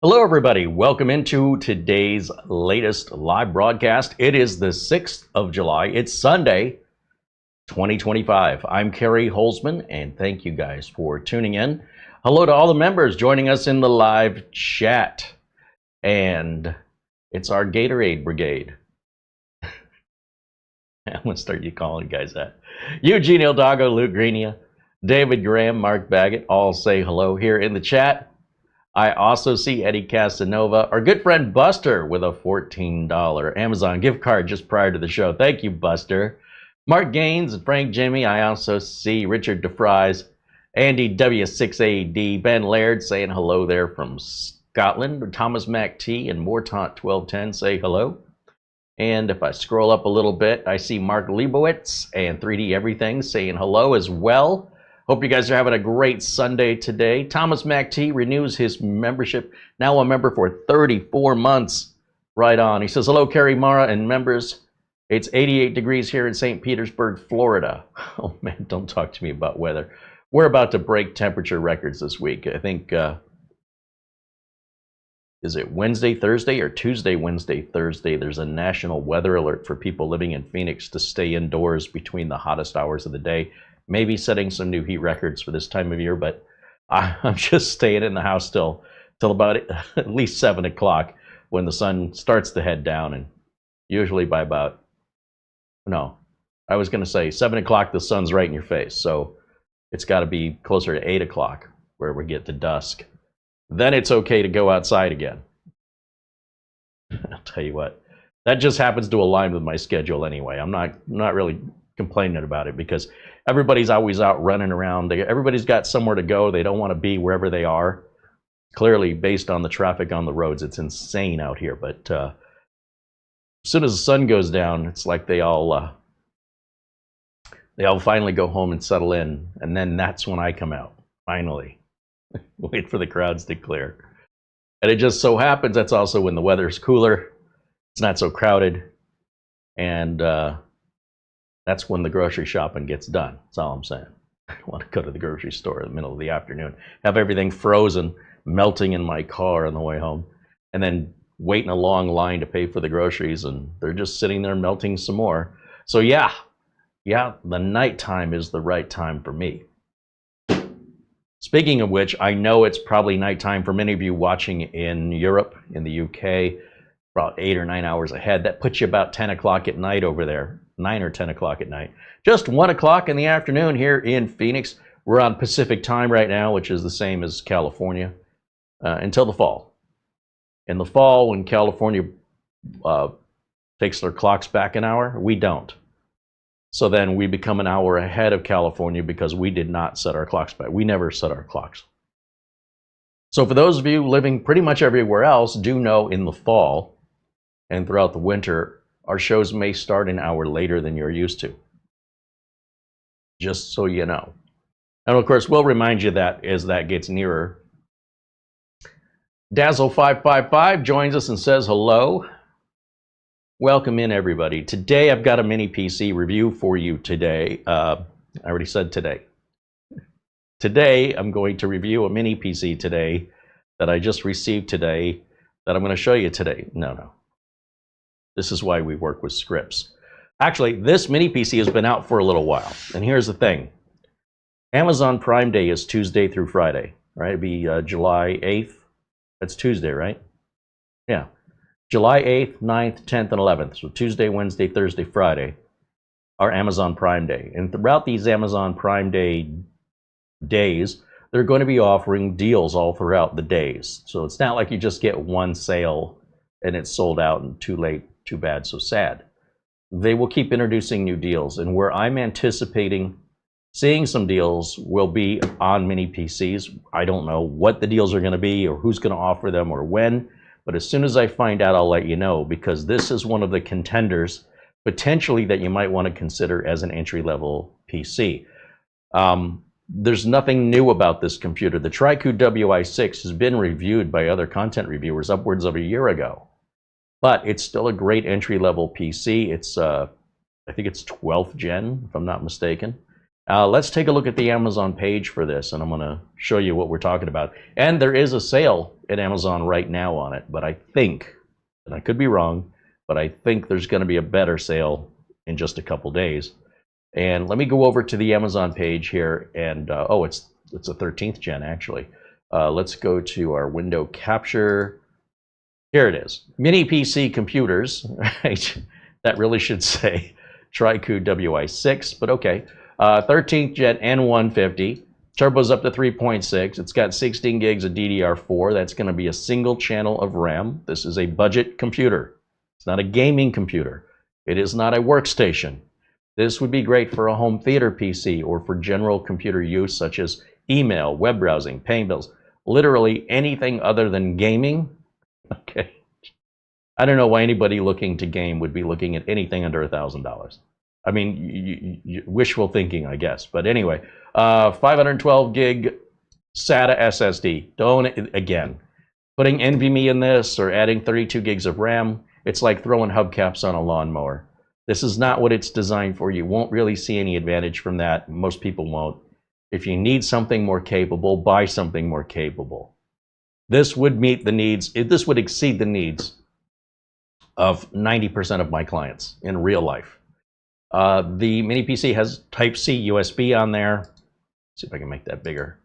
Hello, everybody. Welcome into today's latest live broadcast. It is the 6th of July. It's Sunday, 2025. I'm CareyHolzman, and thank you guys for tuning in. Hello to all the members joining us in the live chat. And it's our Gatorade Brigade. I'm going to start you calling guys that. Eugene Hidalgo, Luke Greenia, David Graham, Mark Baggett, all say hello here in the chat. I also see Eddie Casanova, our good friend Buster, with a $14 Amazon gift card just prior to the show. Thank you, Buster. Mark Gaines and Frank Jimmy. I also see Richard DeFries, Andy W6AD, Ben Laird saying hello there from Scotland. Thomas MacT and Mortaunt 1210 say hello. And if I scroll up a little bit, I see Mark Leibowitz and 3D Everything saying hello as well. Hope you guys are having a great Sunday today. Thomas MacT renews his membership, now a member for 34 months. Right on. He says, hello, Carey, Mara, and members. It's 88 degrees here in St. Petersburg, Florida. Oh, man, don't talk to me about weather. We're about to break temperature records this week. I think, is it Wednesday, Thursday, or Tuesday, Wednesday, Thursday? There's a national weather alert for people living in Phoenix to stay indoors between the hottest hours of the day. Maybe setting some new heat records for this time of year, but I'm just staying in the house till about at least 7 o'clock when the sun starts to head down, and usually by about, no, I was going to say 7 o'clock the sun's right in your face, so it's got to be closer to 8 o'clock where we get to dusk. Then it's okay to go outside again. I'll tell you what, that just happens to align with my schedule anyway. I'm not really complaining about it because everybody's always out running around. Everybody's got somewhere to go. They don't want to be wherever they are. Clearly, based on the traffic on the roads, it's insane out here. But as soon as the sun goes down, it's like they all finally go home and settle in, and then that's when I come out. Finally, wait for the crowds to clear. And it just so happens that's also when the weather's cooler. It's not so crowded, and that's when the grocery shopping gets done. That's all I'm saying. I don't want to go to the grocery store in the middle of the afternoon, have everything frozen, melting in my car on the way home, and then wait in a long line to pay for the groceries, and they're just sitting there melting some more. So yeah, the nighttime is the right time for me. Speaking of which, I know it's probably nighttime for many of you watching in Europe, in the UK, about 8 or 9 hours ahead. That puts you about 10 o'clock at night over there. 9 or 10 o'clock at night. Just 1 o'clock in the afternoon here in Phoenix. We're on Pacific time right now, which is the same as California, until the fall. In the fall, when California takes their clocks back an hour, we don't. So then we become an hour ahead of California because we did not set our clocks back. We never set our clocks. So for those of you living pretty much everywhere else, do know in the fall and throughout the winter, our shows may start an hour later than you're used to. Just so you know. And of course, we'll remind you that as that gets nearer. Dazzle555 joins us and says hello. Welcome in, everybody. Today, I've got a mini PC review for you today. I already said today. Today, I'm going to review a mini PC today that I just received today that I'm going to show you today. No. This is why we work with scripts. Actually, this mini PC has been out for a little while. And here's the thing. Amazon Prime Day is Tuesday through Friday, right? It'd be July 8th. That's Tuesday, right? Yeah. July 8th, 9th, 10th, and 11th. So Tuesday, Wednesday, Thursday, Friday are Amazon Prime Day. And throughout these Amazon Prime Day days, they're going to be offering deals all throughout the days. So it's not like you just get one sale and it's sold out and too late, too bad, so sad. They will keep introducing new deals, and where I'm anticipating seeing some deals will be on mini PCs. I don't know what the deals are going to be or who's going to offer them or when, but as soon as I find out, I'll let you know, because this is one of the contenders potentially that you might want to consider as an entry-level PC. There's nothing new about this computer. The Trycoo WI6 has been reviewed by other content reviewers upwards of a year ago. But it's still a great entry-level PC. It's, I think it's 12th gen, if I'm not mistaken. Let's take a look at the Amazon page for this, and I'm going to show you what we're talking about. And there is a sale at Amazon right now on it, but I think, and I could be wrong, but I think there's going to be a better sale in just a couple days. And let me go over to the Amazon page here, and oh, it's a 13th gen actually. Let's go to our window capture. Here it is. Mini PC computers, right? That really should say Trycoo WI6, but okay. 13th gen N150. Turbo's up to 3.6. It's got 16 gigs of DDR4. That's going to be a single channel of RAM. This is a budget computer. It's not a gaming computer. It is not a workstation. This would be great for a home theater PC or for general computer use such as email, web browsing, paying bills, literally anything other than gaming. Okay. I don't know why anybody looking to game would be looking at anything under $1,000. I mean, wishful thinking, I guess. But anyway, 512 gig SATA SSD. Don't, again, putting NVMe in this or adding 32 gigs of RAM, it's like throwing hubcaps on a lawnmower. This is not what it's designed for. You won't really see any advantage from that. Most people won't. If you need something more capable, buy something more capable. This would meet the needs, this would exceed the needs of 90% of my clients in real life. The mini PC has Type-C USB on there. Let's see if I can make that bigger.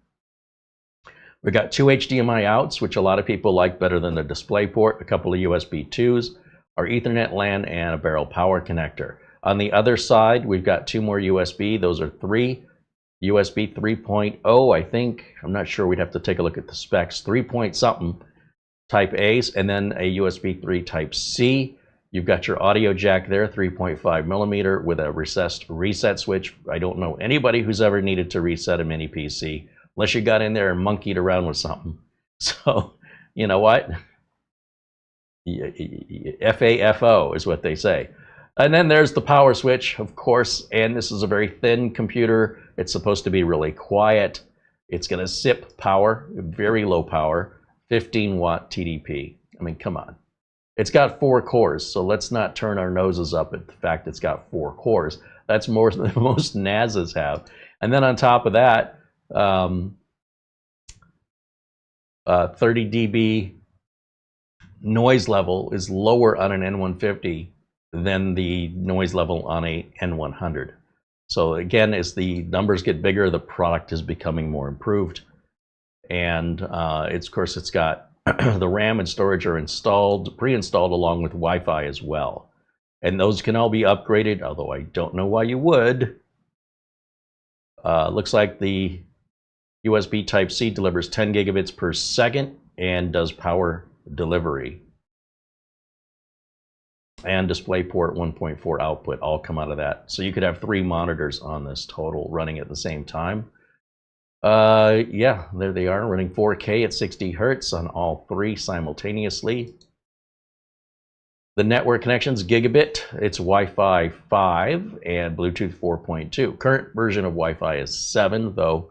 We've got 2 HDMI outs, which a lot of people like better than the DisplayPort, a couple of USB 2s, our Ethernet LAN, and a barrel power connector. On the other side, we've got 2 more USB. Those are 3. USB 3.0, I think. I'm not sure. We'd have to take a look at the specs. 3 point something Type A's, and then a USB 3 Type C. You've got your audio jack there, 3.5 millimeter with a recessed reset switch. I don't know anybody who's ever needed to reset a mini PC unless you got in there and monkeyed around with something. So, you know what? FAFO is what they say. And then there's the power switch, of course, and this is a very thin computer. It's supposed to be really quiet. It's going to sip power, very low power, 15 watt TDP. I mean, come on. It's got 4 cores, so let's not turn our noses up at the fact it's got 4 cores. That's more than most NASs have. And then on top of that, 30 dB noise level is lower on an N150 than the noise level on a N100. So again, as the numbers get bigger, the product is becoming more improved. And of course, it's got the RAM and storage are installed, pre-installed along with Wi-Fi as well. And those can all be upgraded, although I don't know why you would. Looks like the USB Type-C delivers 10 gigabits per second and does power delivery. And DisplayPort 1.4 output all come out of that. So you could have 3 monitors on this total running at the same time. Yeah, there they are, running 4K at 60 Hertz on all 3 simultaneously. The network connection's gigabit. It's Wi-Fi 5 and Bluetooth 4.2. Current version of Wi-Fi is 7, though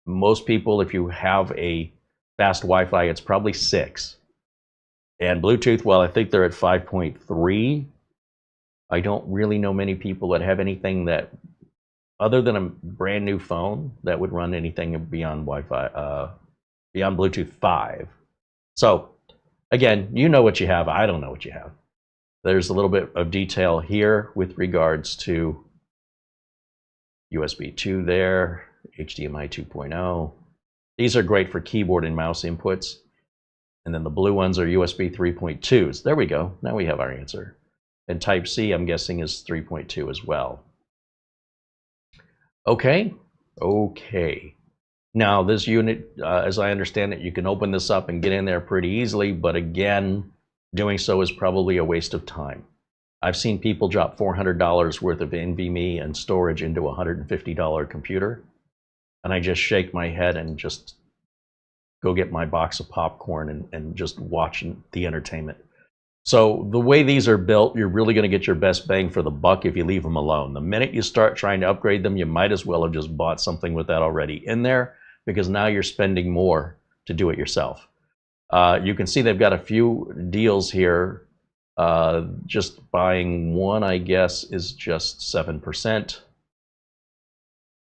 most people, if you have a fast Wi-Fi, it's probably 6. And Bluetooth, well, I think they're at 5.3. I don't really know many people that have anything that, other than a brand new phone, that would run anything beyond Wi-Fi, beyond Bluetooth 5. So, again, you know what you have. I don't know what you have. There's a little bit of detail here with regards to USB 2 there, HDMI 2.0. These are great for keyboard and mouse inputs. And then the blue ones are USB 3.2s. There we go. Now we have our answer. And Type-C, I'm guessing, is 3.2 as well. Okay. Okay. Now, this unit, as I understand it, you can open this up and get in there pretty easily. But again, doing so is probably a waste of time. I've seen people drop $400 worth of NVMe and storage into a $150 computer. And I just shake my head and just go get my box of popcorn and just watch the entertainment. So the way these are built, you're really going to get your best bang for the buck if you leave them alone. The minute you start trying to upgrade them, you might as well have just bought something with that already in there, because now you're spending more to do it yourself. You can see they've got a few deals here. Just buying one, I guess, is just 7%.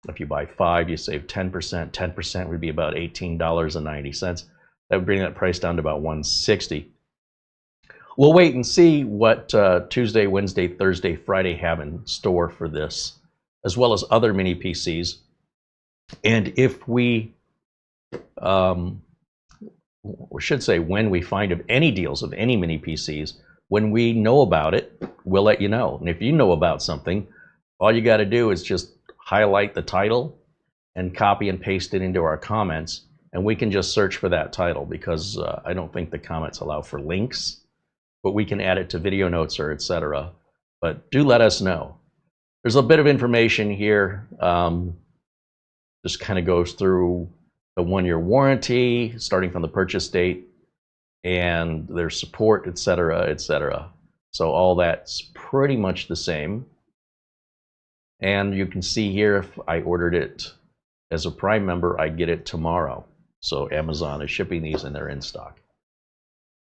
If you buy 5, you save 10%. 10% would be about $18.90. That would bring that price down to about $160. We'll wait and see what Tuesday, Wednesday, Thursday, Friday have in store for this, as well as other mini PCs. And if we, we should say when we find of any deals of any mini PCs, when we know about it, we'll let you know. And if you know about something, all you got to do is just highlight the title and copy and paste it into our comments, and we can just search for that title, because I don't think the comments allow for links, but we can add it to video notes or etc. But do let us know. There's a bit of information here. Just kind of goes through the 1-year warranty, starting from the purchase date, and their support, etc., etc. So all that's pretty much the same. And you can see here, if I ordered it as a Prime member, I'd get it tomorrow. So Amazon is shipping these and they're in stock.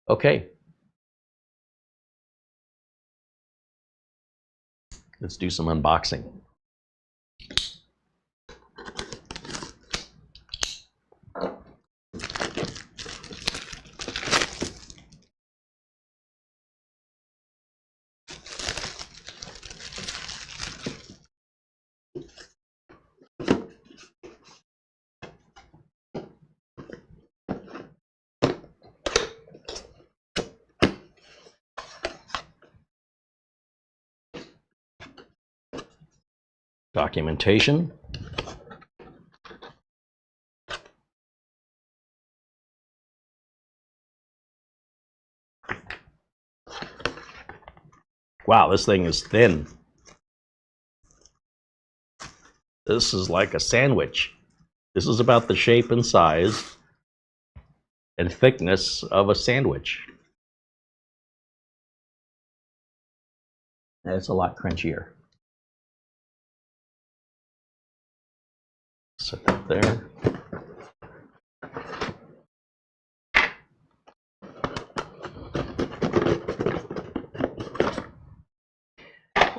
Okay. Let's do some unboxing. Documentation. Wow, this thing is thin. This is like a sandwich. This is about the shape and size and thickness of a sandwich. And it's a lot crunchier. Set that there.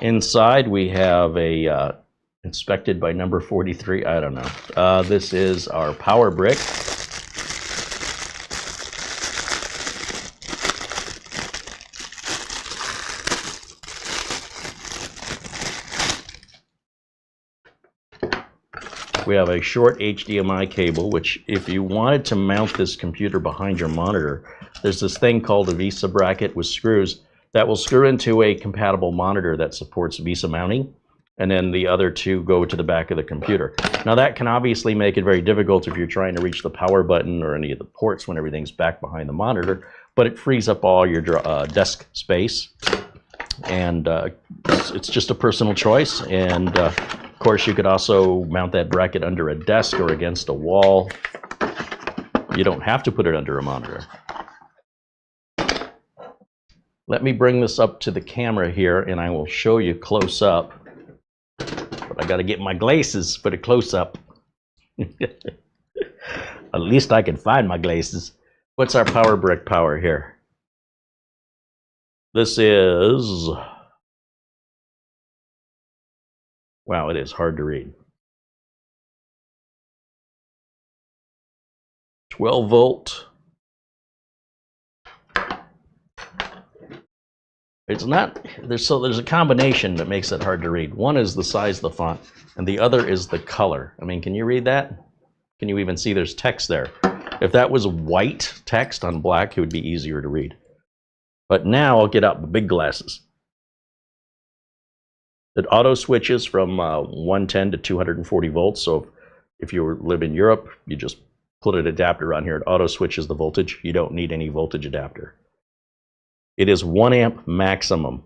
Inside we have a inspected by number 43. I don't know. This is our power brick. We have a short HDMI cable, which if you wanted to mount this computer behind your monitor, there's this thing called a VESA bracket with screws that will screw into a compatible monitor that supports VESA mounting, and then the other two go to the back of the computer. Now that can obviously make it very difficult if you're trying to reach the power button or any of the ports when everything's back behind the monitor, but it frees up all your desk space, and it's just a personal choice. And of course, you could also mount that bracket under a desk or against a wall. You don't have to put it under a monitor. Let me bring this up to the camera here and I will show you close up. But I got to get my glasses for the close up. At least I can find my glasses. What's our power brick power here? This is... Wow, it is hard to read. 12 volt. It's not, there's a combination that makes it hard to read. One is the size of the font, and the other is the color. I mean, can you read that? Can you even see there's text there? If that was white text on black, it would be easier to read. But now I'll get out the big glasses. It auto switches from 110 to 240 volts. So if you live in Europe, you just put an adapter on here. It auto switches the voltage. You don't need any voltage adapter. It is 1 amp maximum.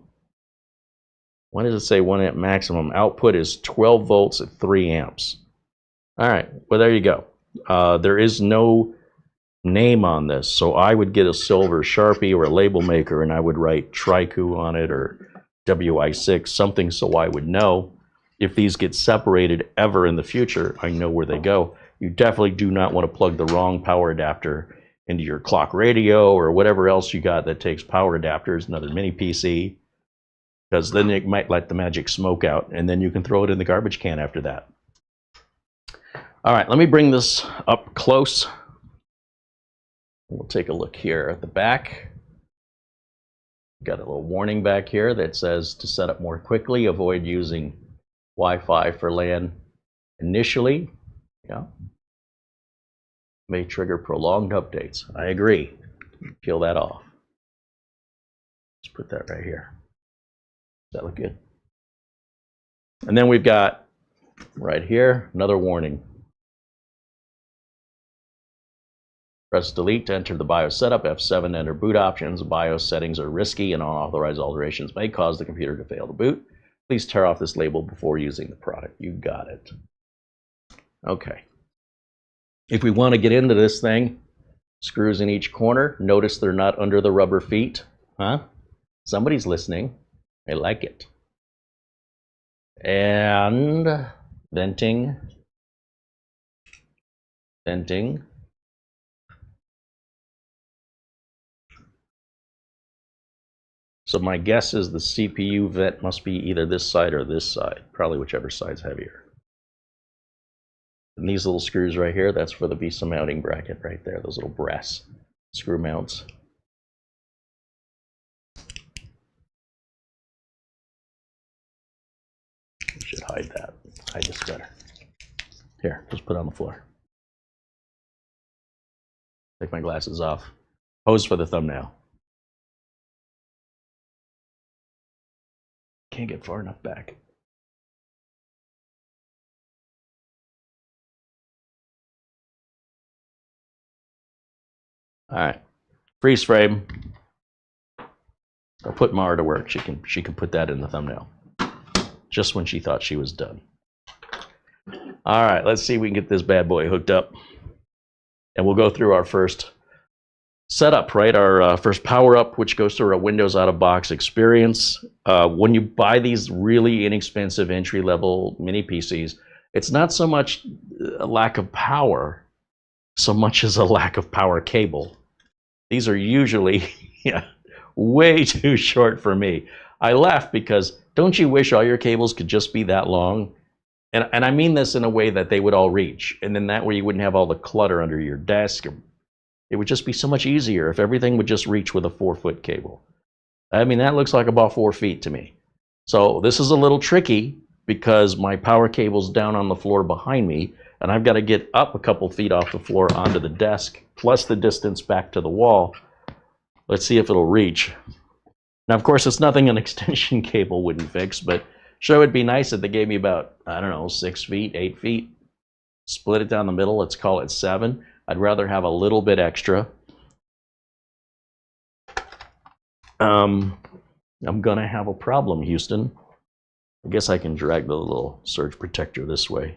Why does it say 1 amp maximum? Output is 12 volts at 3 amps. All right, well, there you go. There is no name on this, so I would get a silver Sharpie or a label maker, and I would write Trycoo on it or WI6, something, so I would know if these get separated ever in the future, I know where they go. You definitely do not want to plug the wrong power adapter into your clock radio or whatever else you got that takes power adapters, another mini PC, because then it might let the magic smoke out, and then you can throw it in the garbage can after that. All right, let me bring this up close. We'll take a look here at the back. Got a little warning back here that says to set up more quickly, avoid using Wi-Fi for LAN initially. Yeah. May trigger prolonged updates. I agree. Peel that off. Let's put that right here. Does that look good? And then we've got right here another warning. Press delete to enter the BIOS setup. F7 to enter boot options. BIOS settings are risky and unauthorized alterations may cause the computer to fail to boot. Please tear off this label before using the product. You got it. Okay. If we want to get into this thing, screws in each corner. Notice they're not under the rubber feet. Huh? Somebody's listening. I like it. And venting. Venting. So my guess is the CPU vent must be either this side or this side, probably whichever side's heavier. And these little screws right here, that's for the VESA mounting bracket right there, those little brass screw mounts. Should hide that. Hide this better. Here, just put it on the floor. Take my glasses off. Pose for the thumbnail. Can't get far enough back. All right, freeze frame. I'll put Mara to work. She can put that in the thumbnail. Just when she thought she was done. All right, let's see if we can get this bad boy hooked up. And we'll go through our first setup, right? Our first power up, which goes through our Windows out-of-box experience. When you buy these really inexpensive entry-level mini PCs, it's not so much a lack of power, so much as a lack of power cable. These are usually way too short for me. I laugh because don't you wish all your cables could just be that long? And I mean this in a way that they would all reach, and then that way you wouldn't have all the clutter under your desk. It would just be so much easier if everything would just reach with a 4-foot cable. I mean, that looks like about 4 feet to me. So this is a little tricky because my power cable's down on the floor behind me, and I've got to get up a couple feet off the floor onto the desk, plus the distance back to the wall. Let's see if it'll reach. Now, of course, it's nothing an extension cable wouldn't fix, but sure would be nice if they gave me about, I don't know, 6 feet, 8 feet. Split it down the middle, let's call it 7. I'd rather have a little bit extra. I'm gonna have a problem, Houston. I guess I can drag the little surge protector this way.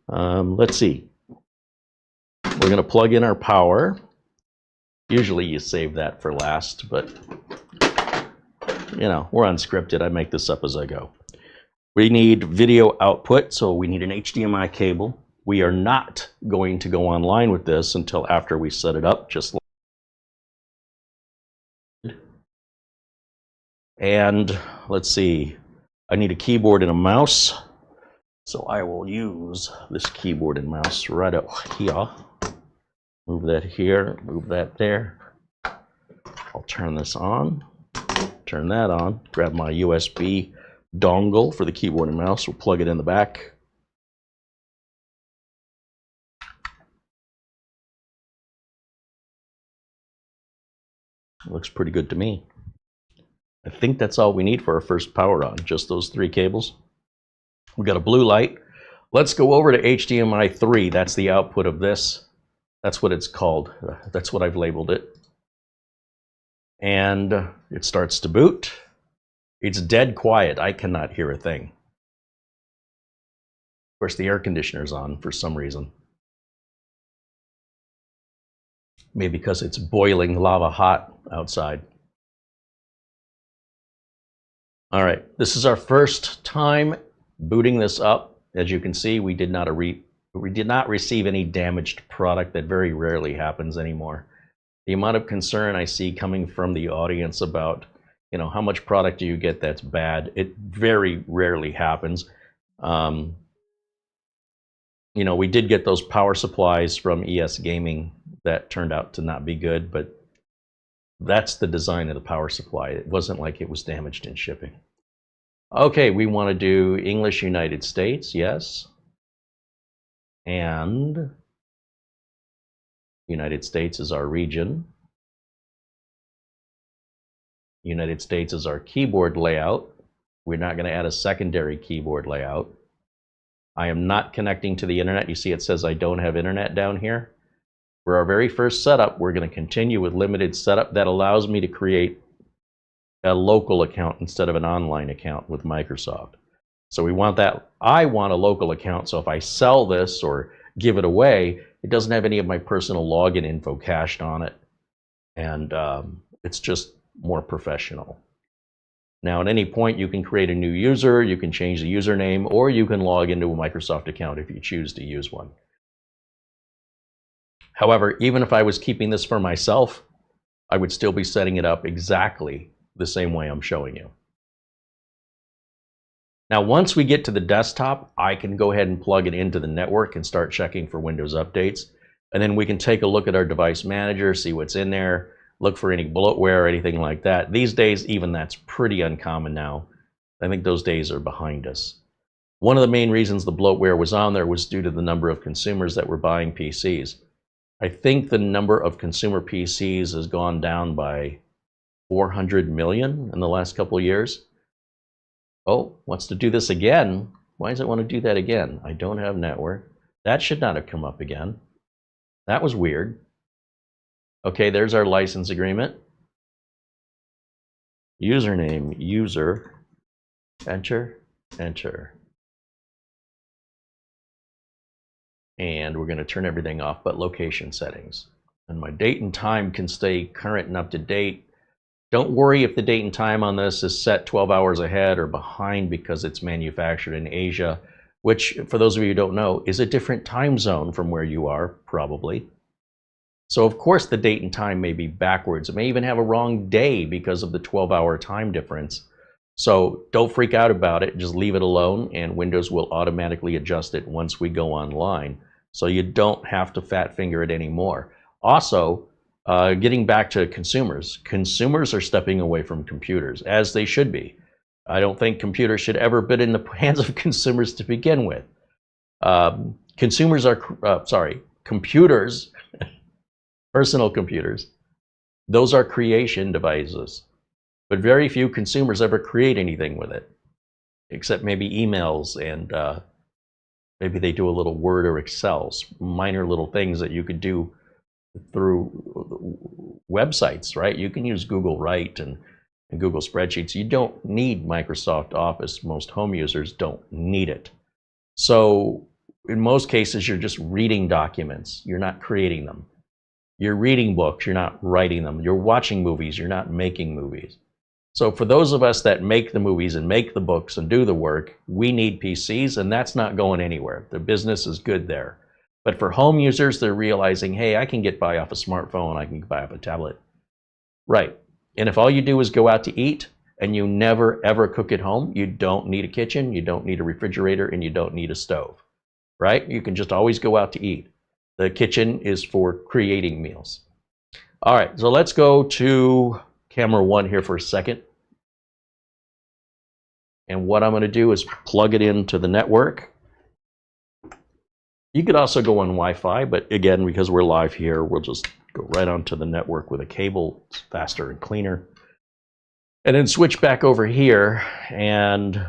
Let's see. We're gonna plug in our power. Usually you save that for last, but you know, we're unscripted. I make this up as I go. We need video output, so we need an HDMI cable. We are not going to go online with this until after we set it up, just like. And let's see, I need a keyboard and a mouse. So I will use this keyboard and mouse right up here. Move that here, move that there. I'll turn this on, turn that on, grab my USB dongle for the keyboard and mouse. We'll plug it in the back. Looks pretty good to me. I think that's all we need for our first power on, just those 3 cables. We got a blue light. Let's go over to HDMI 3. That's the output of this. That's what it's called. That's what I've labeled it. And it starts to boot. It's dead quiet. I cannot hear a thing. Of course, the air conditioner's on for some reason. Maybe because it's boiling lava hot outside. All right, this is our first time booting this up. As you can see, we did not receive any damaged product. That very rarely happens anymore. The amount of concern I see coming from the audience about, you know, how much product do you get that's bad, it very rarely happens. you know, we did get those power supplies from ES Gaming that turned out to not be good, but that's the design of the power supply. It wasn't like it was damaged in shipping. Okay, we want to do English United States, yes. And United States is our region. United States is our keyboard layout. We're not going to add a secondary keyboard layout. I am not connecting to the internet. You see it says I don't have internet down here. For our very first setup, we're going to continue with limited setup. That allows me to create a local account instead of an online account with Microsoft. So we want that. I want a local account, so if I sell this or give it away, it doesn't have any of my personal login info cached on it. And it's just more professional. Now, at any point, you can create a new user, you can change the username, or you can log into a Microsoft account if you choose to use one. However, even if I was keeping this for myself, I would still be setting it up exactly the same way I'm showing you. Now, once we get to the desktop, I can go ahead and plug it into the network and start checking for Windows updates. And then we can take a look at our device manager, see what's in there, look for any bloatware or anything like that. These days, even that's pretty uncommon now. I think those days are behind us. One of the main reasons the bloatware was on there was due to the number of consumers that were buying PCs. I think the number of consumer PCs has gone down by 400 million in the last couple of years. Oh, wants to do this again. Why does it want to do that again? I don't have network. That should not have come up again. That was weird. Okay, there's our license agreement. Username, user, enter, enter. And we're going to turn everything off but location settings. And my date and time can stay current and up to date. Don't worry if the date and time on this is set 12 hours ahead or behind because it's manufactured in Asia, which, for those of you who don't know, is a different time zone from where you are, probably. So, of course, the date and time may be backwards. It may even have a wrong day because of the 12-hour time difference. So don't freak out about it. Just leave it alone, and Windows will automatically adjust it once we go online. So you don't have to fat finger it anymore. Also, getting back to consumers. Consumers are stepping away from computers, as they should be. I don't think computers should ever be in the hands of consumers to begin with. Computers, personal computers, those are creation devices. But very few consumers ever create anything with it, except maybe emails and maybe they do a little Word or Excel, minor little things that you could do through websites, right? You can use Google Write and Google Spreadsheets. You don't need Microsoft Office. Most home users don't need it. So in most cases, you're just reading documents. You're not creating them. You're reading books. You're not writing them. You're watching movies. You're not making movies. So for those of us that make the movies and make the books and do the work, we need PCs, and that's not going anywhere. The business is good there. But for home users, they're realizing, hey, I can get by off a smartphone, I can get by off a tablet. Right. And if all you do is go out to eat and you never ever cook at home, you don't need a kitchen, you don't need a refrigerator, and you don't need a stove. Right? You can just always go out to eat. The kitchen is for creating meals. All right, so let's go to camera one here for a second. And what I'm going to do is plug it into the network. You could also go on Wi-Fi, but again, because we're live here, we'll just go right onto the network with a cable. It's faster and cleaner. And then switch back over here. And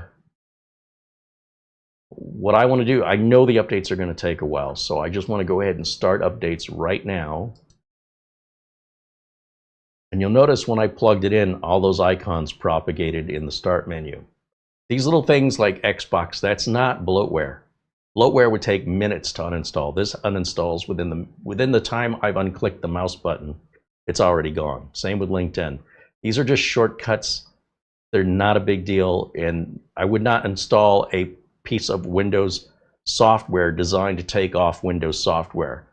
what I want to do, I know the updates are going to take a while, so I just want to go ahead and start updates right now. And you'll notice when I plugged it in, all those icons propagated in the start menu. These little things like Xbox, that's not bloatware. Bloatware would take minutes to uninstall. This uninstalls within the time I've unclicked the mouse button. It's already gone. Same with LinkedIn. These are just shortcuts. They're not a big deal, and I would not install a piece of Windows software designed to take off Windows software.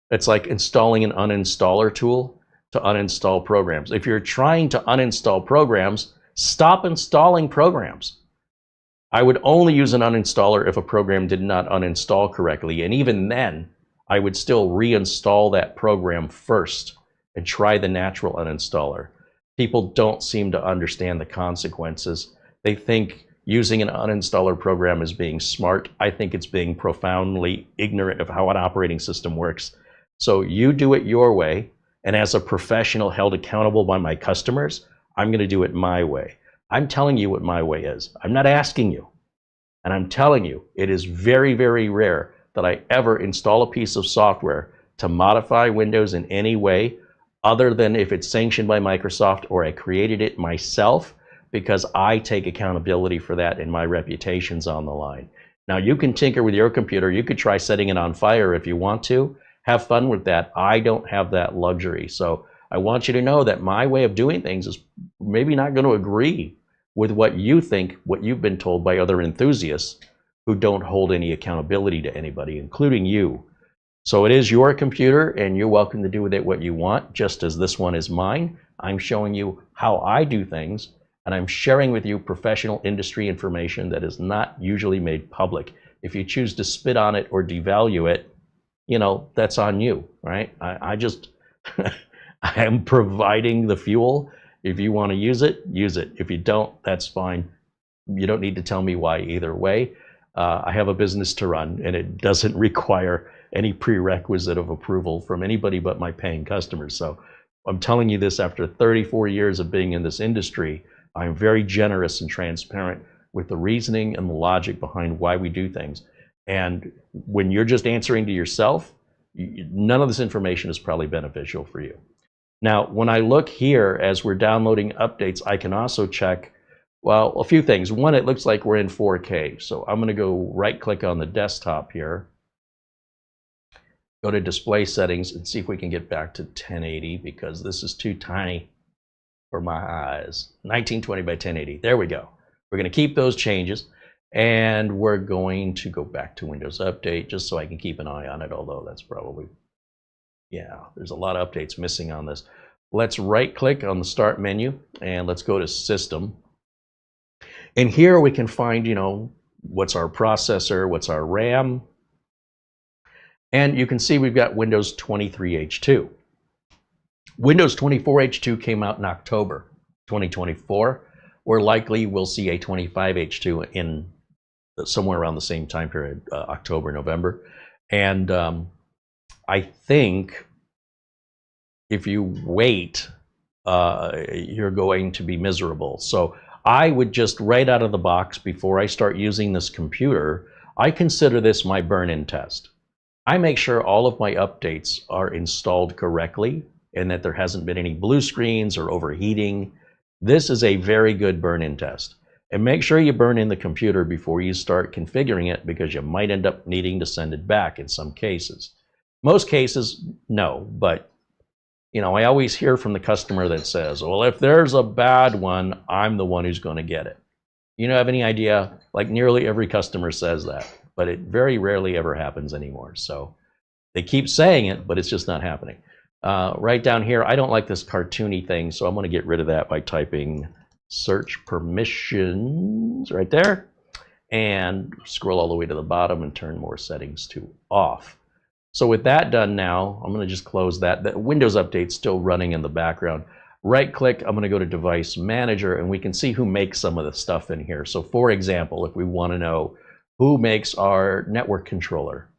It's like installing an uninstaller tool to uninstall programs. If you're trying to uninstall programs, stop installing programs. I would only use an uninstaller if a program did not uninstall correctly. And even then, I would still reinstall that program first and try the natural uninstaller. People don't seem to understand the consequences. They think using an uninstaller program is being smart. I think it's being profoundly ignorant of how an operating system works. So you do it your way. And as a professional held accountable by my customers, I'm going to do it my way. I'm telling you what my way is. I'm not asking you. And I'm telling you, it is very, very rare that I ever install a piece of software to modify Windows in any way other than if it's sanctioned by Microsoft or I created it myself, because I take accountability for that and my reputation's on the line. Now, you can tinker with your computer. You could try setting it on fire if you want to. Have fun with that. I don't have that luxury. So I want you to know that my way of doing things is maybe not going to agree with what you think, what you've been told by other enthusiasts who don't hold any accountability to anybody, including you. So it is your computer, and you're welcome to do with it what you want, just as this one is mine. I'm showing you how I do things, and I'm sharing with you professional industry information that is not usually made public. If you choose to spit on it or devalue it, you know, that's on you, right? I just, I am providing the fuel. If you want to use it, use it. If you don't, that's fine. You don't need to tell me why either way. I have a business to run, and it doesn't require any prerequisite of approval from anybody but my paying customers. So I'm telling you this after 34 years of being in this industry. I'm very generous and transparent with the reasoning and the logic behind why we do things. And when you're just answering to yourself, none of this information is probably beneficial for you. Now, when I look here as we're downloading updates, I can also check, well, a few things. One, it looks like we're in 4K. So I'm going to go right-click on the desktop here, go to display settings, and see if we can get back to 1080, because this is too tiny for my eyes. 1920 by 1080. There we go. We're going to keep those changes, and we're going to go back to Windows Update just so I can keep an eye on it, although that's probably, yeah, there's a lot of updates missing on this. Let's right-click on the Start menu, and let's go to System. And here we can find, you know, what's our processor, what's our RAM, and you can see we've got Windows 23H2. Windows 24H2 came out in October 2024. We're likely we'll see a 25H2 in somewhere around the same time period, October, November. And I think if you wait, you're going to be miserable. So I would just right out of the box, before I start using this computer, I consider this my burn-in test. I make sure all of my updates are installed correctly and that there hasn't been any blue screens or overheating. This is a very good burn-in test. And make sure you burn in the computer before you start configuring it, because you might end up needing to send it back in some cases. Most cases, no, but you know, I always hear from the customer that says, well, if there's a bad one, I'm the one who's going to get it. You don't have any idea, like nearly every customer says that, but it very rarely ever happens anymore. So they keep saying it, but it's just not happening. Right down here, I don't like this cartoony thing, so I'm going to get rid of that by typing search permissions right there, and scroll all the way to the bottom and turn more settings to off. So with that done now, I'm going to just close that. The Windows Update's still running in the background. Right click, I'm going to go to Device Manager, and we can see who makes some of the stuff in here. So for example, if we want to know who makes our network controller,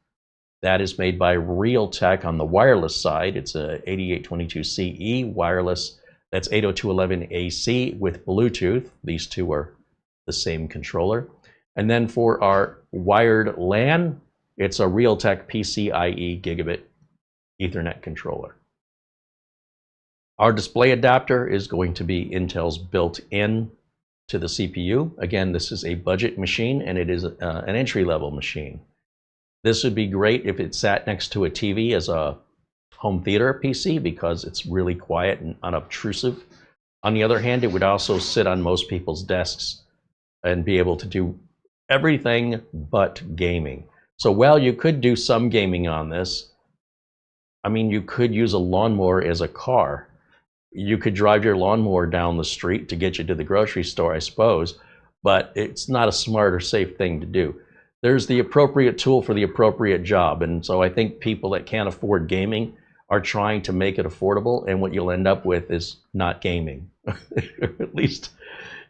that is made by Realtek on the wireless side. It's a 8822CE wireless. That's 802.11ac with Bluetooth. These two are the same controller. And then for our wired LAN, it's a Realtek PCIe gigabit Ethernet controller. Our display adapter is going to be Intel's built-in to the CPU. Again, this is a budget machine, and it is an entry-level machine. This would be great if it sat next to a TV as a home theater PC, because it's really quiet and unobtrusive. On the other hand, it would also sit on most people's desks and be able to do everything but gaming. So while you could do some gaming on this, I mean, you could use a lawnmower as a car. You could drive your lawnmower down the street to get you to the grocery store, I suppose. but it's not a smart or safe thing to do. There's the appropriate tool for the appropriate job. And so I think people that can't afford gaming are trying to make it affordable, and what you'll end up with is not gaming. At least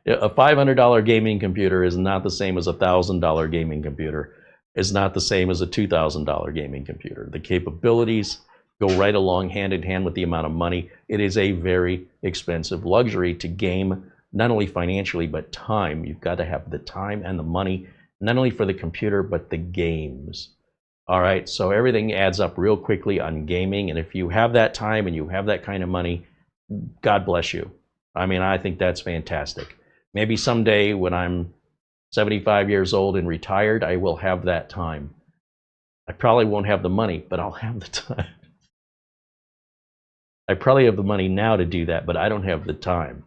a $500 gaming computer is not the same as a $1,000 gaming computer. Is not the same as a $2,000 gaming computer. The capabilities go right along hand in hand with the amount of money. It is a very expensive luxury to game, not only financially, but time. You've got to have the time and the money, not only for the computer, but the games. All right, so everything adds up real quickly on gaming, and if you have that time and you have that kind of money, God bless you. I mean, I think that's fantastic. Maybe someday when I'm 75 years old and retired, I will have that time. I probably won't have the money, but I'll have the time. I probably have the money now to do that, but I don't have the time.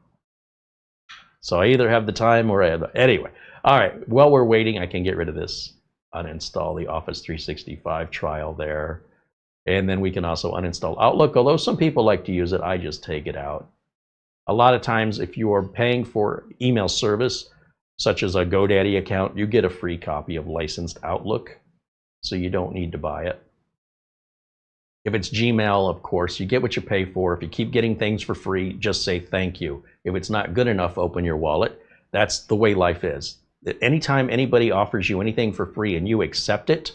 So I either have the time or I have the... Anyway, all right, while we're waiting, I can get rid of this. Uninstall the Office 365 trial there. And then we can also uninstall Outlook. Although some people like to use it, I just take it out. A lot of times, if you are paying for email service, such as a GoDaddy account, you get a free copy of licensed Outlook, so you don't need to buy it. If it's Gmail, of course, you get what you pay for. If you keep getting things for free, just say thank you. If it's not good enough, open your wallet. That's the way life is. Anytime anybody offers you anything for free and you accept it,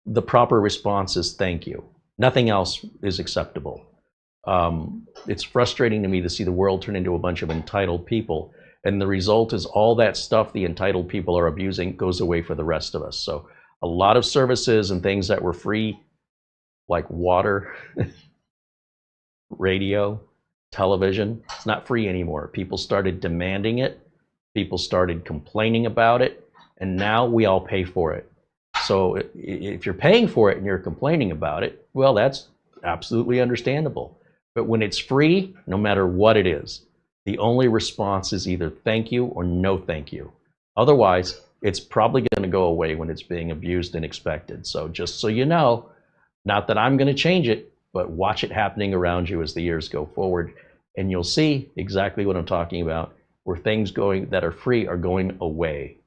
the proper response is thank you. Nothing else is acceptable. It's frustrating to me to see the world turn into a bunch of entitled people, and the result is all that stuff the entitled people are abusing goes away for the rest of us. So a lot of services and things that were free, like water, radio, television, it's not free anymore. People started demanding it. People started complaining about it, and now we all pay for it. So if you're paying for it and you're complaining about it, well, that's absolutely understandable. But when it's free, no matter what it is, the only response is either thank you or no thank you. Otherwise, it's probably going to go away when it's being abused and expected. So just so you know, not that I'm going to change it, but watch it happening around you as the years go forward, and you'll see exactly what I'm talking about, where things going that are free are going away.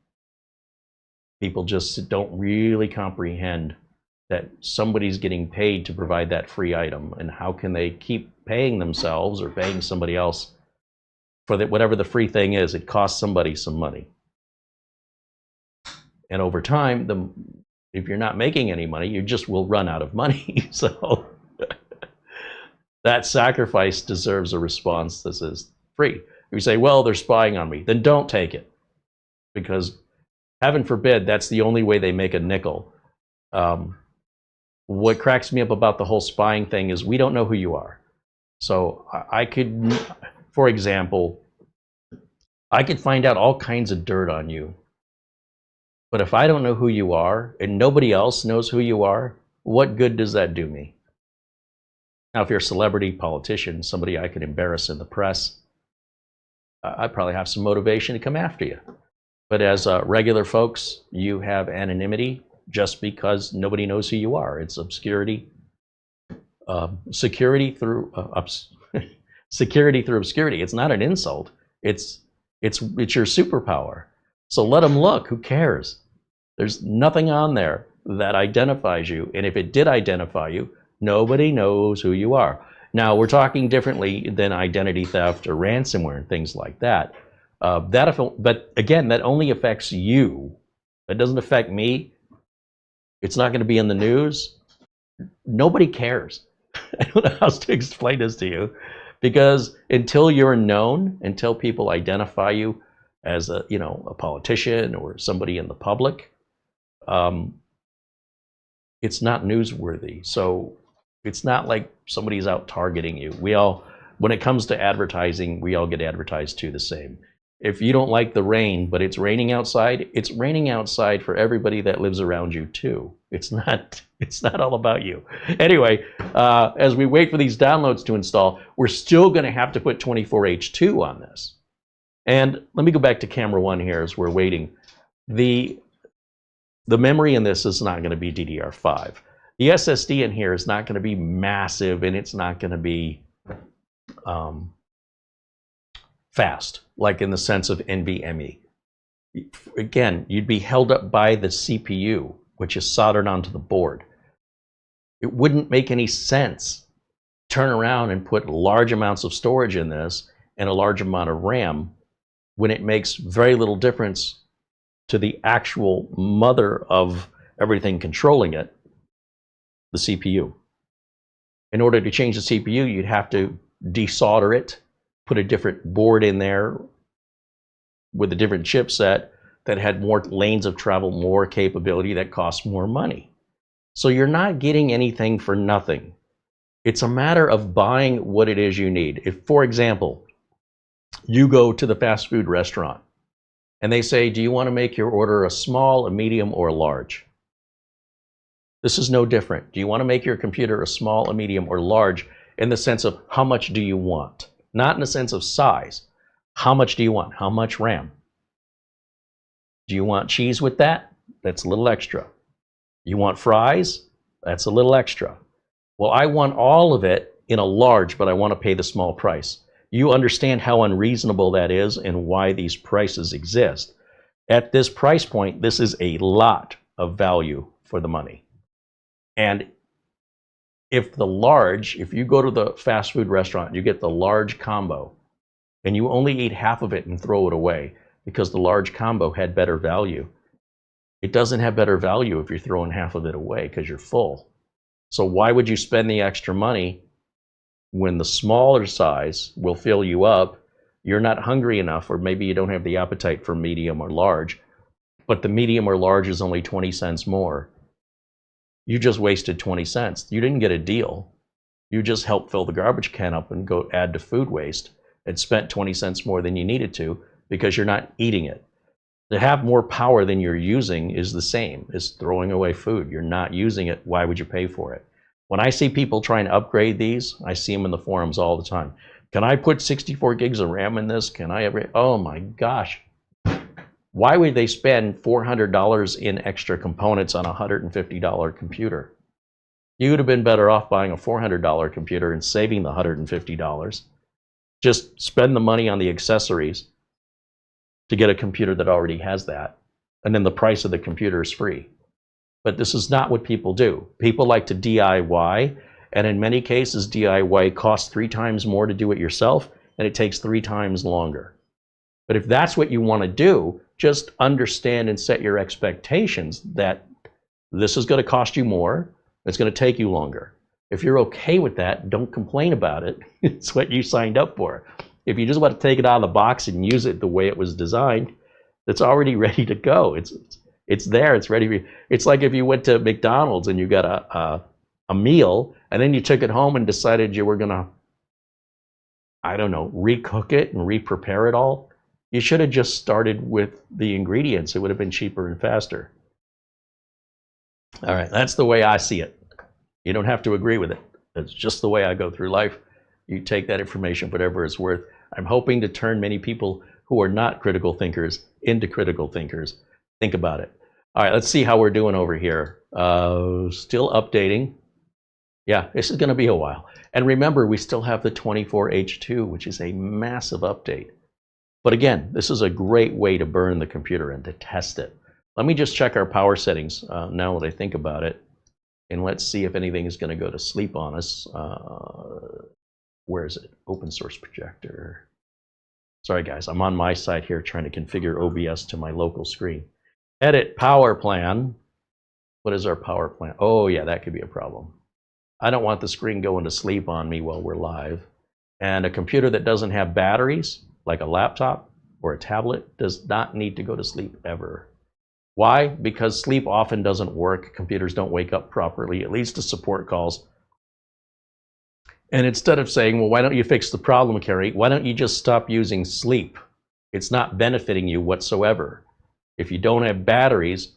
People just don't really comprehend that somebody's getting paid to provide that free item, and how can they keep paying themselves or paying somebody else for that, whatever the free thing is. It costs somebody some money, and over time, if you're not making any money, you just will run out of money. So that sacrifice deserves a response that says free. If you say, well, they're spying on me, then don't take it, because heaven forbid that's the only way they make a nickel. What cracks me up about the whole spying thing is we don't know who you are. So I could, for example, I could find out all kinds of dirt on you. But if I don't know who you are and nobody else knows who you are, what good does that do me? Now, if you're a celebrity, politician, somebody I could embarrass in the press, I probably have some motivation to come after you. But as regular folks, you have anonymity just because nobody knows who you are. It's obscurity, security through security through obscurity. It's not an insult. It's your superpower. So let them look. Who cares? There's nothing on there that identifies you, and if it did identify you, nobody knows who you are. Now, we're talking differently than identity theft or ransomware and things like that. But again, that only affects you. It doesn't affect me. It's not going to be in the news. Nobody cares. I don't know how else to explain this to you, because until you're known, until people identify you as a politician or somebody in the public, it's not newsworthy. So it's not like somebody's out targeting you. When it comes to advertising, we all get advertised to the same. If you don't like the rain, but it's raining outside for everybody that lives around you too. It's not all about you. Anyway, as we wait for these downloads to install, we're still going to have to put 24H2 on this. And let me go back to camera 1 here as we're waiting. The memory in this is not going to be DDR5. The SSD in here is not going to be massive, and it's not going to be fast, like in the sense of NVMe. Again, you'd be held up by the CPU, which is soldered onto the board. It wouldn't make any sense to turn around and put large amounts of storage in this and a large amount of RAM when it makes very little difference to the actual mother of everything controlling it, the CPU. In order to change the CPU, you'd have to desolder it, put a different board in there with a different chipset that had more lanes of travel, more capability, that costs more money. So you're not getting anything for nothing. It's a matter of buying what it is you need. If, for example, you go to the fast food restaurant and they say, do you want to make your order a small, a medium, or a large? This is no different. Do you want to make your computer a small, a medium, or large in the sense of how much do you want? Not in the sense of size. How much do you want? How much RAM? Do you want cheese with that? That's a little extra. You want fries? That's a little extra. Well, I want all of it in a large, but I want to pay the small price. You understand how unreasonable that is and why these prices exist. At this price point, this is a lot of value for the money. And if you go to the fast food restaurant, you get the large combo, and you only eat half of it and throw it away because the large combo had better value. It doesn't have better value if you're throwing half of it away because you're full. So why would you spend the extra money when the smaller size will fill you up? You're not hungry enough, or maybe you don't have the appetite for medium or large, but the medium or large is only 20 cents more. You just wasted 20 cents. You didn't get a deal. You just helped fill the garbage can up and go add to food waste and spent 20 cents more than you needed to because you're not eating it. To have more power than you're using is the same as throwing away food. You're not using it. Why would you pay for it? When I see people trying to upgrade these, I see them in the forums all the time. Can I put 64 gigs of RAM in this? Can I ever? Oh my gosh. Why would they spend $400 in extra components on a $150 computer? You would have been better off buying a $400 computer and saving the $150. Just spend the money on the accessories to get a computer that already has that, and then the price of the computer is free. But this is not what people do. People like to DIY, and in many cases, DIY costs 3 times more to do it yourself, and it takes 3 times longer. But if that's what you want to do, just understand and set your expectations that this is going to cost you more, it's going to take you longer. If you're okay with that, don't complain about it. It's what you signed up for. If you just want to take it out of the box and use it the way it was designed, it's already ready to go. It's there. It's ready for you. It's like if you went to McDonald's and you got a meal, and then you took it home and decided you were going to, I don't know, recook it and re-prepare it all. You should have just started with the ingredients. It would have been cheaper and faster. All right, that's the way I see it. You don't have to agree with it. It's just the way I go through life. You take that information, whatever it's worth. I'm hoping to turn many people who are not critical thinkers into critical thinkers. Think about it. All right, let's see how we're doing over here. Still updating. Yeah, this is going to be a while. And remember, we still have the 24H2, which is a massive update. But again, this is a great way to burn the computer and to test it. Let me just check our power settings now that I think about it. And let's see if anything is going to go to sleep on us. Where is it? Open source projector. Sorry guys, I'm on my side here trying to configure OBS to my local screen. Edit power plan. What is our power plan? Oh yeah, that could be a problem. I don't want the screen going to sleep on me while we're live. And a computer that doesn't have batteries, like a laptop or a tablet, does not need to go to sleep ever. Why? Because sleep often doesn't work. Computers don't wake up properly. It leads to support calls. And instead of saying, well, why don't you fix the problem, Carey? Why don't you just stop using sleep? It's not benefiting you whatsoever. If you don't have batteries,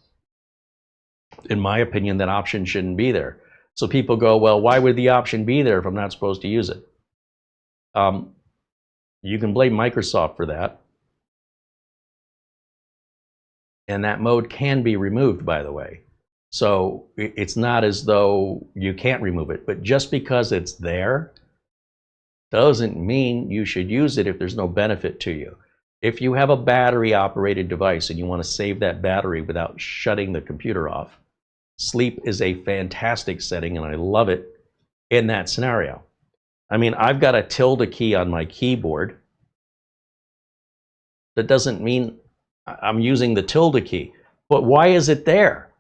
in my opinion, that option shouldn't be there. So people go, well, why would the option be there if I'm not supposed to use it? You can blame Microsoft for that. And that mode can be removed, by the way. So it's not as though you can't remove it, but just because it's there doesn't mean you should use it if there's no benefit to you. If you have a battery operated device and you want to save that battery without shutting the computer off, sleep is a fantastic setting, and I love it in that scenario. I mean, I've got a tilde key on my keyboard. That doesn't mean I'm using the tilde key. But why is it there?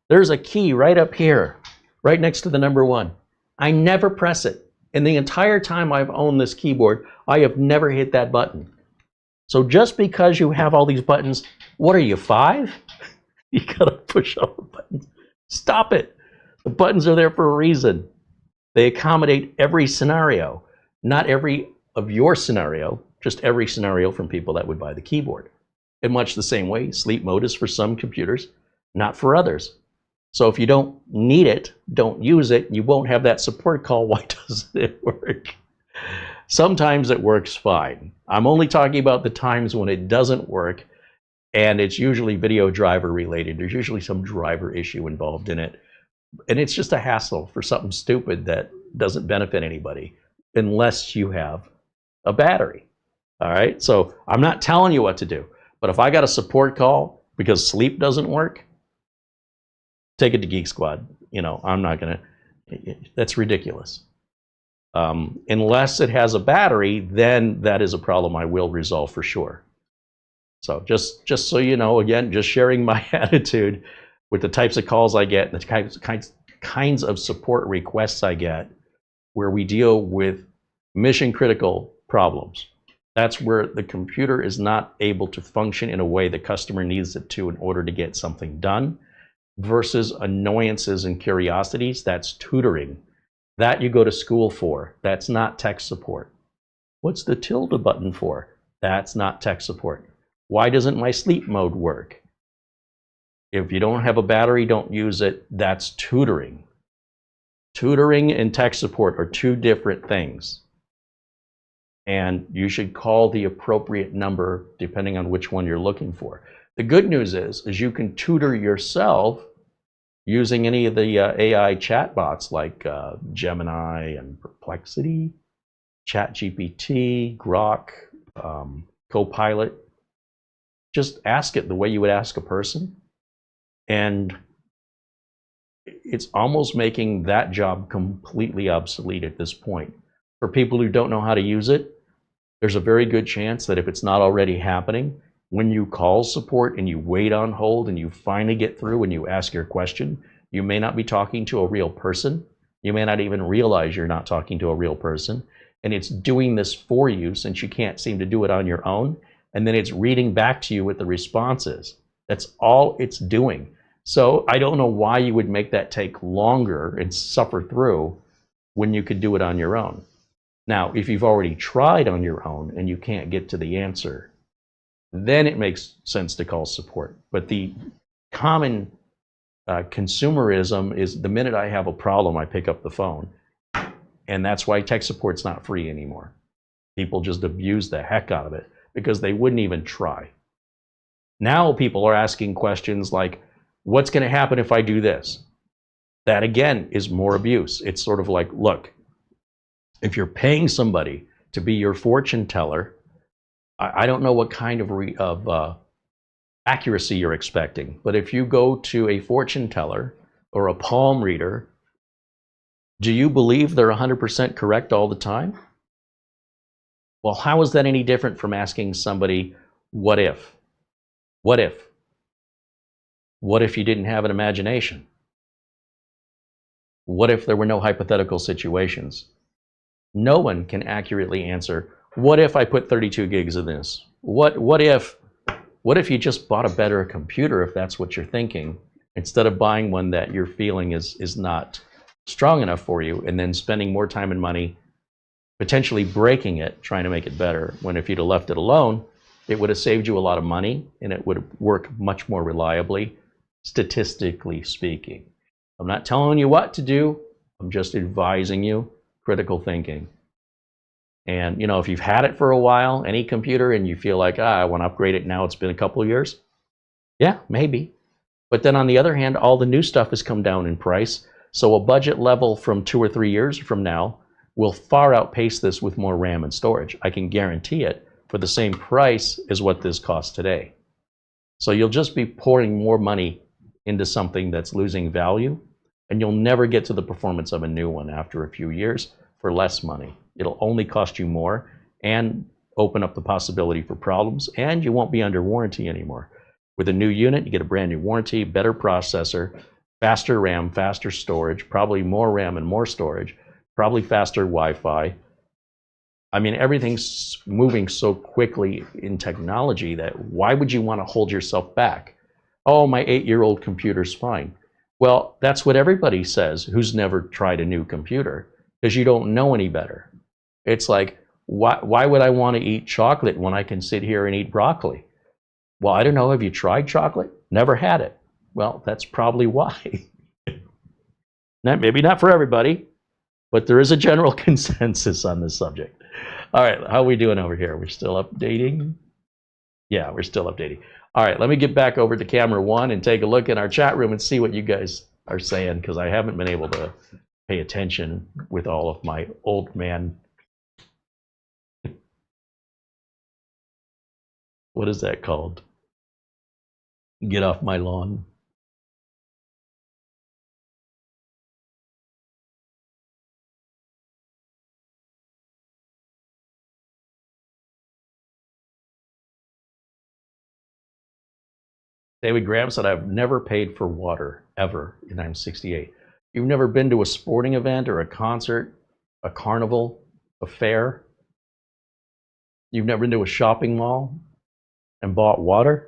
There's a key right up here, right next to the number 1. I never press it. In the entire time I've owned this keyboard, I have never hit that button. So just because you have all these buttons, what are you, 5? You gotta push all the buttons. Stop it. The buttons are there for a reason. They accommodate every scenario. Not every of your scenario, just every scenario from people that would buy the keyboard. In much the same way, sleep mode is for some computers, not for others. So if you don't need it, don't use it, you won't have that support call. Why doesn't it work? Sometimes it works fine. I'm only talking about the times when it doesn't work, and it's usually video driver related. There's usually some driver issue involved in it. And it's just a hassle for something stupid that doesn't benefit anybody unless you have a battery. All right, so I'm not telling you what to do, but if I got a support call because sleep doesn't work, take it to Geek Squad. You know, I'm not gonna, that's ridiculous. Unless it has a battery, then that is a problem I will resolve for sure. So just so you know, again, just sharing my attitude with the types of calls I get, and the kinds of support requests I get, where we deal with mission critical problems. That's where the computer is not able to function in a way the customer needs it to in order to get something done, versus annoyances and curiosities. That's tutoring. That you go to school for. That's not tech support. What's the tilde button for? That's not tech support. Why doesn't my sleep mode work? If you don't have a battery, don't use it. That's tutoring. Tutoring and tech support are two different things. And you should call the appropriate number depending on which one you're looking for. The good news is you can tutor yourself using any of the AI chatbots like Gemini and Perplexity, ChatGPT, Grok, Copilot. Just ask it the way you would ask a person. And it's almost making that job completely obsolete at this point. For people who don't know how to use it, there's a very good chance that if it's not already happening, when you call support and you wait on hold and you finally get through and you ask your question, you may not be talking to a real person. You may not even realize you're not talking to a real person. And it's doing this for you since you can't seem to do it on your own. And then it's reading back to you with the responses. That's all it's doing. So I don't know why you would make that take longer and suffer through when you could do it on your own. Now, if you've already tried on your own and you can't get to the answer, then it makes sense to call support. But the common consumerism is the minute I have a problem, I pick up the phone. And that's why tech support's not free anymore. People just abuse the heck out of it because they wouldn't even try. Now people are asking questions like, what's going to happen if I do this? That again is more abuse. It's sort of like, look, if you're paying somebody to be your fortune teller, I don't know what kind of accuracy you're expecting, but if you go to a fortune teller or a palm reader, do you believe they're 100% correct all the time? Well, how is that any different from asking somebody, what if? What if? What if you didn't have an imagination? What if there were no hypothetical situations? No one can accurately answer, what if I put 32 gigs of this? What if you just bought a better computer, if that's what you're thinking, instead of buying one that you're feeling is not strong enough for you, and then spending more time and money potentially breaking it, trying to make it better, when if you'd have left it alone, it would have saved you a lot of money and it would work much more reliably, statistically speaking. I'm not telling you what to do, I'm just advising you critical thinking. And you know, if you've had it for a while, any computer, and you feel like, I want to upgrade it now, it's been a couple of years, yeah, maybe. But then on the other hand, all the new stuff has come down in price, so a budget level from 2 or 3 years from now will far outpace this with more RAM and storage. I can guarantee it, for the same price as what this costs today. So you'll just be pouring more money into something that's losing value, and you'll never get to the performance of a new one after a few years for less money. It'll only cost you more and open up the possibility for problems, and you won't be under warranty anymore. With a new unit, you get a brand new warranty, better processor, faster RAM, faster storage, probably more RAM and more storage, probably faster Wi-Fi. I mean, everything's moving so quickly in technology that why would you want to hold yourself back? Oh, my 8-year-old computer's fine. Well, that's what everybody says who's never tried a new computer, because you don't know any better. It's like, why would I want to eat chocolate when I can sit here and eat broccoli? Well, I don't know. Have you tried chocolate? Never had it. Well, that's probably why. Maybe not for everybody, but there is a general consensus on this subject. All right, how are we doing over here? We're still updating? Yeah, we're still updating. All right, let me get back over to camera 1 and take a look in our chat room and see what you guys are saying, because I haven't been able to pay attention with all of my old man. What is that called? Get off my lawn. David Graham said, I've never paid for water, ever, and I'm 68. You've never been to a sporting event or a concert, a carnival, a fair? You've never been to a shopping mall and bought water?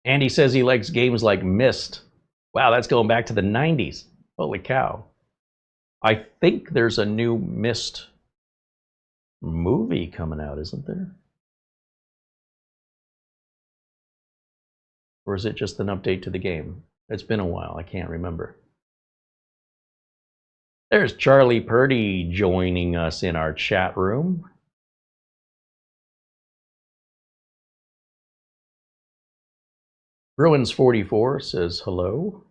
Andy says he likes games like Myst. Wow, that's going back to the 90s. Holy cow. I think there's a new Myst movie coming out, isn't there? Or is it just an update to the game? It's been a while, I can't remember. There's Charlie Purdy joining us in our chat room. Bruins44 says hello.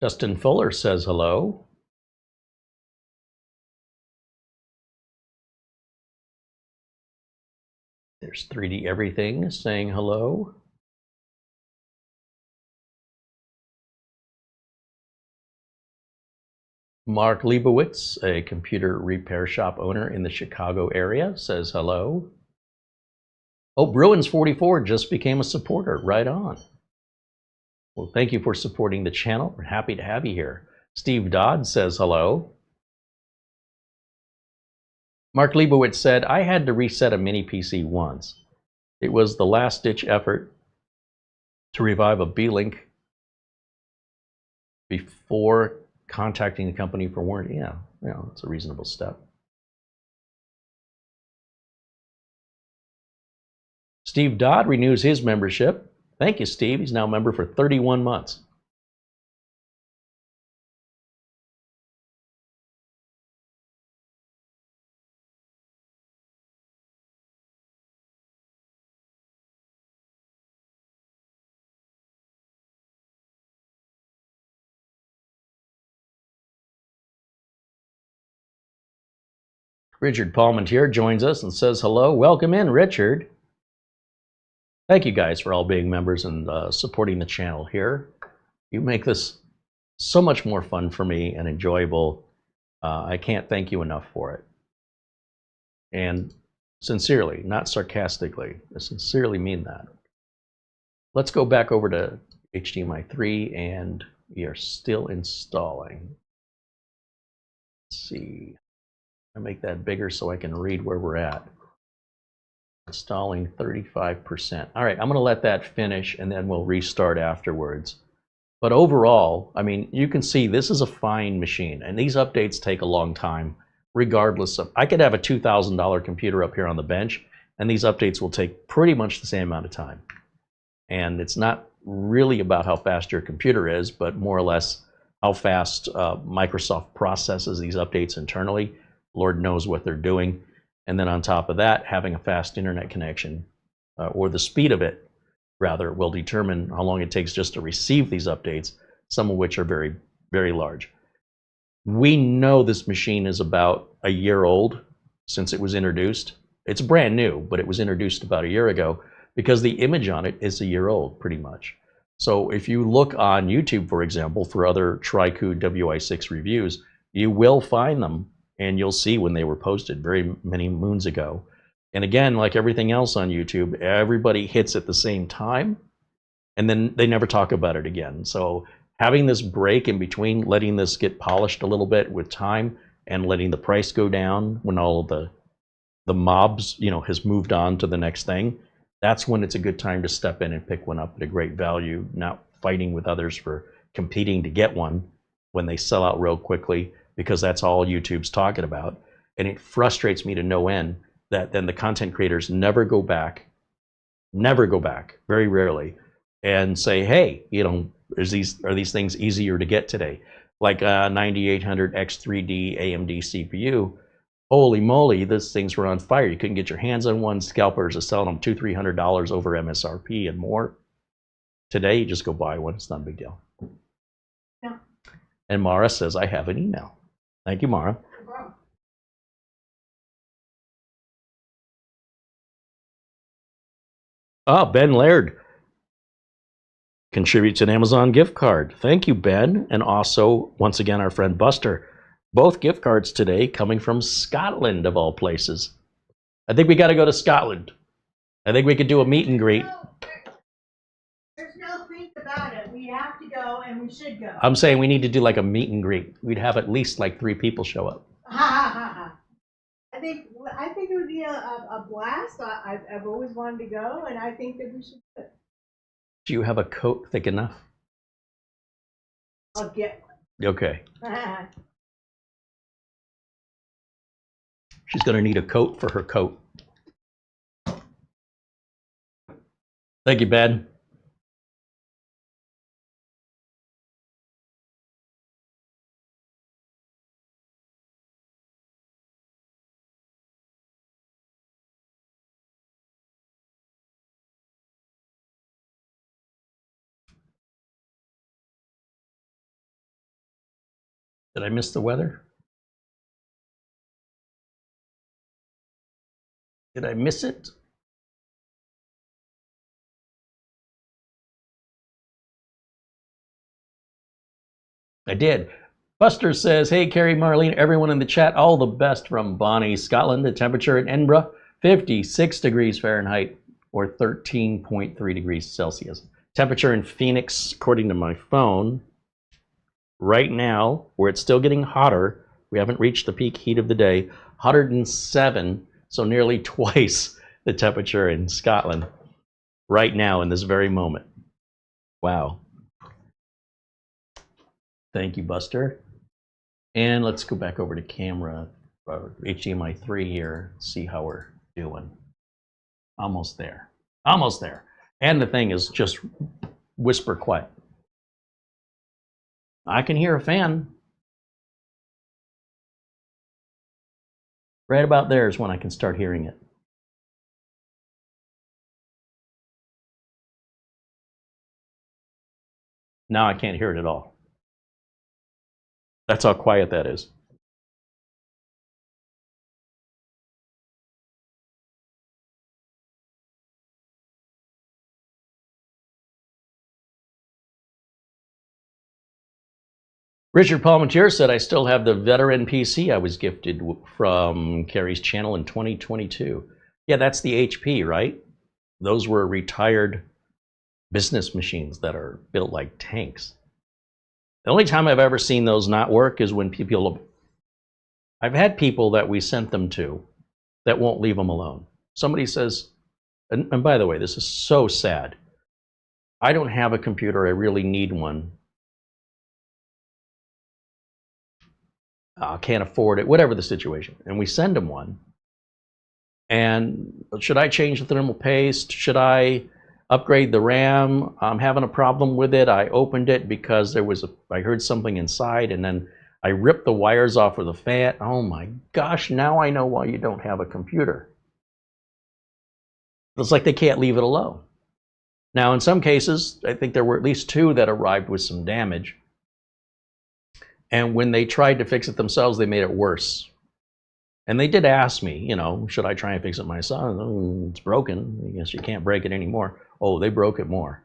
Justin Fuller says hello. There's 3D Everything saying hello. Mark Leibowitz, a computer repair shop owner in the Chicago area, says hello. Oh, Bruins44 just became a supporter. Right on. Well, thank you for supporting the channel. We're happy to have you here. Steve Dodd says hello. Mark Leibowitz said, I had to reset a mini PC once. It was the last-ditch effort to revive a B-Link before contacting the company for warranty. Yeah, it's a reasonable step. Steve Dodd renews his membership. Thank you, Steve. He's now a member for 31 months. Richard Palmentier joins us and says hello. Welcome in, Richard. Thank you guys for all being members and supporting the channel here. You make this so much more fun for me and enjoyable. I can't thank you enough for it. And sincerely, not sarcastically, I sincerely mean that. Let's go back over to HDMI 3, and we are still installing. Let's see. I make that bigger so I can read where we're at. Installing 35%. All right, I'm going to let that finish and then we'll restart afterwards. But overall, I mean, you can see this is a fine machine, and these updates take a long time regardless of. I could have a $2,000 computer up here on the bench and these updates will take pretty much the same amount of time. And it's not really about how fast your computer is, but more or less how fast Microsoft processes these updates internally. Lord knows what they're doing. And then on top of that, having a fast internet connection, or the speed of it, rather, will determine how long it takes just to receive these updates, some of which are very, very large. We know this machine is about a year old since it was introduced. It's brand new, but it was introduced about a year ago because the image on it is a year old, pretty much. So if you look on YouTube, for example, for other Trycoo WI6 reviews, you will find them, and you'll see when they were posted very many moons ago. And again, like everything else on YouTube, everybody hits at the same time, and then they never talk about it again. So having this break in between, letting this get polished a little bit with time, and letting the price go down when all of the mobs, has moved on to the next thing, that's when it's a good time to step in and pick one up at a great value, not fighting with others for competing to get one when they sell out real quickly, because that's all YouTube's talking about. And it frustrates me to no end that then the content creators never go back, very rarely, and say, hey, are these things easier to get today? Like a 9800 X3D AMD CPU, holy moly, these things were on fire. You couldn't get your hands on one. Scalpers are selling them $200-300 over MSRP and more. Today, you just go buy one. It's not a big deal. Yeah. And Mara says, I have an email. Thank you, Mara. No problem. Ben Laird contributes an Amazon gift card. Thank you, Ben. And also, once again, our friend Buster. Both gift cards today coming from Scotland, of all places. I think we got to go to Scotland. I think we could do a meet and greet. There's no think about it. We have to go, and we should go. I'm saying we need to do like a meet and greet. We'd have at least like 3 people show up. Ha ha ha ha. I think it would be a blast. I've always wanted to go, and I think that we should do it. Do you have a coat thick enough? I'll get Okay. one. She's going to need a coat for her coat. Thank you, Ben. Did I miss the weather? Did I miss it? I did. Buster says, hey, Carey, Marlene, everyone in the chat, all the best from Bonnie, Scotland. The temperature in Edinburgh, 56 degrees Fahrenheit or 13.3 degrees Celsius. Temperature in Phoenix, according to my phone, right now, where it's still getting hotter, we haven't reached the peak heat of the day, 107, so nearly twice the temperature in Scotland right now in this very moment. Wow. Thank you, Buster. And let's go back over to camera, HDMI 3 here, see how we're doing. Almost there. Almost there. And the thing is just whisper quiet. I can hear a fan. Right about there is when I can start hearing it. Now I can't hear it at all. That's how quiet that is. Richard Palmentier said, I still have the veteran PC I was gifted from Carey's channel in 2022. Yeah, that's the HP, right? Those were retired business machines that are built like tanks. The only time I've ever seen those not work is when people, I've had people that we sent them to that won't leave them alone. Somebody says, and by the way, this is so sad. I don't have a computer, I really need one. Can't afford it, whatever the situation. And we send them one. And should I change the thermal paste? Should I upgrade the RAM? I'm having a problem with it. I opened it because I heard something inside, and then I ripped the wires off of the fan. Oh my gosh, now I know why you don't have a computer. It's like they can't leave it alone. Now, in some cases, I think there were at least 2 that arrived with some damage. And when they tried to fix it themselves, they made it worse. And they did ask me, you know, should I try and fix it myself? Oh, it's broken. I guess you can't break it anymore. Oh, they broke it more.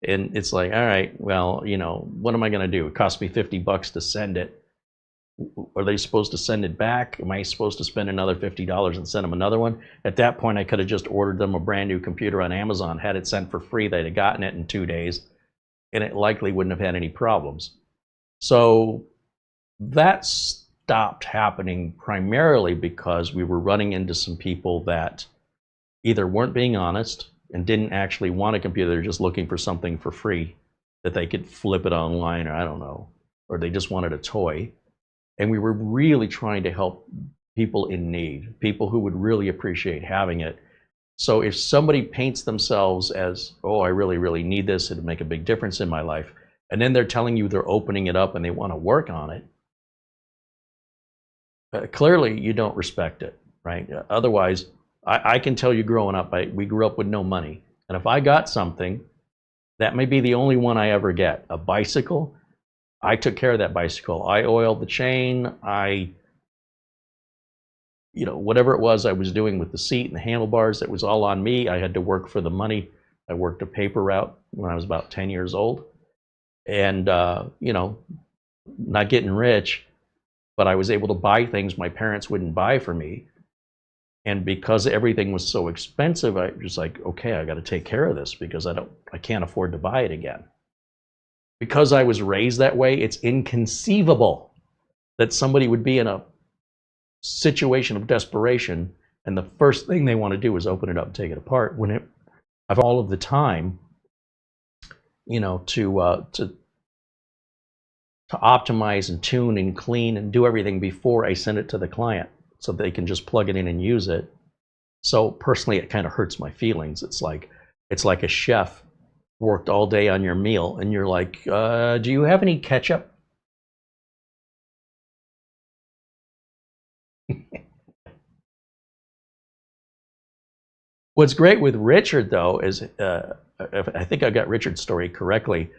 And it's like, all right, well, you know, what am I going to do? It cost me $50 to send it. Are they supposed to send it back? Am I supposed to spend another $50 and send them another one? At that point, I could have just ordered them a brand new computer on Amazon, had it sent for free. They'd have gotten it in 2 days, and it likely wouldn't have had any problems. So that stopped happening primarily because we were running into some people that either weren't being honest and didn't actually want a computer. They're just looking for something for free that they could flip it online, or I don't know, or they just wanted a toy. And we were really trying to help people in need, people who would really appreciate having it. So if somebody paints themselves as, oh, I really, really need this, it'd make a big difference in my life, and then they're telling you they're opening it up and they want to work on it, clearly you don't respect it, right? Otherwise, I can tell you growing up, we grew up with no money. And if I got something, that may be the only one I ever get. A bicycle, I took care of that bicycle. I oiled the chain. Whatever it was I was doing with the seat and the handlebars, that was all on me. I had to work for the money. I worked a paper route when I was about 10 years old. And, not getting rich, but I was able to buy things my parents wouldn't buy for me. And because everything was so expensive, I was like, okay, I got to take care of this because I can't afford to buy it again. Because I was raised that way, it's inconceivable that somebody would be in a situation of desperation and the first thing they want to do is open it up and take it apart when I've all of the time, to optimize and tune and clean and do everything before I send it to the client so they can just plug it in and use it. So personally, it kind of hurts my feelings. It's like a chef worked all day on your meal and you're like, do you have any ketchup? What's great with Richard, though, is I think I got Richard's story correctly,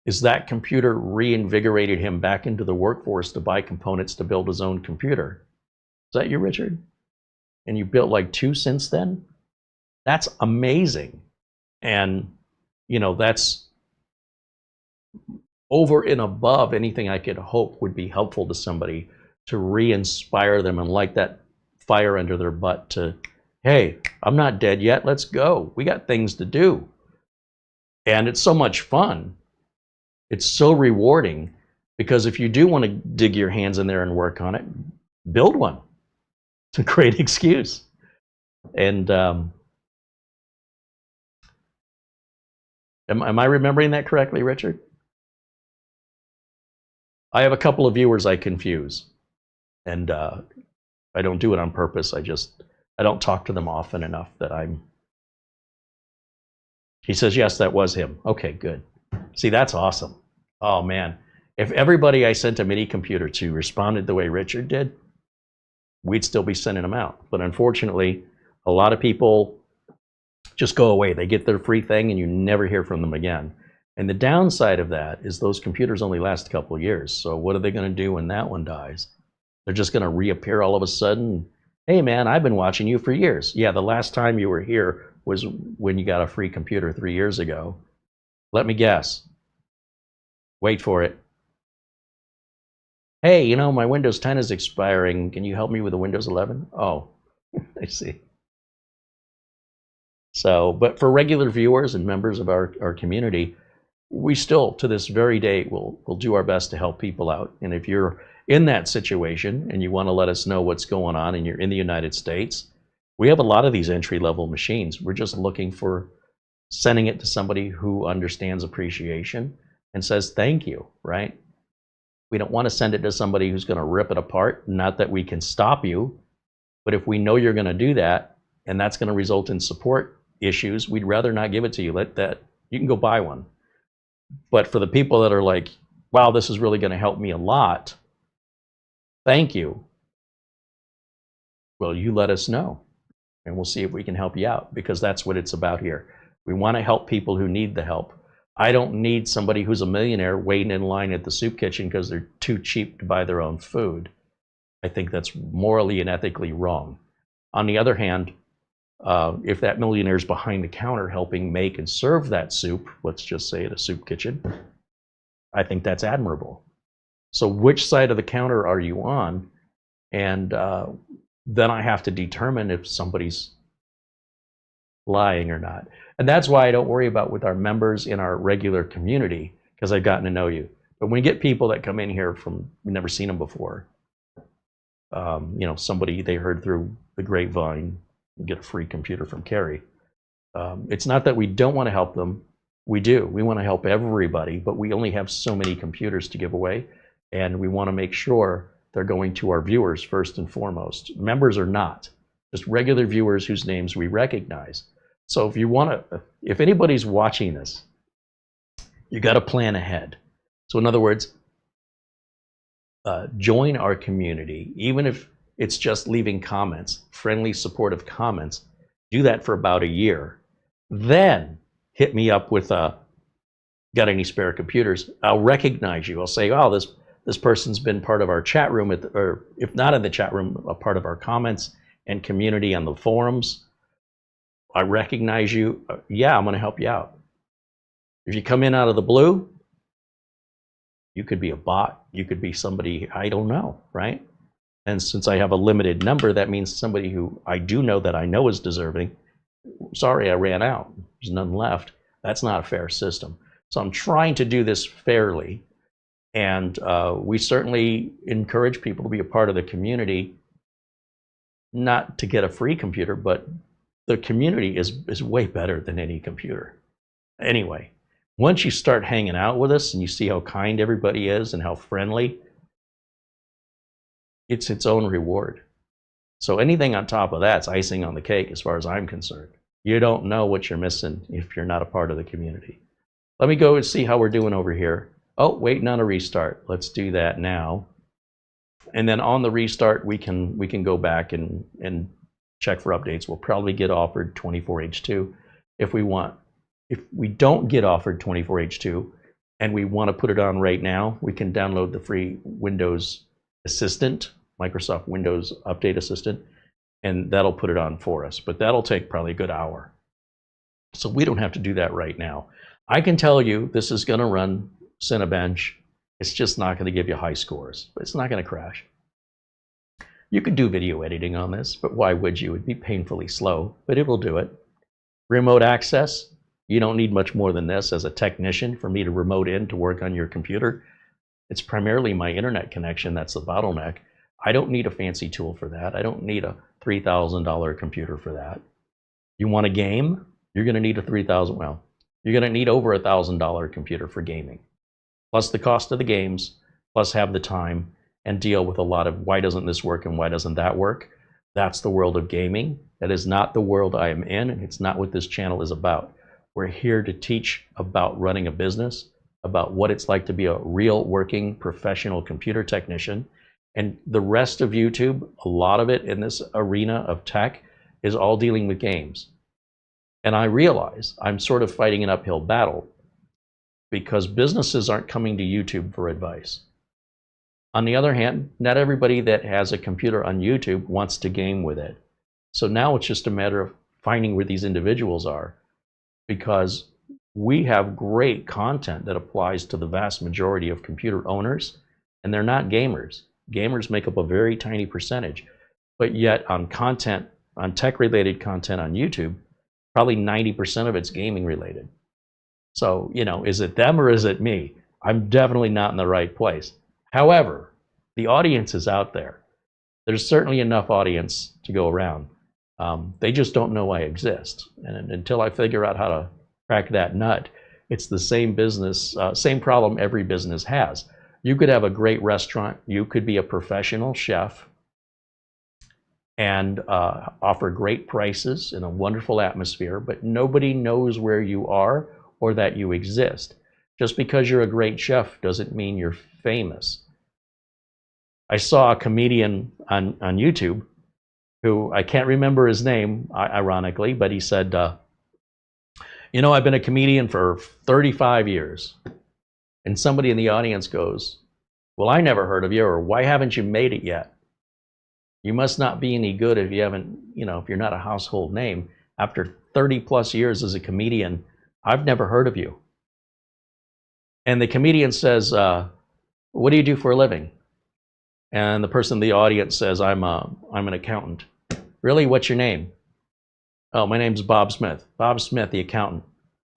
is that computer reinvigorated him back into the workforce to buy components to build his own computer. Is that you, Richard? And you built like 2 since then? That's amazing. And, that's over and above anything I could hope would be helpful to somebody, to re-inspire them and light that fire under their butt to, hey, I'm not dead yet, let's go. We got things to do. And it's so much fun. It's so rewarding, because if you do want to dig your hands in there and work on it, build one. It's a great excuse. And am I remembering that correctly, Richard? I have a couple of viewers I confuse, and I don't do it on purpose. I don't talk to them often enough that He says, yes, that was him. Okay, good. See, that's awesome. Oh man, if everybody I sent a mini computer to responded the way Richard did, we'd still be sending them out. But unfortunately, a lot of people just go away. They get their free thing and you never hear from them again. And the downside of that is those computers only last a couple of years. So what are they going to do when that one dies? They're just going to reappear all of a sudden. Hey man, I've been watching you for years. Yeah, the last time you were here was when you got a free computer 3 years ago. Let me guess. Wait for it. Hey, my Windows 10 is expiring. Can you help me with the Windows 11? Oh, I see. So, but for regular viewers and members of our community, we still, to this very day, will do our best to help people out. And if you're in that situation and you want to let us know what's going on and you're in the United States, we have a lot of these entry-level machines. We're just looking for sending it to somebody who understands appreciation and says thank you, right? We don't want to send it to somebody who's going to rip it apart. Not that we can stop you, But if we know you're going to do that, and that's going to result in support issues, we'd rather not give it to you. You can go buy one. But for the people that are like, wow, this is really going to help me a lot, thank you. Well, you let us know, and we'll see if we can help you out, because that's what it's about here. We want to help people who need the help. I don't need somebody who's a millionaire waiting in line at the soup kitchen because they're too cheap to buy their own food. I think that's morally and ethically wrong. On the other hand, if that millionaire is behind the counter helping make and serve that soup, let's just say at a soup kitchen, I think that's admirable. So which side of the counter are you on? And then I have to determine if somebody's lying or not. And that's why I don't worry about with our members in our regular community, because I've gotten to know you. But when we get people that come in here from, we've never seen them before, somebody they heard through the grapevine, get a free computer from Carey. It's not that we don't want to help them. We do. We want to help everybody, but we only have so many computers to give away, and we want to make sure they're going to our viewers first and foremost. Members are not, just regular viewers whose names we recognize. So if anybody's watching this, you got to plan ahead. So in other words, join our community, even if it's just leaving comments, friendly, supportive comments. Do that for about a year. Then hit me up with, got any spare computers? I'll recognize you. I'll say, oh, this person's been part of our chat room, or if not in the chat room, a part of our comments and community on the forums. I recognize you. Yeah, I'm going to help you out. If you come in out of the blue, you could be a bot. You could be somebody I don't know, right? And since I have a limited number, that means somebody who I do know that I know is deserving. Sorry, I ran out. There's none left. That's not a fair system. So I'm trying to do this fairly. And we certainly encourage people to be a part of the community, not to get a free computer, but the community is way better than any computer. Anyway, once you start hanging out with us and you see how kind everybody is and how friendly, it's its own reward. So anything on top of that's icing on the cake as far as I'm concerned. You don't know what you're missing if you're not a part of the community. Let me go and see how we're doing over here. Oh, waiting on a restart. Let's do that now. And then on the restart, we can go back and check for updates. We'll probably get offered 24H2 if we want. If we don't get offered 24H2 and we want to put it on right now, we can download the free Windows Assistant, Microsoft Windows Update Assistant, and that'll put it on for us. But that'll take probably a good hour. So we don't have to do that right now. I can tell you this is going to run Cinebench. It's just not going to give you high scores, but it's not going to crash. You could do video editing on this, but why would you? It'd be painfully slow, but it will do it. Remote access, you don't need much more than this as a technician for me to remote in to work on your computer. It's primarily my internet connection that's the bottleneck. I don't need a fancy tool for that. I don't need a $3,000 computer for that. You want a game? You're going to need a you're going to need over $1,000 computer for gaming, plus the cost of the games, plus have the time and deal with a lot of why doesn't this work and why doesn't that work. That's the world of gaming. That is not the world I am in, and it's not what this channel is about. We're here to teach about running a business, about what it's like to be a real working professional computer technician. And the rest of YouTube, a lot of it in this arena of tech, is all dealing with games. And I realize I'm sort of fighting an uphill battle because businesses aren't coming to YouTube for advice. On the other hand, not everybody that has a computer on YouTube wants to game with it. So now it's just a matter of finding where these individuals are, because we have great content that applies to the vast majority of computer owners, and they're not gamers. Gamers make up a very tiny percentage, but yet on content, on tech-related content on YouTube, probably 90% of it's gaming related. So, is it them or is it me? I'm definitely not in the right place. However, the audience is out there. There's certainly enough audience to go around. They just don't know I exist. And until I figure out how to crack that nut, it's the same business, same problem every business has. You could have a great restaurant. You could be a professional chef. and offer great prices in a wonderful atmosphere, but nobody knows where you are or that you exist. Just because you're a great chef doesn't mean you're famous. I saw a comedian on YouTube who, I can't remember his name, ironically, but he said, you know, I've been a comedian for 35 years. And somebody in the audience goes, well, I never heard of you, or why haven't you made it yet? You must not be any good if you haven't, you know, if you're not a household name. After 30 plus years as a comedian, I've never heard of you. And the comedian says, what do you do for a living? And the person in the audience says, I'm an accountant. Really, what's your name? Oh, my name's Bob Smith. Bob Smith, the accountant.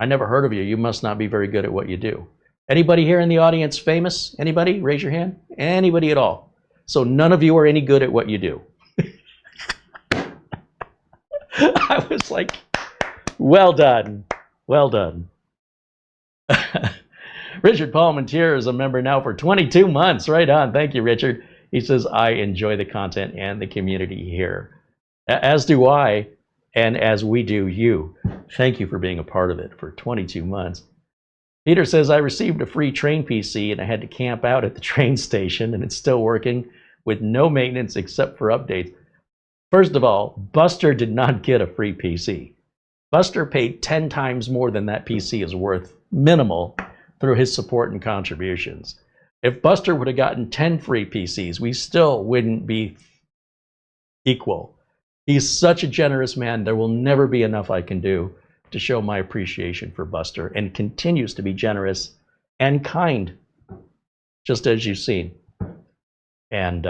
I never heard of you. You must not be very good at what you do. Anybody here in the audience famous? Anybody? Raise your hand. Anybody at all? So none of you are any good at what you do. I was like, well done. Well done. Richard Palmentier is a member now for 22 months. Right on. Thank you, Richard. He says, I enjoy the content and the community here. As do I, and as we do you. Thank you for being a part of it for 22 months. Peter says, I received a free train PC and I had to camp out at the train station and it's still working with no maintenance except for updates. First of all, Buster did not get a free PC. Buster paid 10 times more than that PC is worth, minimal, through his support and contributions. If Buster would have gotten 10 free PCs, we still wouldn't be equal. He's such a generous man. There will never be enough I can do to show my appreciation for Buster, and continues to be generous and kind, just as you've seen. And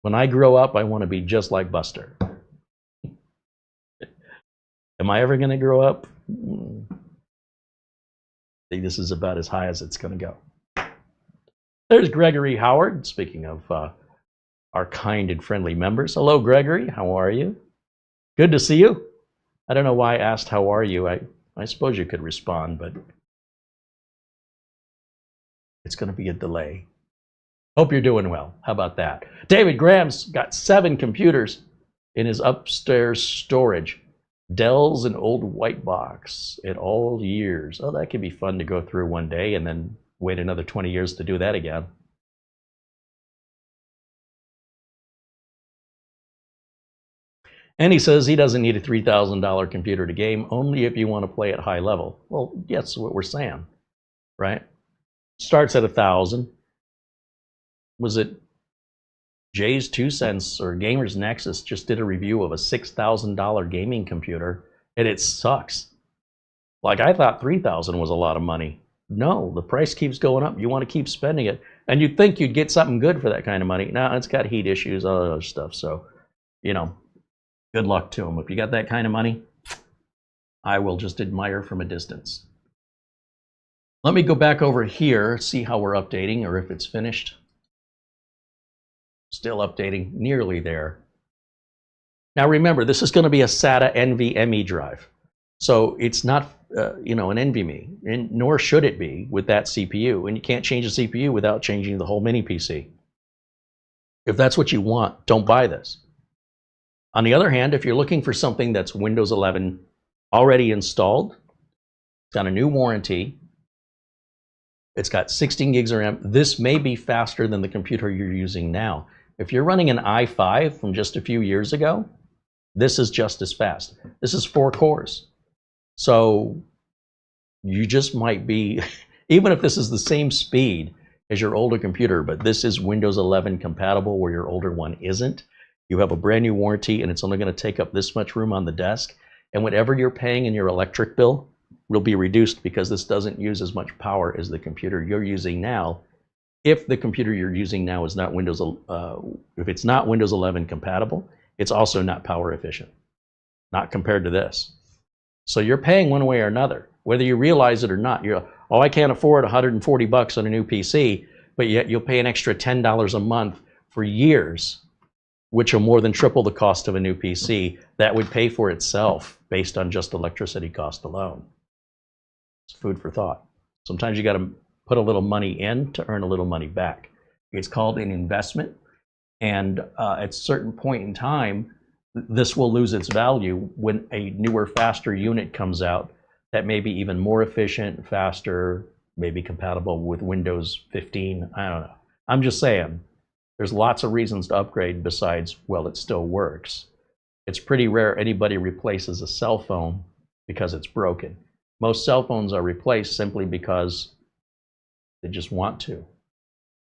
when I grow up, I want to be just like Buster. Am I ever going to grow up? I think this is about as high as it's going to go. There's Gregory Howard, speaking of our kind and friendly members. Hello, Gregory. How are you? Good to see you. I don't know why I asked, how are you? I suppose you could respond, but it's going to be a delay. Hope you're doing well. How about that? David Graham's got 7 computers in his upstairs storage. Dell's an old white box at all years. Oh, that could be fun to go through one day and then wait another 20 years to do that again. And he says he doesn't need a $3,000 computer to game, only if you want to play at high level. Well, that's what we're saying, right? Starts at 1,000. Was it Jay's 2 Cents or Gamers Nexus just did a review of a $6,000 gaming computer, and it sucks. Like, I thought $3,000 was a lot of money. No, the price keeps going up. You want to keep spending it, and you'd think you'd get something good for that kind of money. Now it's got heat issues, all that other stuff. So, you know, good luck to them. If you got that kind of money, I will just admire from a distance. Let me go back over here, see how we're updating, or if it's finished. Still updating, nearly there. Now remember, this is going to be a SATA NVMe drive. So it's not, you know, an NVMe, and nor should it be with that CPU. And you can't change the CPU without changing the whole mini PC. If that's what you want, don't buy this. On the other hand, if you're looking for something that's Windows 11 already installed, it's got a new warranty, it's got 16 gigs of RAM, this may be faster than the computer you're using now. If you're running an i5 from just a few years ago, this is just as fast. This is 4 cores. So you just might be, even if this is the same speed as your older computer, but this is Windows 11 compatible where your older one isn't, you have a brand new warranty and it's only going to take up this much room on the desk. And whatever you're paying in your electric bill will be reduced because this doesn't use as much power as the computer you're using now. If the computer you're using now is not Windows, if it's not Windows 11 compatible, it's also not power efficient, not compared to this. So you're paying one way or another, whether you realize it or not. You're, oh, I can't afford $140 on a new PC, but yet you'll pay an extra $10 a month for years, which will more than triple the cost of a new PC. That would pay for itself based on just electricity cost alone. It's food for thought. Sometimes you got to put a little money in to earn a little money back. It's called an investment, and at a certain point in time, this will lose its value when a newer, faster unit comes out that may be even more efficient, faster, maybe compatible with Windows 15. I don't know. I'm just saying, there's lots of reasons to upgrade besides, well, it still works. It's pretty rare anybody replaces a cell phone because it's broken. Most cell phones are replaced simply because they just want to.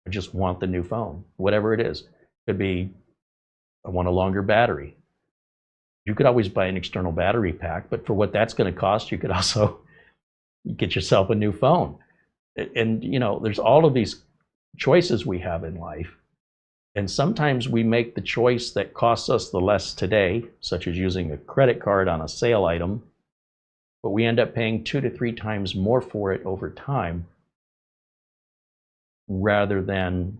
They just want the new phone, whatever it is. Could be, I want a longer battery. You could always buy an external battery pack, but for what that's going to cost, you could also get yourself a new phone. And, you know, there's all of these choices we have in life. And sometimes we make the choice that costs us the less today, such as using a credit card on a sale item, but we end up paying 2 to 3 times more for it over time, rather than,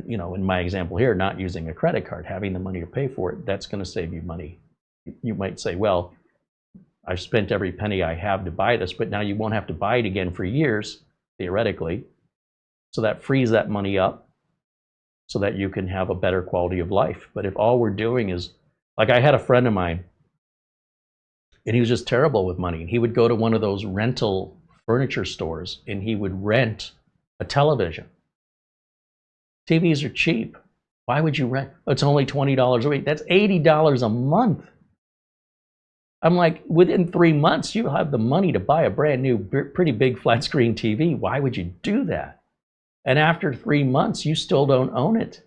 you know, in my example here, not using a credit card, having the money to pay for it. That's going to save you money. You might say, well, I've spent every penny I have to buy this, but now you won't have to buy it again for years, theoretically. So that frees that money up so that you can have a better quality of life. But if all we're doing is, like, I had a friend of mine, and he was just terrible with money. He would go to one of those rental furniture stores and he would rent a television. TVs are cheap. Why would you rent? Oh, it's only $20 a week. That's $80 a month. I'm like, within 3 months, you'll have the money to buy a brand new, pretty big flat screen TV. Why would you do that? And after 3 months, you still don't own it.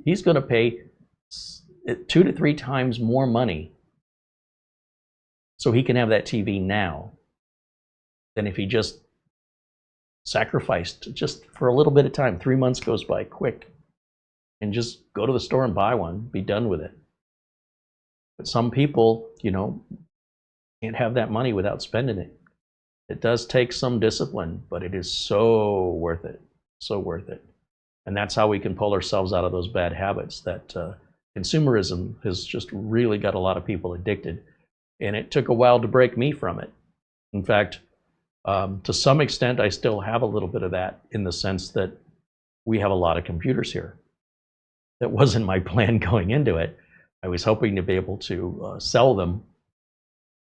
He's going to pay 2 to 3 times more money so he can have that TV now than if he just sacrificed just for a little bit of time. 3 months goes by quick, and just go to the store and buy one, be done with it. But some people, you know, can't have that money without spending it. It does take some discipline, but it is so worth it, so worth it. And that's how we can pull ourselves out of those bad habits that consumerism has just really got a lot of people addicted. And it took a while to break me from it. In fact, to some extent, I still have a little bit of that, in the sense that we have a lot of computers here. That wasn't my plan going into it. I was hoping to be able to sell them.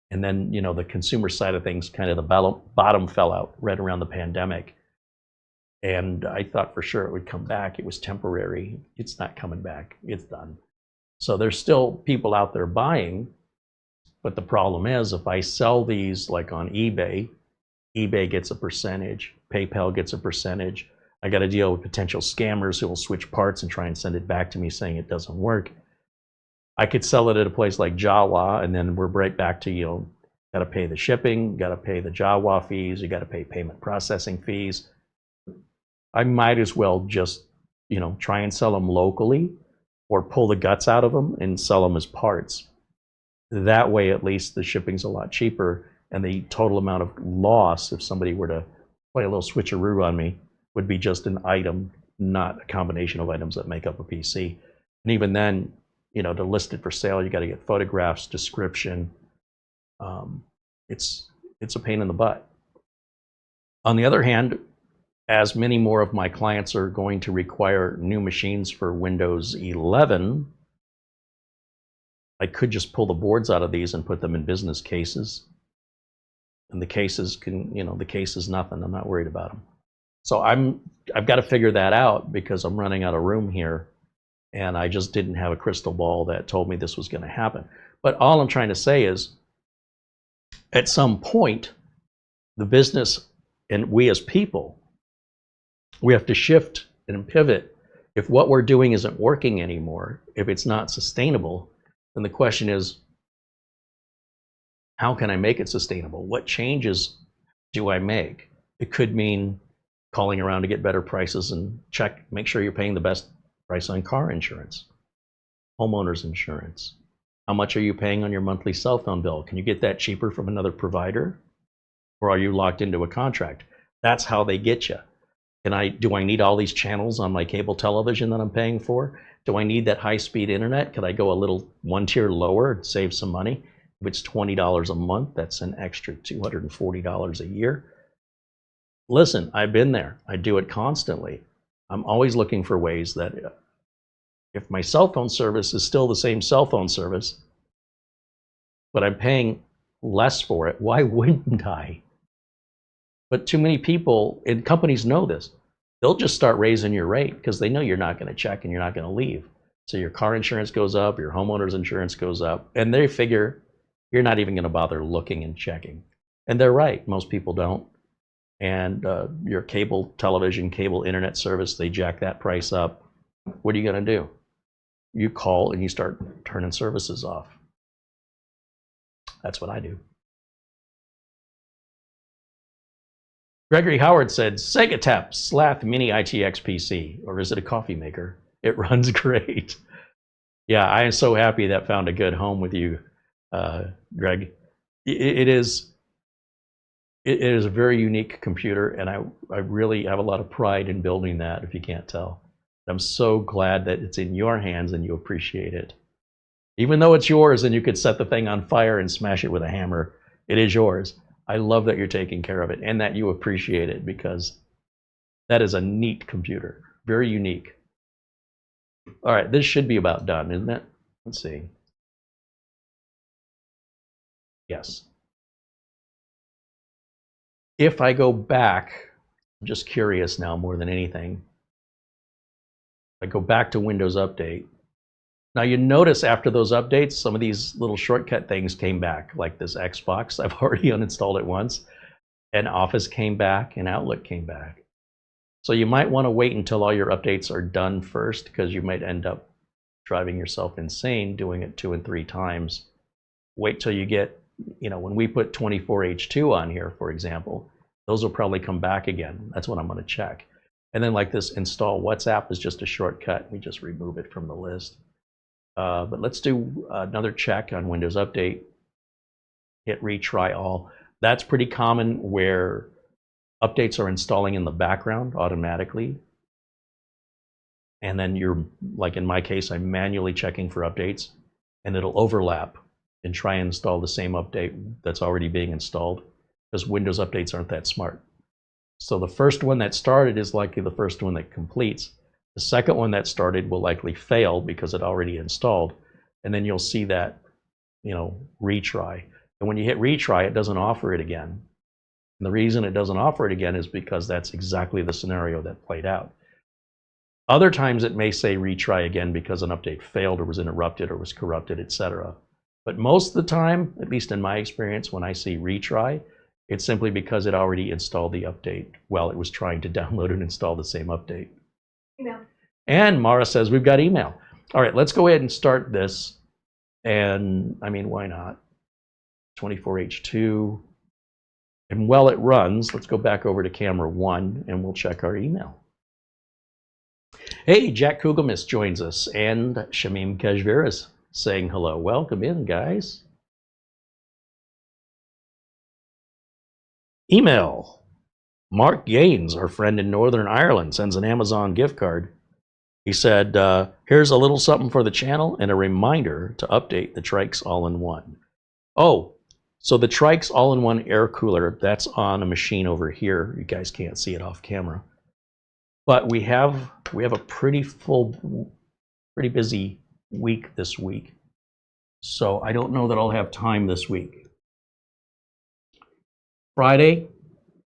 And then, you know, the consumer side of things, kind of the bottom fell out right around the pandemic. And I thought for sure it would come back. It was temporary. It's not coming back. It's done. So there's still people out there buying. But the problem is, if I sell these like on eBay, eBay gets a percentage, PayPal gets a percentage. I got to deal with potential scammers who will switch parts and try and send it back to me saying it doesn't work. I could sell it at a place like Jawa, and then we're right back to, you know, got to pay the shipping, got to pay the Jawa fees, you got to pay payment processing fees. I might as well just, you know, try and sell them locally, or pull the guts out of them and sell them as parts. That way, at least the shipping's a lot cheaper, and the total amount of loss, if somebody were to play a little switcheroo on me, would be just an item, not a combination of items that make up a PC. And even then, you know, to list it for sale, you got to get photographs, description. It's a pain in the butt. On the other hand, as many more of my clients are going to require new machines for Windows 11, I could just pull the boards out of these and put them in business cases. And the cases can, you know, the case is nothing. I'm not worried about them. So I've got to figure that out, because I'm running out of room here, and I just didn't have a crystal ball that told me this was going to happen. But all I'm trying to say is, at some point, the business and we as people, we have to shift and pivot. If what we're doing isn't working anymore, if it's not sustainable, then the question is, how can I make it sustainable? What changes do I make? It could mean calling around to get better prices and make sure you're paying the best price on car insurance, homeowners insurance. How much are you paying on your monthly cell phone bill? Can you get that cheaper from another provider? Or are you locked into a contract? That's how they get you. Do I need all these channels on my cable television that I'm paying for? Do I need that high-speed internet? Could I go a little one tier lower and save some money? If it's $20 a month, that's an extra $240 a year. Listen, I've been there. I do it constantly. I'm always looking for ways that If my cell phone service is still the same cell phone service, but I'm paying less for it, why wouldn't I? But too many people, and companies know this, they'll just start raising your rate because they know you're not going to check and you're not going to leave. So your car insurance goes up, your homeowner's insurance goes up, and they figure you're not even going to bother looking and checking. And they're right, most people don't. And your cable television, cable internet service, they jack that price up. What are you going to do? You call and you start turning services off. That's what I do. Gregory Howard said, Segatep Slath Mini ITX PC, or is it a coffee maker? It runs great. Yeah, I am so happy that found a good home with you, Greg. It is a very unique computer, and I really have a lot of pride in building that, if you can't tell. I'm so glad that it's in your hands and you appreciate it. Even though it's yours and you could set the thing on fire and smash it with a hammer, it is yours. I love that you're taking care of it and that you appreciate it, because that is a neat computer, very unique. All right, this should be about done, isn't it? Let's see. Yes. If I go back, I'm just curious now more than anything. I go back to Windows Update. Now you notice after those updates, some of these little shortcut things came back, like this Xbox. I've already uninstalled it once, and Office came back, and Outlook came back. So you might want to wait until all your updates are done first, because you might end up driving yourself insane doing it 2 and 3 times. Wait till you get, when we put 24H2 on here, for example, those will probably come back again. That's what I'm going to check. And then like this install WhatsApp is just a shortcut. We just remove it from the list. But let's do another check on Windows Update. Hit retry all. That's pretty common where updates are installing in the background automatically. And then you're, like in my case, I'm manually checking for updates, and it'll overlap and try and install the same update that's already being installed, because Windows updates aren't that smart. So the first one that started is likely the first one that completes. The second one that started will likely fail because it already installed. And then you'll see that, retry. And when you hit retry, it doesn't offer it again. And the reason it doesn't offer it again is because that's exactly the scenario that played out. Other times it may say retry again because an update failed or was interrupted or was corrupted, etc. But most of the time, at least in my experience, when I see retry, it's simply because it already installed the update while it was trying to download and install the same update. Email. And Mara says we've got email. All right, let's go ahead and start this. And I mean, why not? 24H2. And while it runs, let's go back over to camera 1 and we'll check our email. Hey, Jack Kugelmis joins us, and Shamim Kajviris saying hello. Welcome in, guys. Email. Mark Gaines, our friend in Northern Ireland, sends an Amazon gift card. He said, here's a little something for the channel and a reminder to update the Trycoo All-in-One. Oh, so the Trycoo All-in-One air cooler, that's on a machine over here. You guys can't see it off camera. But we have a pretty busy week this week. So I don't know that I'll have time this week. Friday,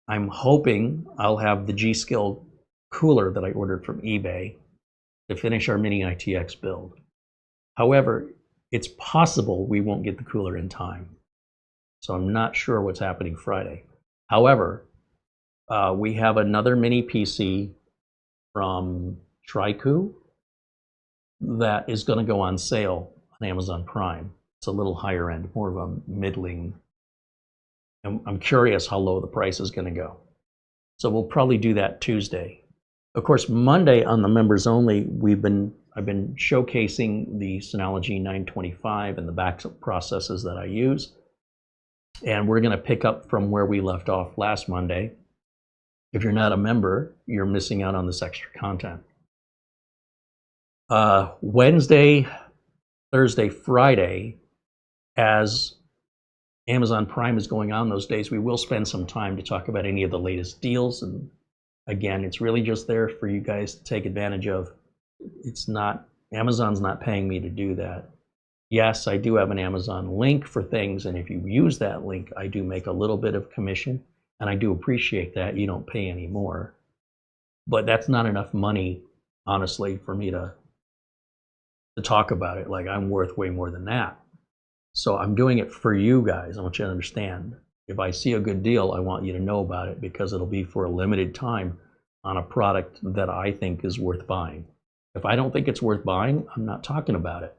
I'm hoping I'll have the G-Skill cooler that I ordered from eBay to finish our mini ITX build. However, it's possible we won't get the cooler in time. So I'm not sure what's happening Friday. However, we have another mini PC from Trycoo that is going to go on sale on Amazon Prime. It's a little higher end, more of a middling. I'm curious how low the price is going to go. So we'll probably do that Tuesday. Of course, Monday on the members only, I've been showcasing the Synology 925 and the backup processes that I use. And we're going to pick up from where we left off last Monday. If you're not a member, you're missing out on this extra content. Wednesday, Thursday, Friday, as Amazon Prime is going on those days, we will spend some time to talk about any of the latest deals. And again, it's really just there for you guys to take advantage of. It's not Amazon's not paying me to do that. Yes, I do have an Amazon link for things, and if you use that link, I do make a little bit of commission, and I do appreciate that. You don't pay any more. But that's not enough money, honestly, for me to talk about it. Like, I'm worth way more than that. So I'm doing it for you guys. I want you to understand. If I see a good deal, I want you to know about it, because it'll be for a limited time on a product that I think is worth buying. If I don't think it's worth buying, I'm not talking about it.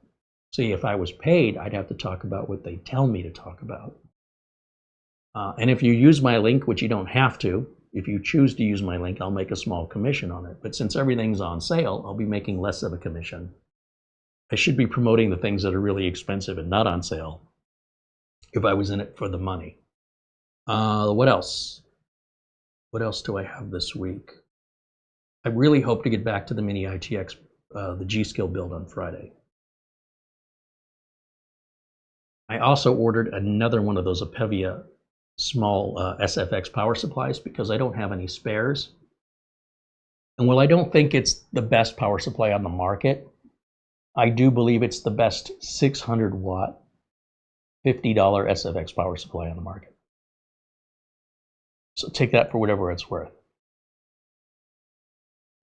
See, if I was paid, I'd have to talk about what they tell me to talk about. And if you use my link, which you don't have to, if you choose to use my link, I'll make a small commission on it. But since everything's on sale, I'll be making less of a commission. I should be promoting the things that are really expensive and not on sale if I was in it for the money. What else? What else do I have this week? I really hope to get back to the Mini ITX, the G-Skill build on Friday. I also ordered another one of those Apevia small SFX power supplies because I don't have any spares. And while I don't think it's the best power supply on the market, I do believe it's the best 600 watt, $50 SFX power supply on the market. So take that for whatever it's worth.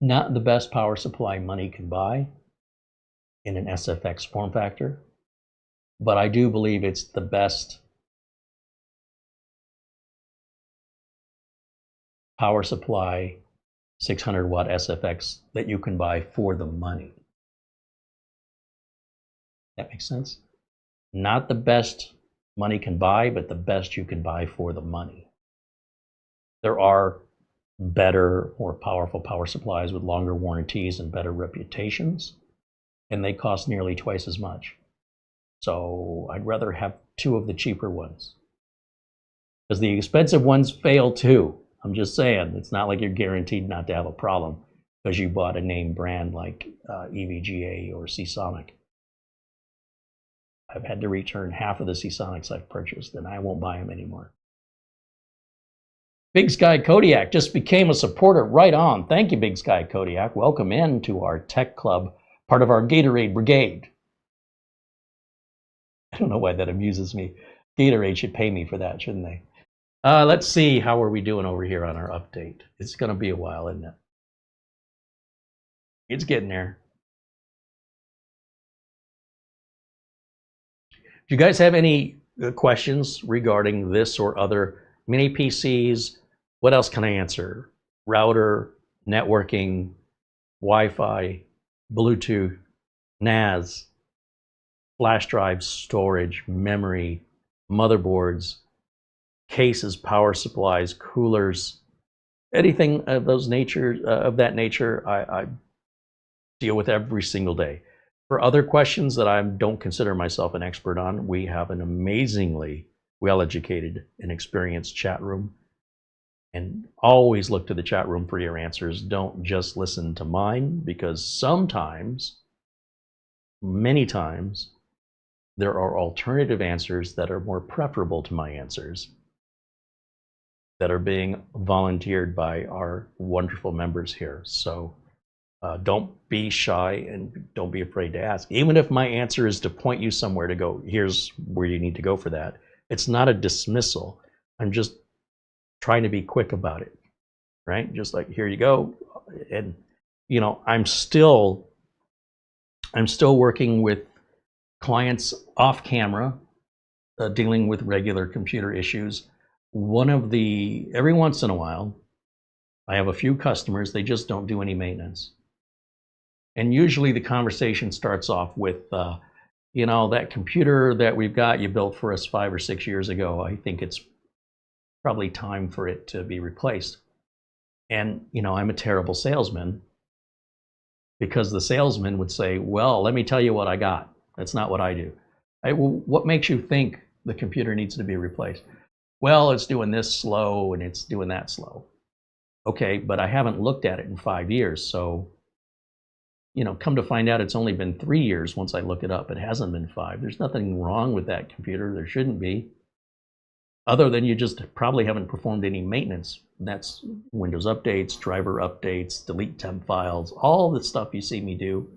Not the best power supply money can buy in an SFX form factor, but I do believe it's the best power supply 600 watt SFX that you can buy for the money. That makes sense? Not the best money can buy, but the best you can buy for the money. There are better, more powerful power supplies with longer warranties and better reputations, and they cost nearly twice as much. So I'd rather have two of the cheaper ones, because the expensive ones fail too. I'm just saying, it's not like you're guaranteed not to have a problem because you bought a name brand like EVGA or Seasonic. I've had to return half of the Seasonics I've purchased, and I won't buy them anymore. Big Sky Kodiak just became a supporter. Right on. Thank you, Big Sky Kodiak. Welcome in to our tech club, part of our Gatorade Brigade. I don't know why that amuses me. Gatorade should pay me for that, shouldn't they? Let's see, how are we doing over here on our update? It's going to be a while, isn't it? It's getting there. Do you guys have any questions regarding this or other mini PCs? What else can I answer? Router, networking, Wi-Fi, Bluetooth, NAS, flash drives, storage, memory, motherboards, cases, power supplies, coolers, anything of that nature, I deal with every single day. For other questions that I don't consider myself an expert on, we have an amazingly well-educated and experienced chat room. And always look to the chat room for your answers. Don't just listen to mine, because sometimes, many times, there are alternative answers that are more preferable to my answers that are being volunteered by our wonderful members here. So don't be shy and don't be afraid to ask. Even if my answer is to point you somewhere to go, here's where you need to go for that. It's not a dismissal. I'm just trying to be quick about it, right? Just like, here you go. And, you know, I'm still working with clients off camera, dealing with regular computer issues. Every once in a while, I have a few customers, they just don't do any maintenance. And usually the conversation starts off with, you know, that computer that we've got you built for us 5 or 6 years ago, I think it's probably time for it to be replaced. And, you know, I'm a terrible salesman, because the salesman would say, well, let me tell you what I got. That's not what I do. What makes you think the computer needs to be replaced? Well, it's doing this slow and it's doing that slow. Okay, but I haven't looked at it in 5 years. So, you know, come to find out, it's only been 3 years once I look it up. It hasn't been 5. There's nothing wrong with that computer. There shouldn't be. Other than you just probably haven't performed any maintenance. That's Windows updates, driver updates, delete temp files, all the stuff you see me do.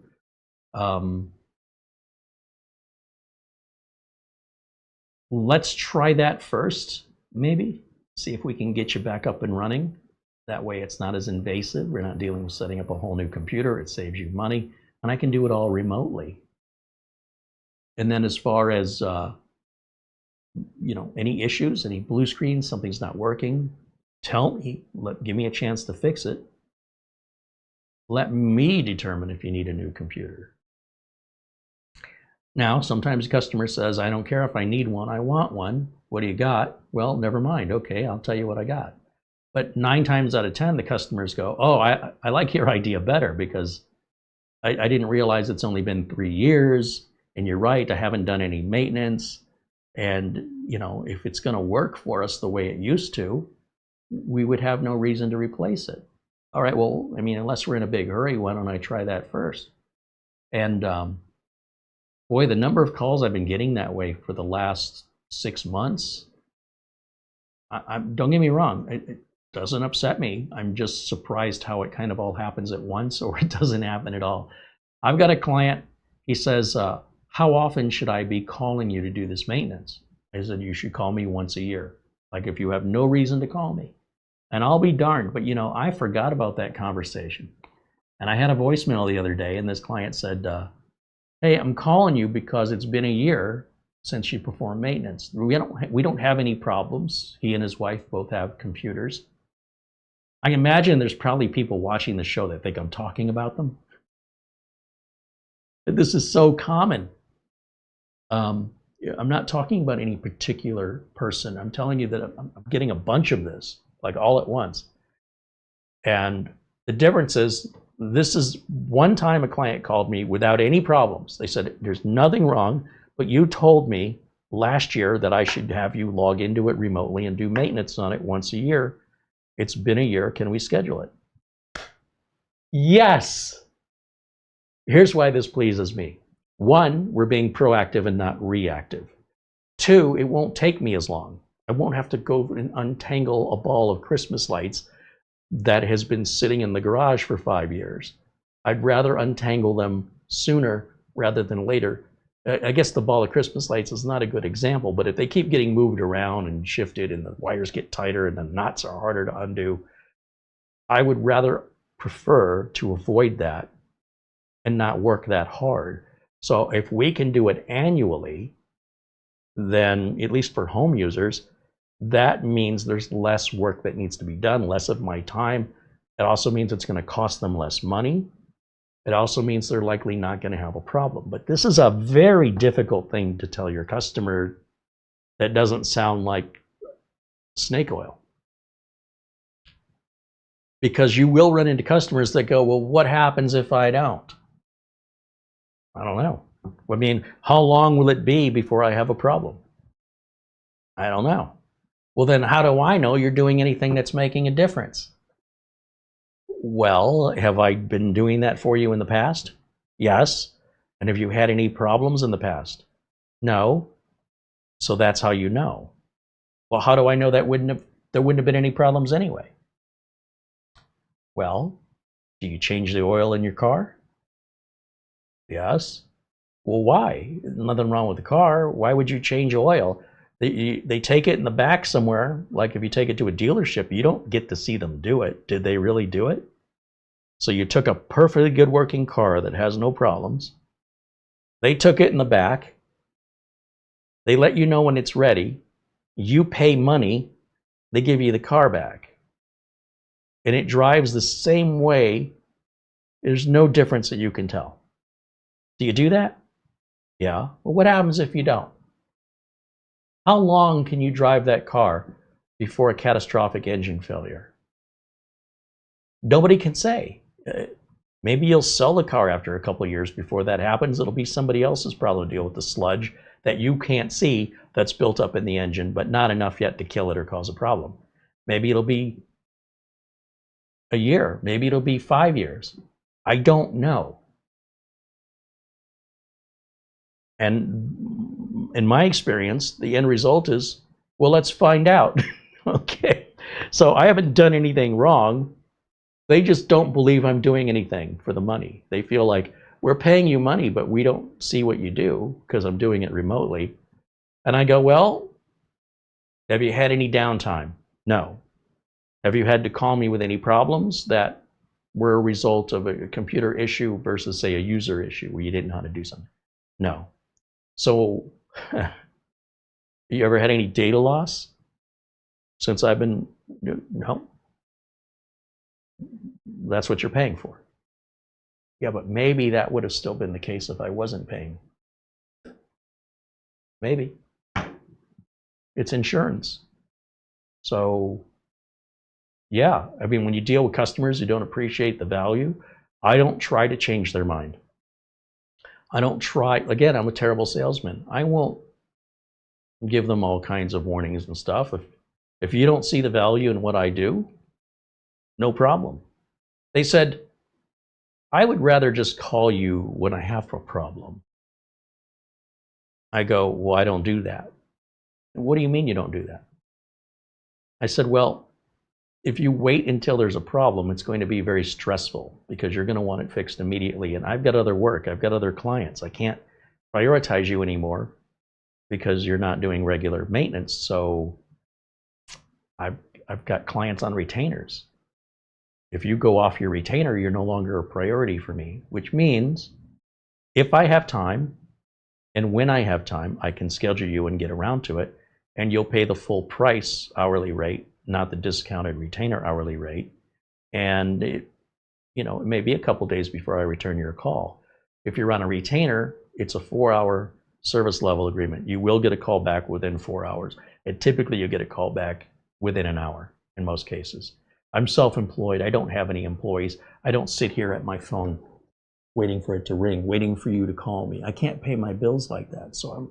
Let's try that first, maybe. See if we can get you back up and running. That way it's not as invasive. We're not dealing with setting up a whole new computer. It saves you money. And I can do it all remotely. And then as far as, any issues, any blue screens, something's not working, tell me, give me a chance to fix it. Let me determine if you need a new computer. Now, sometimes a customer says, I don't care if I need one, I want one. What do you got? Well, never mind. Okay, I'll tell you what I got. But 9 times out of 10, the customers go, oh, I like your idea better because I didn't realize it's only been 3 years. And you're right, I haven't done any maintenance. And, if it's going to work for us the way it used to, we would have no reason to replace it. All right, well, unless we're in a big hurry, why don't I try that first? And boy, the number of calls I've been getting that way for the last 6 months, don't get me wrong, it doesn't upset me. I'm just surprised how it kind of all happens at once, or it doesn't happen at all. I've got a client, he says, how often should I be calling you to do this maintenance? I said, you should call me once a year. Like if you have no reason to call me. And I'll be darned, but I forgot about that conversation. And I had a voicemail the other day, and this client said, hey, I'm calling you because it's been a year since you performed maintenance. We don't have any problems. He and his wife both have computers. I imagine there's probably people watching the show that think I'm talking about them. This is so common. I'm not talking about any particular person. I'm telling you that I'm getting a bunch of this, like all at once. And the difference is, this is one time a client called me without any problems. They said, there's nothing wrong, but you told me last year that I should have you log into it remotely and do maintenance on it once a year. It's been a year. Can we schedule it? Yes. Here's why this pleases me. 1, we're being proactive and not reactive. 2, it won't take me as long. I won't have to go and untangle a ball of Christmas lights that has been sitting in the garage for 5 years. I'd rather untangle them sooner rather than later. I guess the ball of Christmas lights is not a good example, but if they keep getting moved around and shifted and the wires get tighter and the knots are harder to undo, I would rather prefer to avoid that and not work that hard. So if we can do it annually, then at least for home users, that means there's less work that needs to be done, less of my time. It also means it's going to cost them less money. It also means they're likely not going to have a problem. But this is a very difficult thing to tell your customer that doesn't sound like snake oil. Because you will run into customers that go, well, what happens if I don't? I don't know. How long will it be before I have a problem? I don't know. Well, then how do I know you're doing anything that's making a difference? Well, have I been doing that for you in the past? Yes. And have you had any problems in the past? No. So that's how you know. Well, how do I know that there wouldn't have been any problems anyway? Well, do you change the oil in your car? Yes. Well, why? Nothing wrong with the car. Why would you change oil? They take it in the back somewhere. Like if you take it to a dealership, you don't get to see them do it. Did they really do it? So you took a perfectly good working car that has no problems. They took it in the back. They let you know when it's ready. You pay money. They give you the car back. And it drives the same way. There's no difference that you can tell. Do you do that? Yeah. Well, what happens if you don't? How long can you drive that car before a catastrophic engine failure? Nobody can say. Maybe you'll sell the car after a couple of years before that happens. It'll be somebody else's problem to deal with the sludge that you can't see that's built up in the engine, but not enough yet to kill it or cause a problem. Maybe it'll be a year. Maybe it'll be 5 years. I don't know. And in my experience, the end result is, well, let's find out. Okay. So I haven't done anything wrong. They just don't believe I'm doing anything for the money. They feel like, we're paying you money, but we don't see what you do because I'm doing it remotely. And I go, well, have you had any downtime? No. Have you had to call me with any problems that were a result of a computer issue versus, say, a user issue where you didn't know how to do something? No. So, you ever had any data loss since I've been? No. That's what you're paying for. Yeah, but maybe that would have still been the case if I wasn't paying. Maybe. It's insurance. So, yeah, I mean, when you deal with customers who don't appreciate the value, I don't try to change their mind. I don't try, again, I'm a terrible salesman. I won't give them all kinds of warnings and stuff. If you don't see the value in what I do, no problem. They said, I would rather just call you when I have a problem. I go, well, I don't do that. What do you mean you don't do that? I said, well, if you wait until there's a problem, it's going to be very stressful because you're going to want it fixed immediately. And I've got other work. I've got other clients. I can't prioritize you anymore because you're not doing regular maintenance. So I've got clients on retainers. If you go off your retainer, you're no longer a priority for me, which means if I have time and when I have time, I can schedule you and get around to it, and you'll pay the full price hourly rate, not the discounted retainer hourly rate. And it may be a couple days before I return your call. If you're on a retainer, it's a 4-hour service level agreement. You will get a call back within 4 hours. And typically you get a call back within an hour in most cases. I'm self-employed. I don't have any employees. I don't sit here at my phone waiting for it to ring, waiting for you to call me. I can't pay my bills like that. So I'm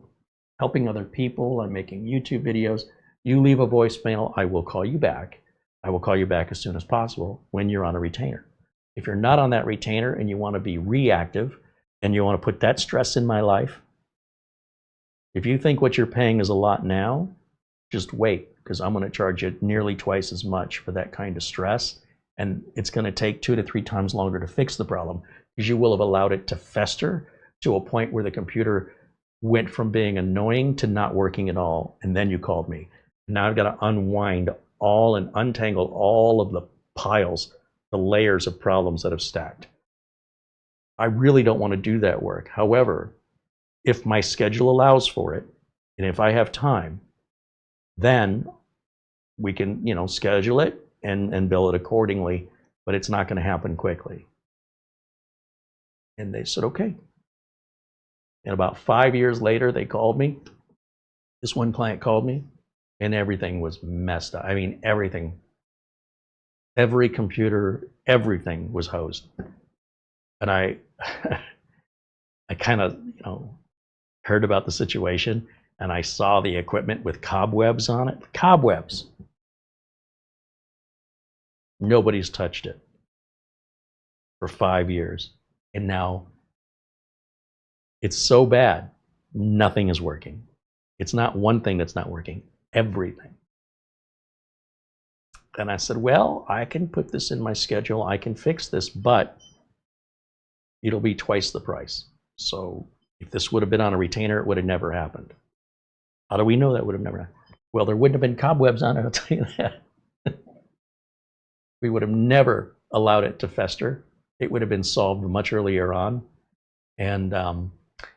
helping other people. I'm making YouTube videos. You leave a voicemail, I will call you back. I will call you back as soon as possible when you're on a retainer. If you're not on that retainer and you want to be reactive and you want to put that stress in my life, if you think what you're paying is a lot now, just wait, because I'm going to charge you nearly twice as much for that kind of stress. And it's going to take 2 to 3 times longer to fix the problem because you will have allowed it to fester to a point where the computer went from being annoying to not working at all. And then you called me. Now I've got to unwind all and untangle all of the piles, the layers of problems that have stacked. I really don't want to do that work. However, if my schedule allows for it, and if I have time, then we can, schedule it and bill it accordingly, but it's not going to happen quickly. And they said, okay. And about 5 years later, they called me. This one client called me, and everything was messed up. I mean, everything. Every computer, everything was hosed. And I kind of, heard about the situation, and I saw the equipment with cobwebs on it. Cobwebs. Nobody's touched it for 5 years. And now it's so bad, nothing is working. It's not one thing that's not working, everything. And I said, well, I can put this in my schedule, I can fix this, but it'll be twice the price. So if this would have been on a retainer, it would have never happened. How do we know that would have never happened? Well, there wouldn't have been cobwebs on it, I'll tell you that. We would have never allowed it to fester. It would have been solved much earlier on. And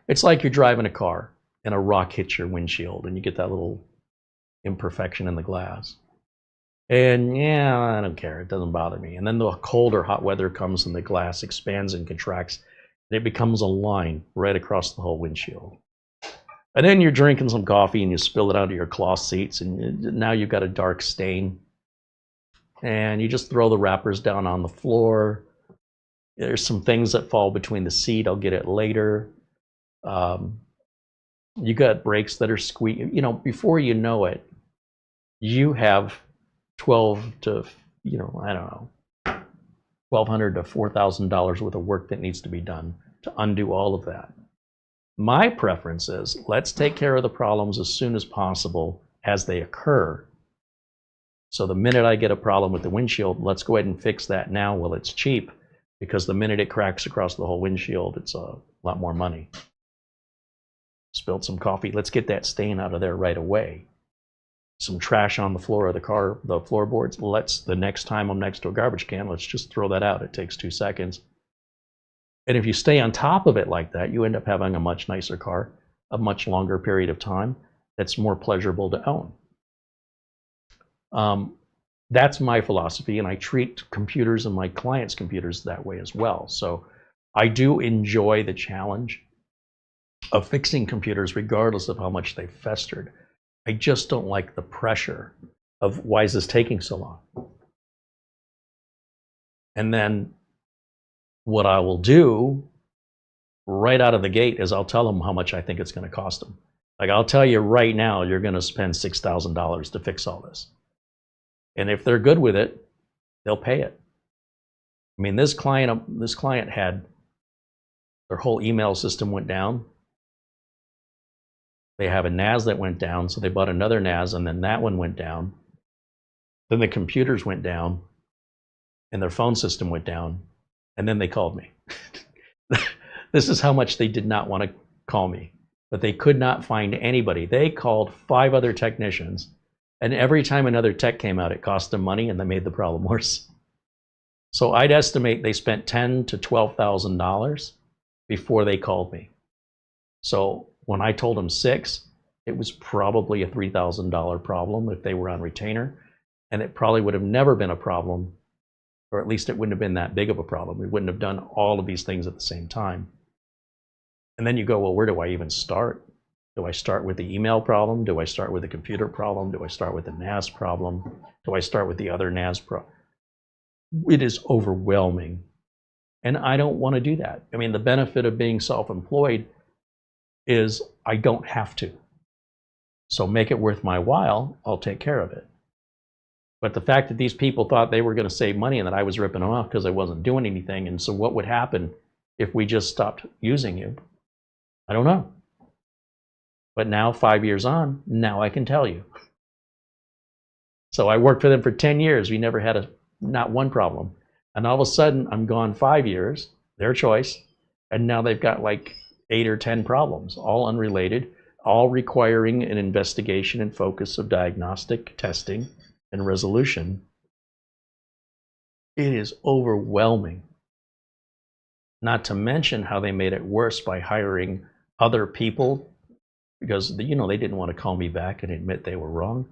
it's like you're driving a car and a rock hits your windshield and you get that little imperfection in the glass. And yeah, I don't care, it doesn't bother me. And then the cold or hot weather comes and the glass expands and contracts and it becomes a line right across the whole windshield. And then you're drinking some coffee and you spill it onto your cloth seats and now you've got a dark stain. And you just throw the wrappers down on the floor. There's some things that fall between the seat. I'll get it later. You got brakes that are squeaking. Before you know it, you have 12 to, I don't know, $1,200 to $4,000 worth of work that needs to be done to undo all of that. My preference is let's take care of the problems as soon as possible as they occur. So the minute I get a problem with the windshield, let's go ahead and fix that now while it's cheap. because the minute it cracks across the whole windshield, it's a lot more money. Spilled some coffee. Let's get that stain out of there right away. Some trash on the floor of the car, the floorboards. The next time I'm next to a garbage can, let's just throw that out. It takes 2 seconds. And if you stay on top of it like that, you end up having a much nicer car, a much longer period of time. That's more pleasurable to own. That's my philosophy, and I treat computers and my clients' computers that way as well. So I do enjoy the challenge of fixing computers regardless of how much they've festered. I just don't like the pressure of why is this taking so long? And then what I will do right out of the gate is I'll tell them how much I think it's going to cost them. Like, I'll tell you right now, you're going to spend $6,000 to fix all this. And if they're good with it, they'll pay it. I mean, this client had their whole email system went down. They have a NAS that went down, so they bought another NAS, and then that one went down. Then the computers went down, and their phone system went down, and then they called me. This is how much they did not want to call me, but they could not find anybody. They called 5 other technicians, and every time another tech came out, it cost them money, and they made the problem worse. So I'd estimate they spent $10,000 to $12,000 before they called me. So when I told them 6, it was probably a $3,000 problem if they were on retainer, and it probably would have never been a problem, or at least it wouldn't have been that big of a problem. We wouldn't have done all of these things at the same time. And then you go, well, where do I even start? Do I start with the email problem? Do I start with the computer problem? Do I start with the NAS problem? Do I start with the other NAS problem? It is overwhelming, and I don't want to do that. I mean, the benefit of being self-employed is I don't have to. So make it worth my while, I'll take care of it. But the fact that these people thought they were going to save money and that I was ripping them off because I wasn't doing anything, and so what would happen if we just stopped using you? I don't know. But now, 5 years on, now I can tell you. So I worked for them for 10 years. We never had not one problem. And all of a sudden, I'm gone 5 years, their choice, and now they've got like 8 or 10 problems, all unrelated, all requiring an investigation and focus of diagnostic testing and resolution. It is overwhelming. Not to mention how they made it worse by hiring other people, because they didn't want to call me back and admit they were wrong.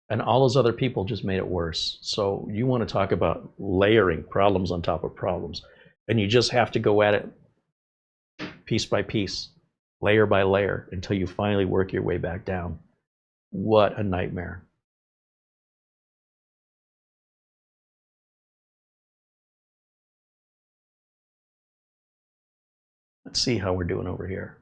And all those other people just made it worse. So you want to talk about layering problems on top of problems. And you just have to go at it piece by piece, layer by layer, until you finally work your way back down. What a nightmare. Let's see how we're doing over here.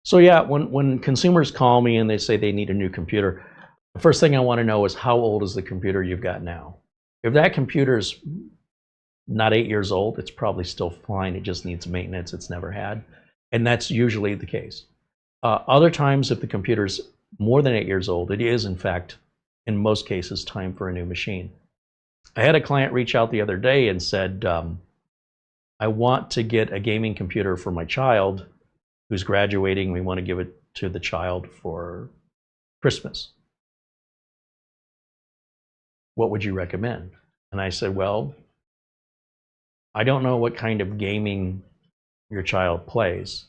So yeah, when consumers call me and they say they need a new computer, the first thing I want to know is how old is the computer you've got now? If that computer's not 8 years old, it's probably still fine. It just needs maintenance it's never had. And that's usually the case. Other times, if the computer's more than 8 years old, it is, in fact, in most cases, time for a new machine. I had a client reach out the other day and said, I want to get a gaming computer for my child who's graduating. We want to give it to the child for Christmas. What would you recommend? And I said, well, I don't know what kind of gaming your child plays.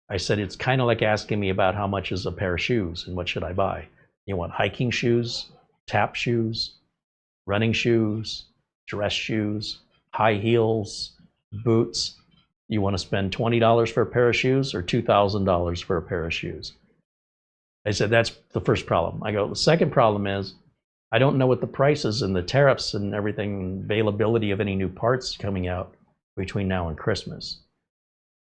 I said, it's kind of like asking me about how much is a pair of shoes and what should I buy. You want hiking shoes, tap shoes, running shoes, dress shoes, high heels, boots. You want to spend $20 for a pair of shoes or $2,000 for a pair of shoes? I said, that's the first problem. I go, the second problem is, I don't know what the prices and the tariffs and everything, availability of any new parts coming out between now and Christmas.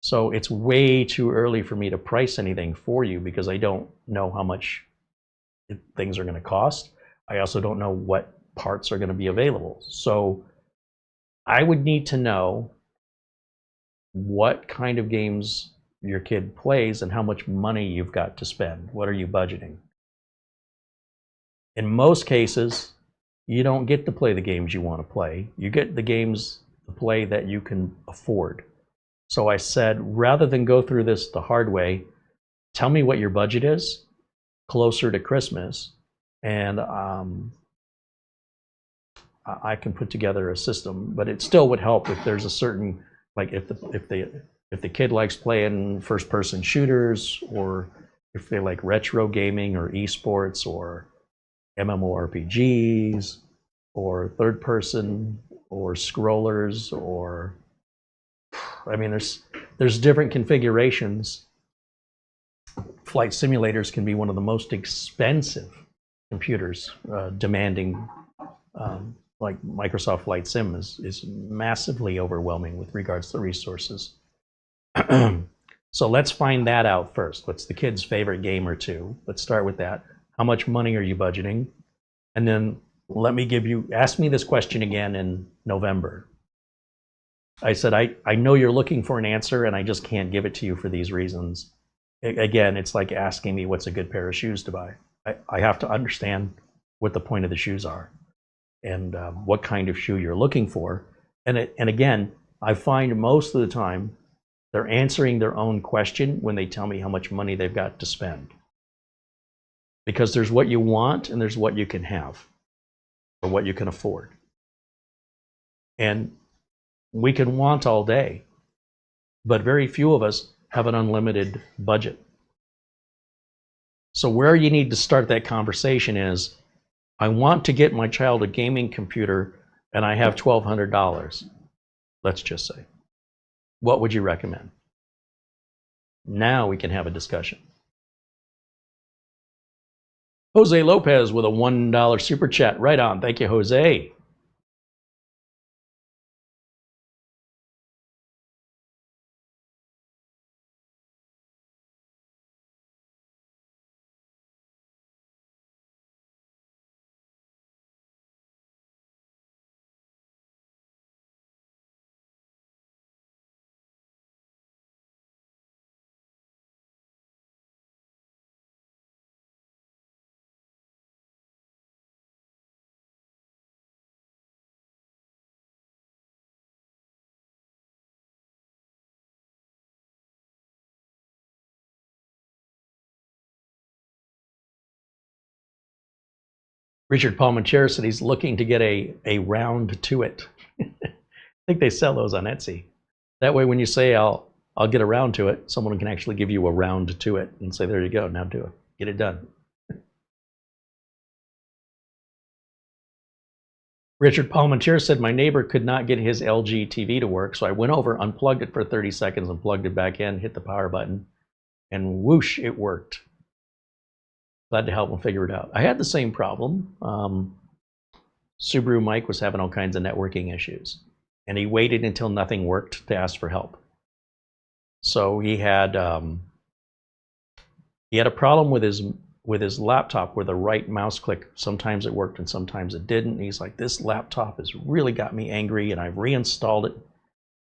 So it's way too early for me to price anything for you because I don't know how much things are going to cost. I also don't know what parts are going to be available. So I would need to know what kind of games your kid plays and how much money you've got to spend. What are you budgeting? In most cases, you don't get to play the games you want to play. You get the games to play that you can afford. So I said, rather than go through this the hard way, tell me what your budget is closer to Christmas, and I can put together a system. But it still would help if there's a certain, like if the kid likes playing first-person shooters, or if they like retro gaming or esports or MMORPGs or third-person or scrollers, or I mean, there's different configurations. Flight simulators can be one of the most expensive computers, demanding. Like Microsoft Flight Sim is massively overwhelming with regards to resources. So let's find that out first. What's the kid's favorite game or two? Let's start with that. How much money are you budgeting? And then ask me this question again in November. I said, I know you're looking for an answer and I just can't give it to you for these reasons. Again, it's like asking me what's a good pair of shoes to buy. I have to understand what the point of the shoes are and what kind of shoe you're looking for. And again, I find most of the time they're answering their own question when they tell me how much money they've got to spend. Because there's what you want and there's what you can have or what you can afford. And we can want all day, but very few of us have an unlimited budget. So where you need to start that conversation is, I want to get my child a gaming computer and I have $1,200, let's just say. What would you recommend? Now we can have a discussion. Jose Lopez with a $1 super chat. Right on. Thank you, Jose. Richard Palmentier said he's looking to get a round to it. I think they sell those on Etsy. That way when you say I'll get around to it, someone can actually give you a round to it and say, there you go, now do it. Get it done. Richard Palmentier said, my neighbor could not get his LG TV to work, so I went over, unplugged it for 30 seconds and plugged it back in, hit the power button, and whoosh, it worked. Glad to help him figure it out. I had the same problem. Subaru Mike was having all kinds of networking issues, and he waited until nothing worked to ask for help. So he had a problem with his laptop where the right mouse click, sometimes it worked and sometimes it didn't. And he's like, this laptop has really got me angry and I've reinstalled it.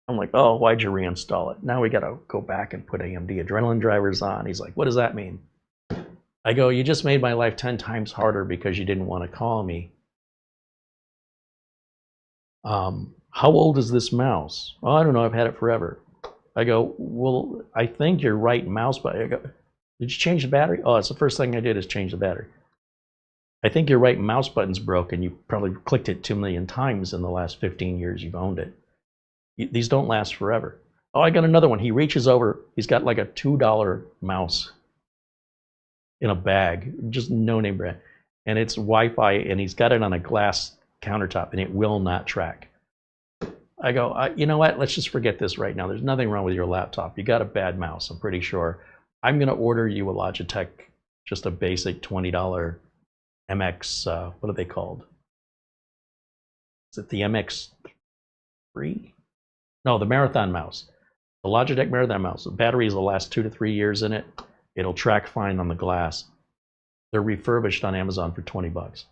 I'm like, oh, why'd you reinstall it? Now we got to go back and put AMD Adrenalin drivers on. He's like, what does that mean? I go, you just made my life 10 times harder because you didn't want to call me. How old is this mouse? Oh, I don't know, I've had it forever. I go, well, I think your right mouse button. I go, did you change the battery? Oh, it's the first thing I did is change the battery. I think your right mouse button's broken. You probably clicked it 2 million times in the last 15 years you've owned it. These don't last forever. Oh, I got another one. He reaches over, he's got like a $2 mouse in a bag, just no name brand. And it's Wi-Fi, and he's got it on a glass countertop, and it will not track. I go, you know what? Let's just forget this right now. There's nothing wrong with your laptop. You got a bad mouse, I'm pretty sure. I'm going to order you a Logitech, just a basic $20 MX, what are they called? Is it the MX3? No, the Marathon mouse. The Logitech Marathon mouse. The batteries will last 2 to 3 years in it. It'll track fine on the glass. They're refurbished on Amazon for 20 bucks.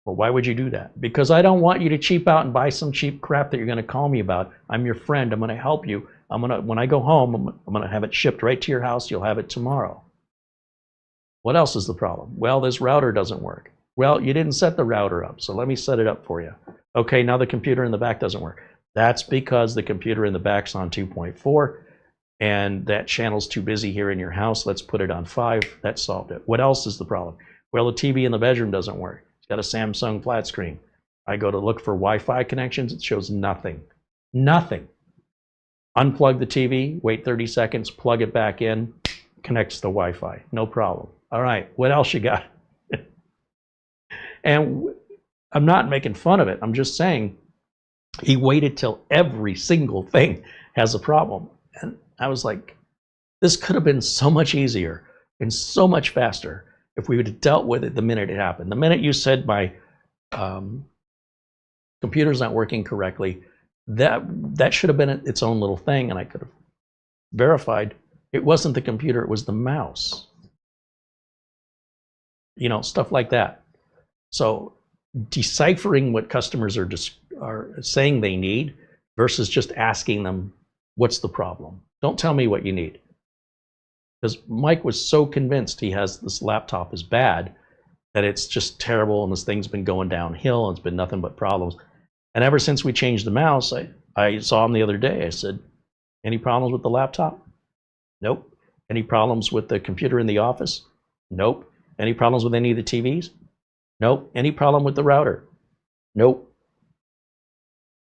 Well, why would you do that? Because I don't want you to cheap out and buy some cheap crap that you're going to call me about. I'm your friend. I'm going to help you. When I go home, I'm going to have it shipped right to your house. You'll have it tomorrow. What else is the problem? Well, this router doesn't work. Well, you didn't set the router up, so let me set it up for you. Okay, now the computer in the back doesn't work. That's because the computer in the back's on 2.4, and that channel's too busy here in your house. Let's put it on 5. That solved it. What else is the problem? Well, the TV in the bedroom doesn't work. It's got a Samsung flat screen. I go to look for Wi-Fi connections. It shows nothing. Nothing. Unplug the TV, wait 30 seconds, plug it back in, connects to Wi-Fi. No problem. All right, what else you got? And I'm not making fun of it. I'm just saying he waited till every single thing has a problem. And I was like, this could have been so much easier and so much faster if we would have dealt with it the minute it happened. The minute you said my computer's not working correctly, that should have been its own little thing, and I could have verified it wasn't the computer, it was the mouse. You know, stuff like that. So deciphering what customers are saying they need versus just asking them, what's the problem? Don't tell me what you need. Because Mike was so convinced he has this laptop is bad that it's just terrible and this thing's been going downhill and it's been nothing but problems. And ever since we changed the mouse, I saw him the other day. I said, any problems with the laptop? Nope. Any problems with the computer in the office? Nope. Any problems with any of the TVs? Nope. Any problem with the router? Nope.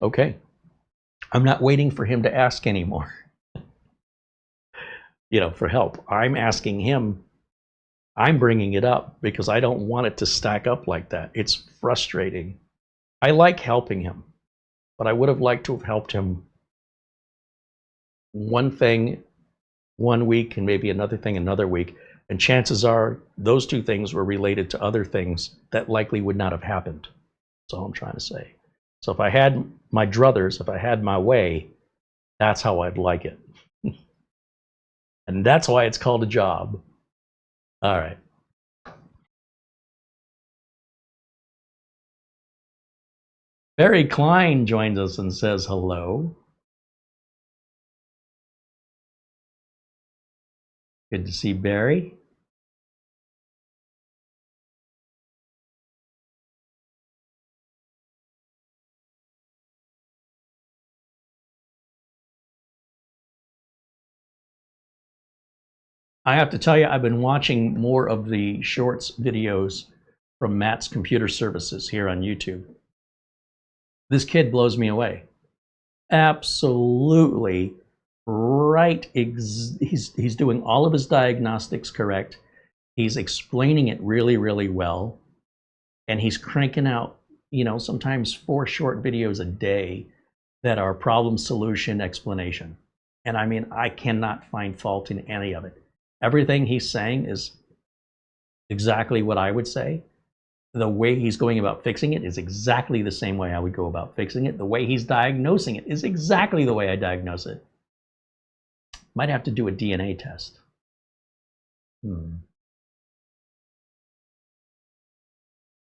Okay. I'm not waiting for him to ask anymore. You know, for help. I'm asking him. I'm bringing it up because I don't want it to stack up like that. It's frustrating. I like helping him, but I would have liked to have helped him one thing one week and maybe another thing another week. And chances are those two things were related to other things that likely would not have happened. That's all I'm trying to say. So if I had my druthers, if I had my way, that's how I'd like it. And that's why it's called a job. All right. Barry Klein joins us and says hello. Good to see Barry. I have to tell you, I've been watching more of the shorts videos from Matt's Computer Services here on YouTube. This kid blows me away. Absolutely right. He's doing all of his diagnostics correct. He's explaining it really, really well. And he's cranking out, you know, sometimes 4 short videos a day that are problem, solution, explanation. And I mean, I cannot find fault in any of it. Everything he's saying is exactly what I would say. The way he's going about fixing it is exactly the same way I would go about fixing it. The way he's diagnosing it is exactly the way I diagnose it. Might have to do a DNA test.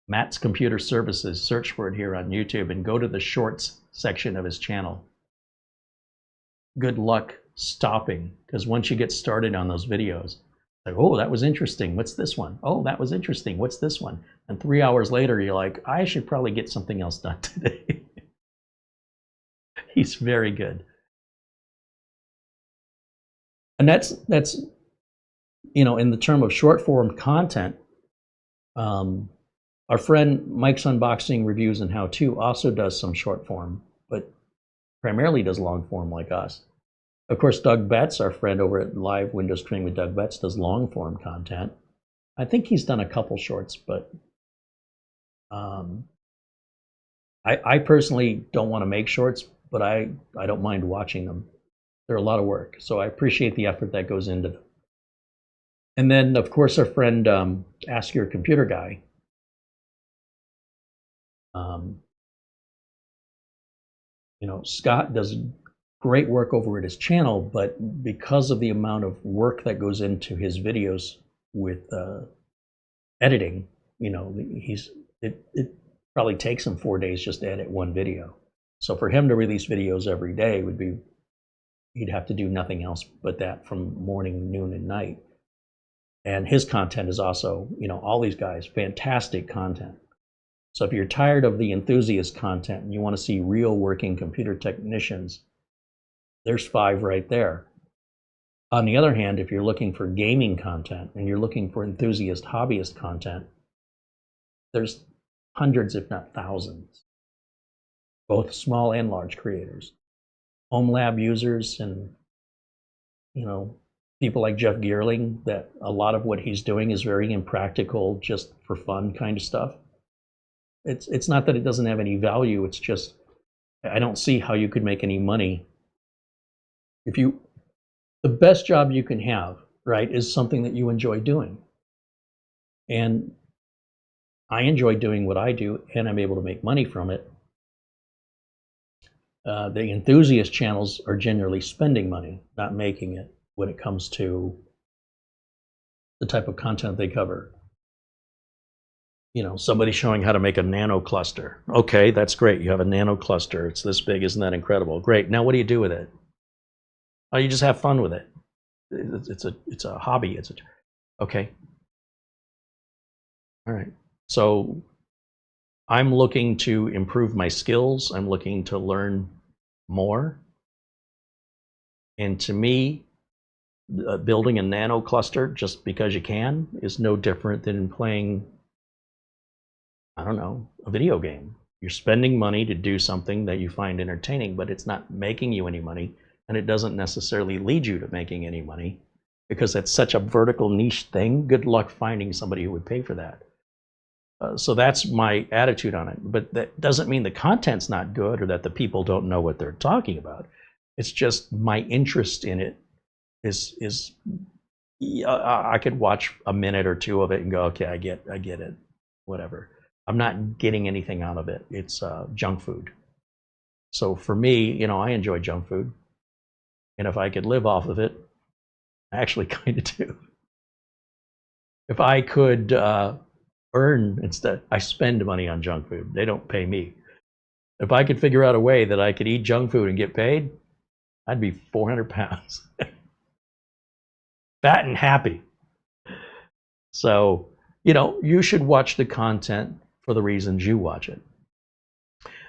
Matt's Computer Services, search for it here on YouTube and go to the shorts section of his channel. Good luck stopping, because once you get started on those videos, like, oh, that was interesting. What's this one? Oh, that was interesting. What's this one? And 3 hours later, you're like, I should probably get something else done today. He's very good. And that's you know, in the term of short form content, our friend Mike's Unboxing Reviews and How To also does some short form, but primarily does long form like us. Of course, Doug Betts, our friend over at Live Windows Training with Doug Betts, does long form content. I think he's done a couple shorts, but I personally don't want to make shorts, but I don't mind watching them. They're a lot of work, so I appreciate the effort that goes into them. And then, of course, our friend Ask Your Computer Guy. You know, Scott does great work over at his channel, but because of the amount of work that goes into his videos with editing, you know, it probably takes him 4 days just to edit one video. So for him to release videos every day would be, he'd have to do nothing else but that from morning, noon, and night. And his content is also, all these guys, fantastic content. So if you're tired of the enthusiast content and you want to see real working computer technicians, there's 5 right there. On the other hand, if you're looking for gaming content and you're looking for enthusiast, hobbyist content, there's hundreds, if not thousands, both small and large creators. Home lab users and, people like Jeff Geerling, that a lot of what he's doing is very impractical, just for fun kind of stuff. It's not that it doesn't have any value, it's just I don't see how you could make any money. The best job you can have, right, is something that you enjoy doing. And I enjoy doing what I do, and I'm able to make money from it. The enthusiast channels are generally spending money, not making it, when it comes to the type of content they cover. Somebody showing how to make a nano cluster. Okay, that's great. You have a nano cluster. It's this big. Isn't that incredible? Great. Now what do you do with it? Oh, you just have fun with it. It's a hobby. Okay. All right. So I'm looking to improve my skills. I'm looking to learn more. And to me, building a nano cluster just because you can is no different than playing, I don't know, a video game. You're spending money to do something that you find entertaining, but it's not making you any money, and it doesn't necessarily lead you to making any money because it's such a vertical niche thing. Good luck finding somebody who would pay for that. So that's my attitude on it. But that doesn't mean the content's not good or that the people don't know what they're talking about. It's just my interest in it is I could watch a minute or two of it and go, okay, I get it, whatever. I'm not getting anything out of it. It's junk food. So for me, I enjoy junk food. And if I could live off of it, I actually kind of do. If I could earn instead, I spend money on junk food. They don't pay me. If I could figure out a way that I could eat junk food and get paid, I'd be 400 pounds. Fat and happy. So, you should watch the content for the reasons you watch it.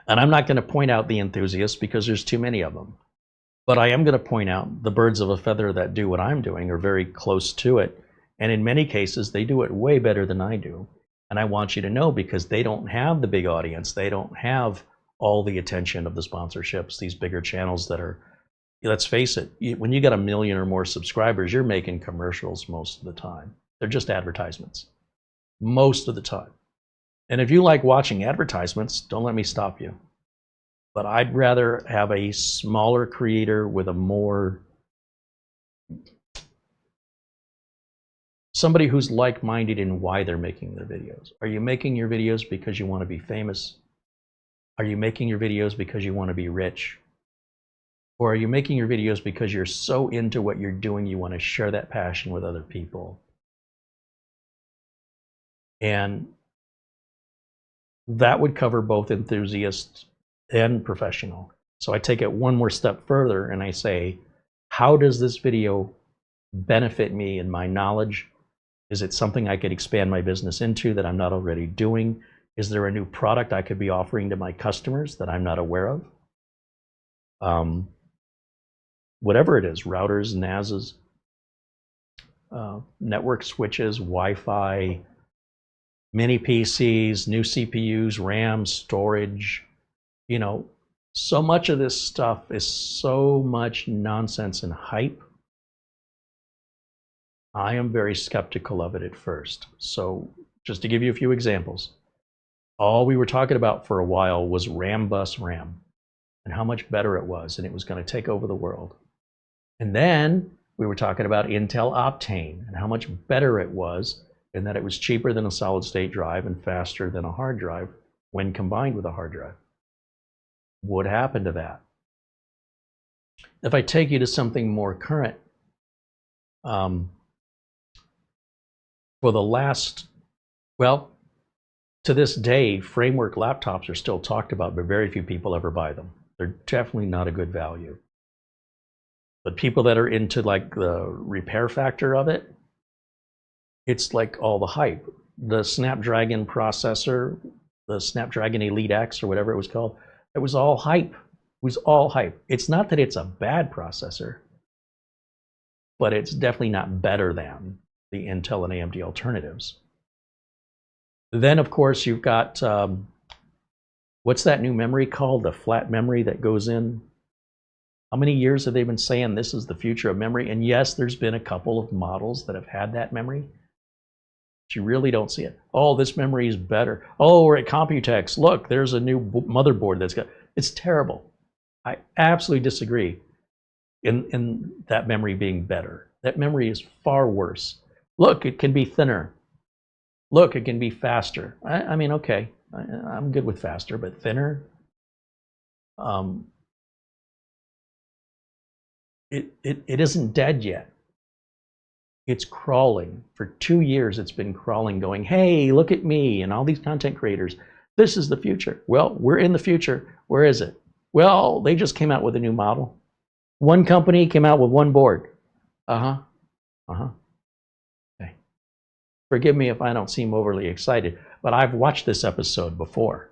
And I'm not going to point out the enthusiasts because there's too many of them. But I am going to point out the birds of a feather that do what I'm doing are very close to it. And in many cases, they do it way better than I do. And I want you to know, because they don't have the big audience. They don't have all the attention of the sponsorships, these bigger channels that are, let's face it, when you got 1 million or more subscribers, you're making commercials most of the time. They're just advertisements most of the time. And if you like watching advertisements, don't let me stop you. But I'd rather have a smaller creator with somebody who's like-minded in why they're making their videos. Are you making your videos because you want to be famous? Are you making your videos because you want to be rich? Or are you making your videos because you're so into what you're doing, you want to share that passion with other people? And that would cover both enthusiasts and professional. So I take it one more step further and I say, how does this video benefit me in my knowledge? Is it something I could expand my business into that I'm not already doing? Is there a new product I could be offering to my customers that I'm not aware of? Whatever it is, routers, NASs, network switches, Wi-Fi, mini PCs, new CPUs, RAM, storage. So much of this stuff is so much nonsense and hype. I am very skeptical of it at first. So just to give you a few examples, all we were talking about for a while was RAM bus RAM and how much better it was, and it was going to take over the world. And then we were talking about Intel Optane and how much better it was, and that it was cheaper than a solid state drive and faster than a hard drive when combined with a hard drive. What happened to that? If I take you to something more current, for the last, well, to this day, framework laptops are still talked about, but very few people ever buy them. They're definitely not a good value. But people that are into like the repair factor of it, it's like all the hype. The Snapdragon processor, the Snapdragon Elite X or whatever it was called, it was all hype. It was all hype. It's not that it's a bad processor, but it's definitely not better than the Intel and AMD alternatives. Then, of course, you've got, what's that new memory called? The flat memory that goes in. How many years have they been saying this is the future of memory? And yes, there's been a couple of models that have had that memory. But you really don't see it. Oh, this memory is better. Oh, we're at Computex. Look, there's a new motherboard that's got. It's terrible. I absolutely disagree in that memory being better. That memory is far worse. Look, it can be thinner. Look, it can be faster. I mean, okay, I'm good with faster, but thinner? It isn't dead yet. It's crawling. For 2 years, it's been crawling, going, hey, look at me and all these content creators. This is the future. Well, we're in the future. Where is it? Well, they just came out with a new model. One company came out with one board. Okay. Forgive me if I don't seem overly excited, but I've watched this episode before.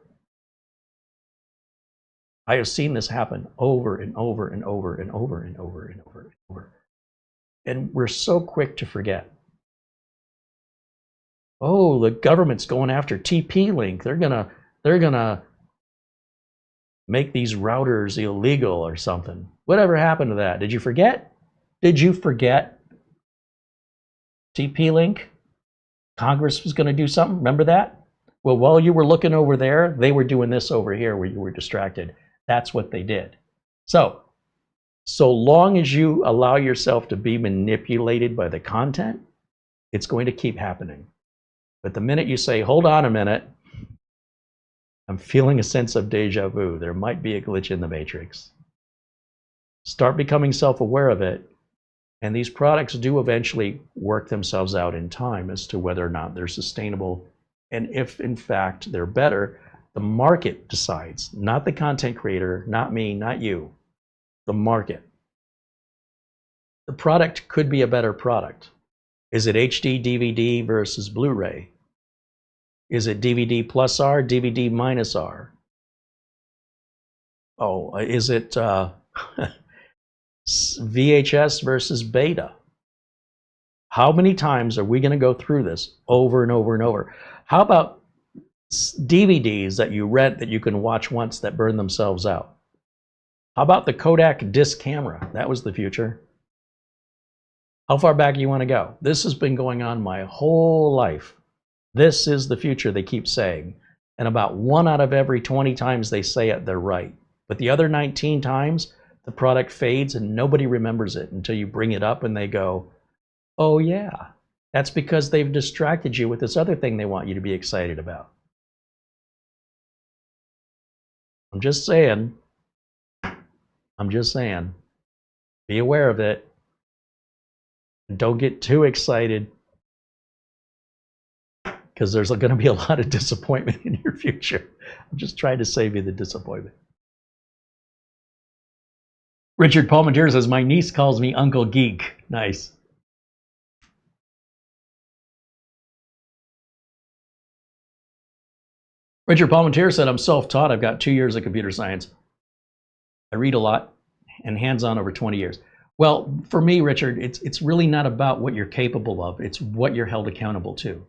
I have seen this happen over and over and over and over and over and over and over. And we're so quick to forget. Oh, the government's going after TP-Link. They're gonna make these routers illegal or something. Whatever happened to that? Did you forget? Did you forget? TP-Link? Congress was going to do something. Remember that? Well, while you were looking over there, they were doing this over here where you were distracted. That's what they did. So long as you allow yourself to be manipulated by the content, it's going to keep happening. But the minute you say, hold on a minute, I'm feeling a sense of deja vu. There might be a glitch in the matrix. Start becoming self-aware of it. And these products do eventually work themselves out in time as to whether or not they're sustainable. And if, in fact, they're better, the market decides, not the content creator, not me, not you, the market. The product could be a better product. Is it HD DVD versus Blu-ray? Is it DVD plus R, DVD minus R? Oh, is it VHS versus beta? How many times are we going to go through this over and over and over? How about DVDs that you rent that you can watch once that burn themselves out? How about the Kodak disc camera? That was the future. How far back do you want to go? This has been going on my whole life. This is the future, they keep saying. And about 1 out of every 20 times they say it, they're right. But the other 19 times, the product fades and nobody remembers it until you bring it up and they go, oh yeah, that's because they've distracted you with this other thing they want you to be excited about. I'm just saying, be aware of it. Don't get too excited, because there's going to be a lot of disappointment in your future. I'm just trying to save you the disappointment. Richard Palmentier says, my niece calls me Uncle Geek. Nice. Richard Palmentier said, I'm self-taught. I've got 2 years of computer science. I read a lot and hands-on over 20 years. Well, for me, Richard, it's really not about what you're capable of. It's what you're held accountable to.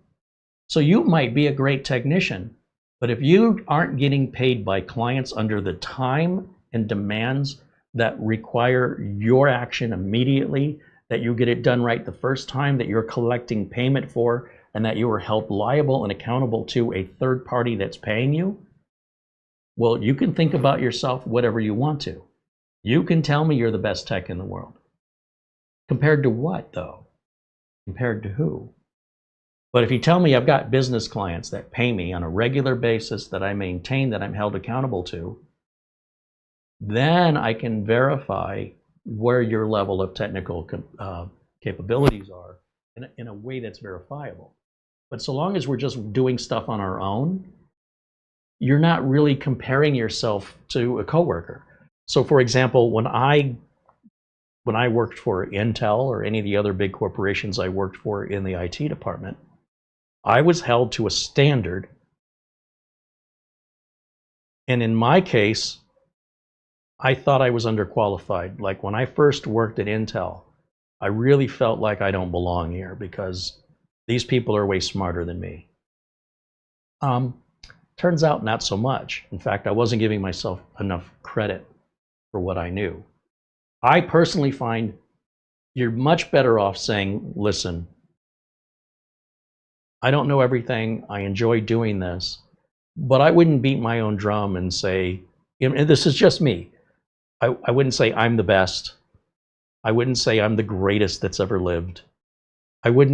So you might be a great technician, but if you aren't getting paid by clients under the time and demands that require your action immediately, that you get it done right the first time, that you're collecting payment for, and that you are held liable and accountable to a third party that's paying you, well, you can think about yourself whatever you want to. You can tell me you're the best tech in the world. Compared to what, though? Compared to who? But if you tell me I've got business clients that pay me on a regular basis, that I maintain, that I'm held accountable to, then I can verify where your level of technical capabilities are in a way that's verifiable. But so long as we're just doing stuff on our own, you're not really comparing yourself to a coworker. So for example, when I when I worked for Intel or any of the other big corporations I worked for in the IT department, I was held to a standard. And in my case, I thought I was underqualified. Like when I first worked at Intel, I really felt like I don't belong here because these people are way smarter than me. Turns out not so much. In fact, I wasn't giving myself enough credit for what I knew. I personally find you're much better off saying, listen, I don't know everything. I enjoy doing this, but I wouldn't beat my own drum and say, and this is just me. I wouldn't say I'm the best. I wouldn't say I'm the greatest that's ever lived. I would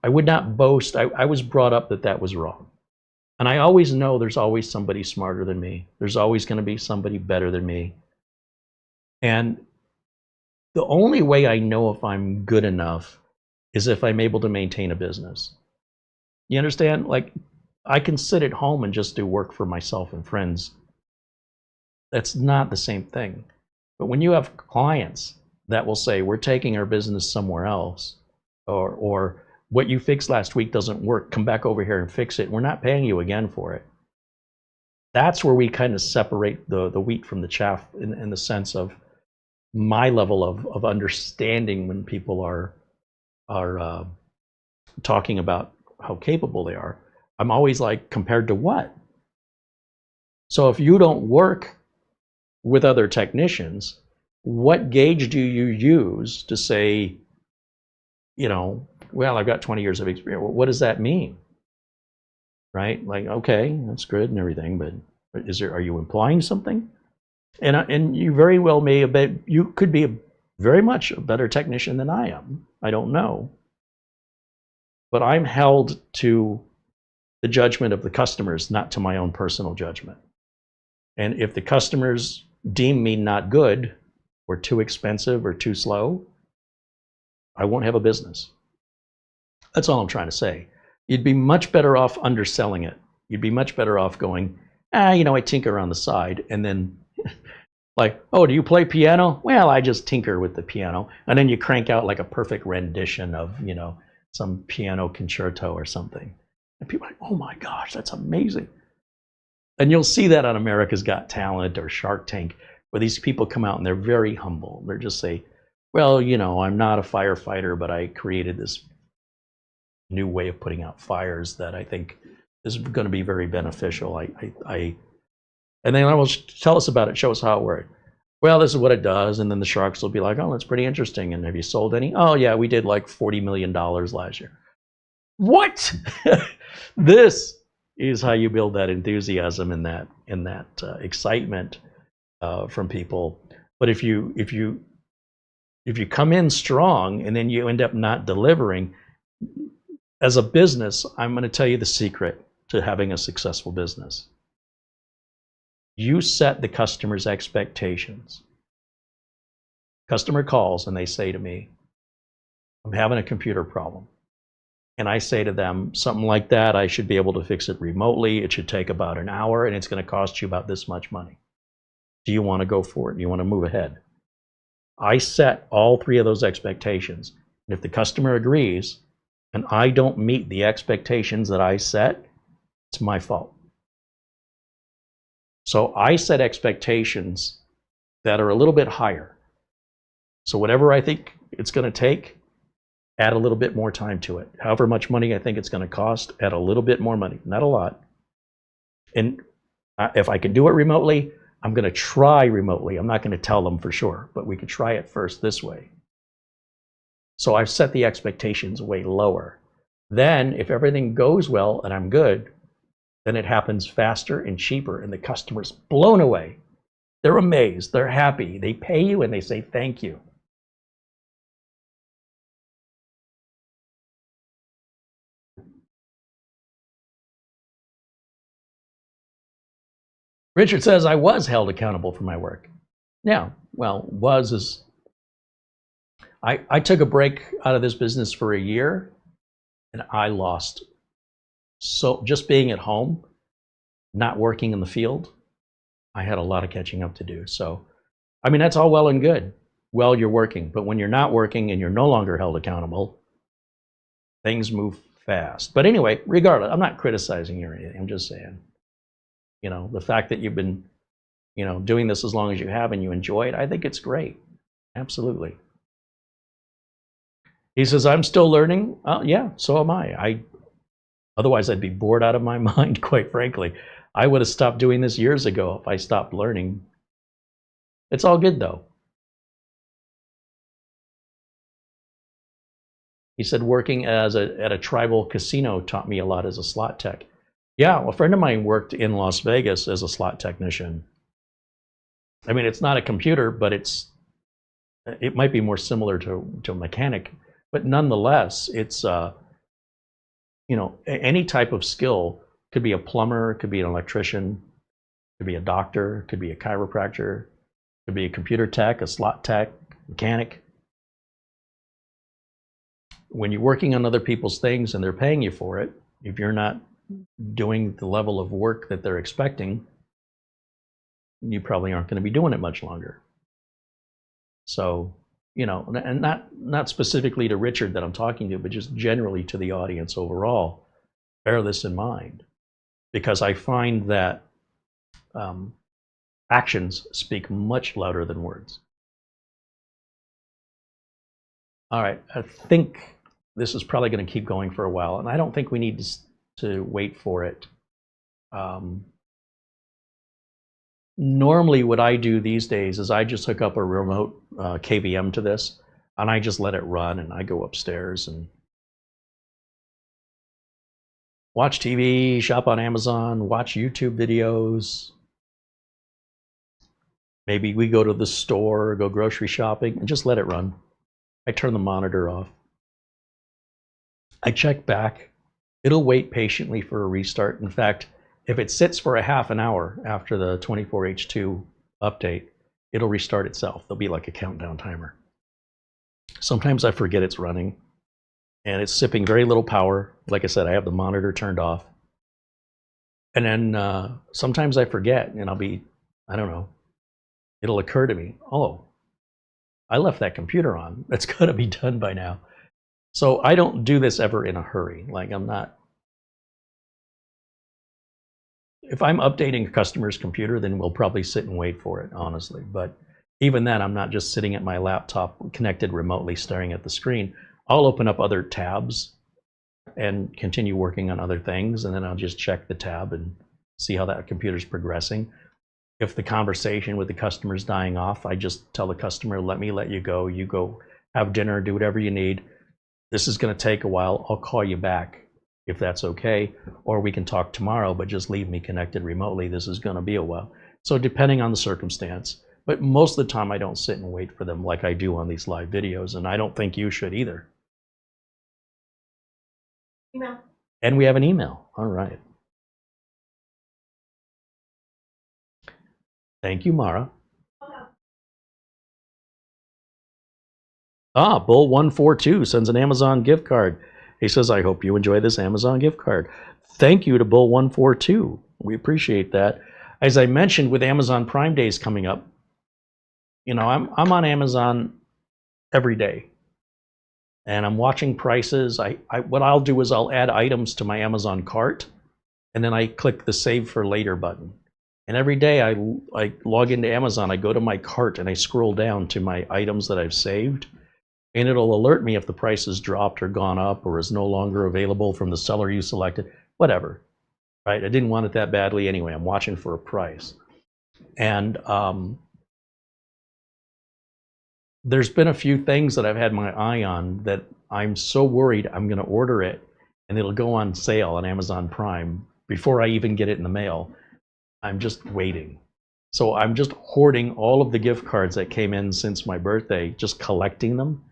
not boast. I was brought up that that was wrong. And I always know there's always somebody smarter than me. There's always going to be somebody better than me. And the only way I know if I'm good enough is if I'm able to maintain a business. You understand? Like, I can sit at home and just do work for myself and friends. That's not the same thing. But when you have clients that will say, we're taking our business somewhere else, or what you fixed last week doesn't work, come back over here and fix it. We're not paying you again for it. That's where we kind of separate the wheat from the chaff in the sense of my level of understanding when people are talking about how capable they are. I'm always like, compared to what? So if you don't work with other technicians, what gauge do you use to say, you know, well, I've got 20 years of experience. What does that mean? Right? Like, okay, that's good and everything, but are you implying something? And you very well may have you could be very much a better technician than I am. I don't know. But I'm held to the judgment of the customers, not to my own personal judgment. And if the customers deem me not good or too expensive or too slow, I won't have a business. That's all I'm trying to say. You'd be much better off underselling it. You'd be much better off going, you know, I tinker on the side, and then like, oh, do you play piano? Well, I just tinker with the piano. And then you crank out like a perfect rendition of, you know, some piano concerto or something. And people are like, oh my gosh, that's amazing. And you'll see that on America's Got Talent or Shark Tank, where these people come out and they're very humble. They're just say, well, you know, I'm not a firefighter, but I created this new way of putting out fires that I think is going to be very beneficial. And then I will tell us about it, show us how it works. Well, this is what it does. And then the sharks will be like, oh, that's pretty interesting. And have you sold any? Oh, yeah, we did like $40 million last year. What? This is how you build that enthusiasm and that excitement from people. But if you come in strong and then you end up not delivering, as a business, I'm going to tell you the secret to having a successful business. You set the customer's expectations. Customer calls and they say to me, I'm having a computer problem. And I say to them, something like that, I should be able to fix it remotely. It should take about an hour and it's going to cost you about this much money. Do you want to go for it? Do you want to move ahead? I set all three of those expectations. And if the customer agrees and I don't meet the expectations that I set, it's my fault. So I set expectations that are a little bit higher. So whatever I think it's going to take, add a little bit more time to it. However much money I think it's going to cost, add a little bit more money, not a lot. And if I can do it remotely, I'm going to try remotely. I'm not going to tell them for sure, but we could try it first this way. So I've set the expectations way lower. Then if everything goes well and I'm good, then it happens faster and cheaper and the customer's blown away. They're amazed, they're happy, they pay you and they say thank you. Richard says, I was held accountable for my work. Yeah, well, I took a break out of this business for a year and I lost. So just being at home, not working in the field, I had a lot of catching up to do. So, I mean, that's all well and good. while you're working. But when you're not working and you're no longer held accountable, things move fast. But anyway, regardless, I'm not criticizing you or anything. I'm just saying, you know, the fact that you've been, you know, doing this as long as you have and you enjoy it, I think it's great. Absolutely. He says, I'm still learning. Yeah, so am I. Otherwise, I'd be bored out of my mind, quite frankly. I would have stopped doing this years ago if I stopped learning. It's all good, though. He said, working at a tribal casino taught me a lot as a slot tech. Yeah, a friend of mine worked in Las Vegas as a slot technician. I mean, it's not a computer, but it might be more similar to a mechanic. But nonetheless, it's, you know, any type of skill. Could be a plumber, could be an electrician, could be a doctor, could be a chiropractor, could be a computer tech, a slot tech, mechanic. When you're working on other people's things and they're paying you for it, if you're not doing the level of work that they're expecting, you probably aren't going to be doing it much longer. So, you know, and not specifically to Richard that I'm talking to, but just generally to the audience overall, bear this in mind, because I find that actions speak much louder than words. All right, I think this is probably going to keep going for a while, and I don't think we need to wait for it. Normally, what I do these days is I just hook up a remote KVM to this, and I just let it run, and I go upstairs and watch TV, shop on Amazon, watch YouTube videos. Maybe we go to the store, go grocery shopping, and just let it run. I turn the monitor off. I check back. It'll wait patiently for a restart. In fact, if it sits for a half an hour after the 24H2 update, it'll restart itself. There'll be like a countdown timer. Sometimes I forget it's running, and it's sipping very little power. Like I said, I have the monitor turned off. And then sometimes I forget, and I don't know, it'll occur to me, oh, I left that computer on. That's got to be done by now. So I don't do this ever in a hurry. Like I'm not, if I'm updating a customer's computer, then we'll probably sit and wait for it, honestly. But even then, I'm not just sitting at my laptop connected remotely staring at the screen. I'll open up other tabs and continue working on other things, and then I'll just check the tab and see how that computer's progressing. If the conversation with the customer is dying off, I just tell the customer, let me let you go have dinner, do whatever you need. This is going to take a while. I'll call you back if that's okay, or we can talk tomorrow, but just leave me connected remotely. This is going to be a while. So depending on the circumstance, but most of the time I don't sit and wait for them like I do on these live videos, and I don't think you should either. Email. And we have an email. All right. Thank you, Mara. Bull142 sends an Amazon gift card. He says, I hope you enjoy this Amazon gift card. Thank you to Bull142. We appreciate that. As I mentioned, with Amazon Prime Days coming up, you know, I'm on Amazon every day, and I'm watching prices. What I'll do is I'll add items to my Amazon cart, and then I click the Save for Later button. And every day I log into Amazon, I go to my cart, and I scroll down to my items that I've saved. And it'll alert me if the price has dropped or gone up or is no longer available from the seller you selected, whatever, right? I didn't want it that badly anyway. I'm watching for a price. And there's been a few things that I've had my eye on that I'm so worried I'm going to order it and it'll go on sale on Amazon Prime before I even get it in the mail. I'm just waiting. So I'm just hoarding all of the gift cards that came in since my birthday, just collecting them.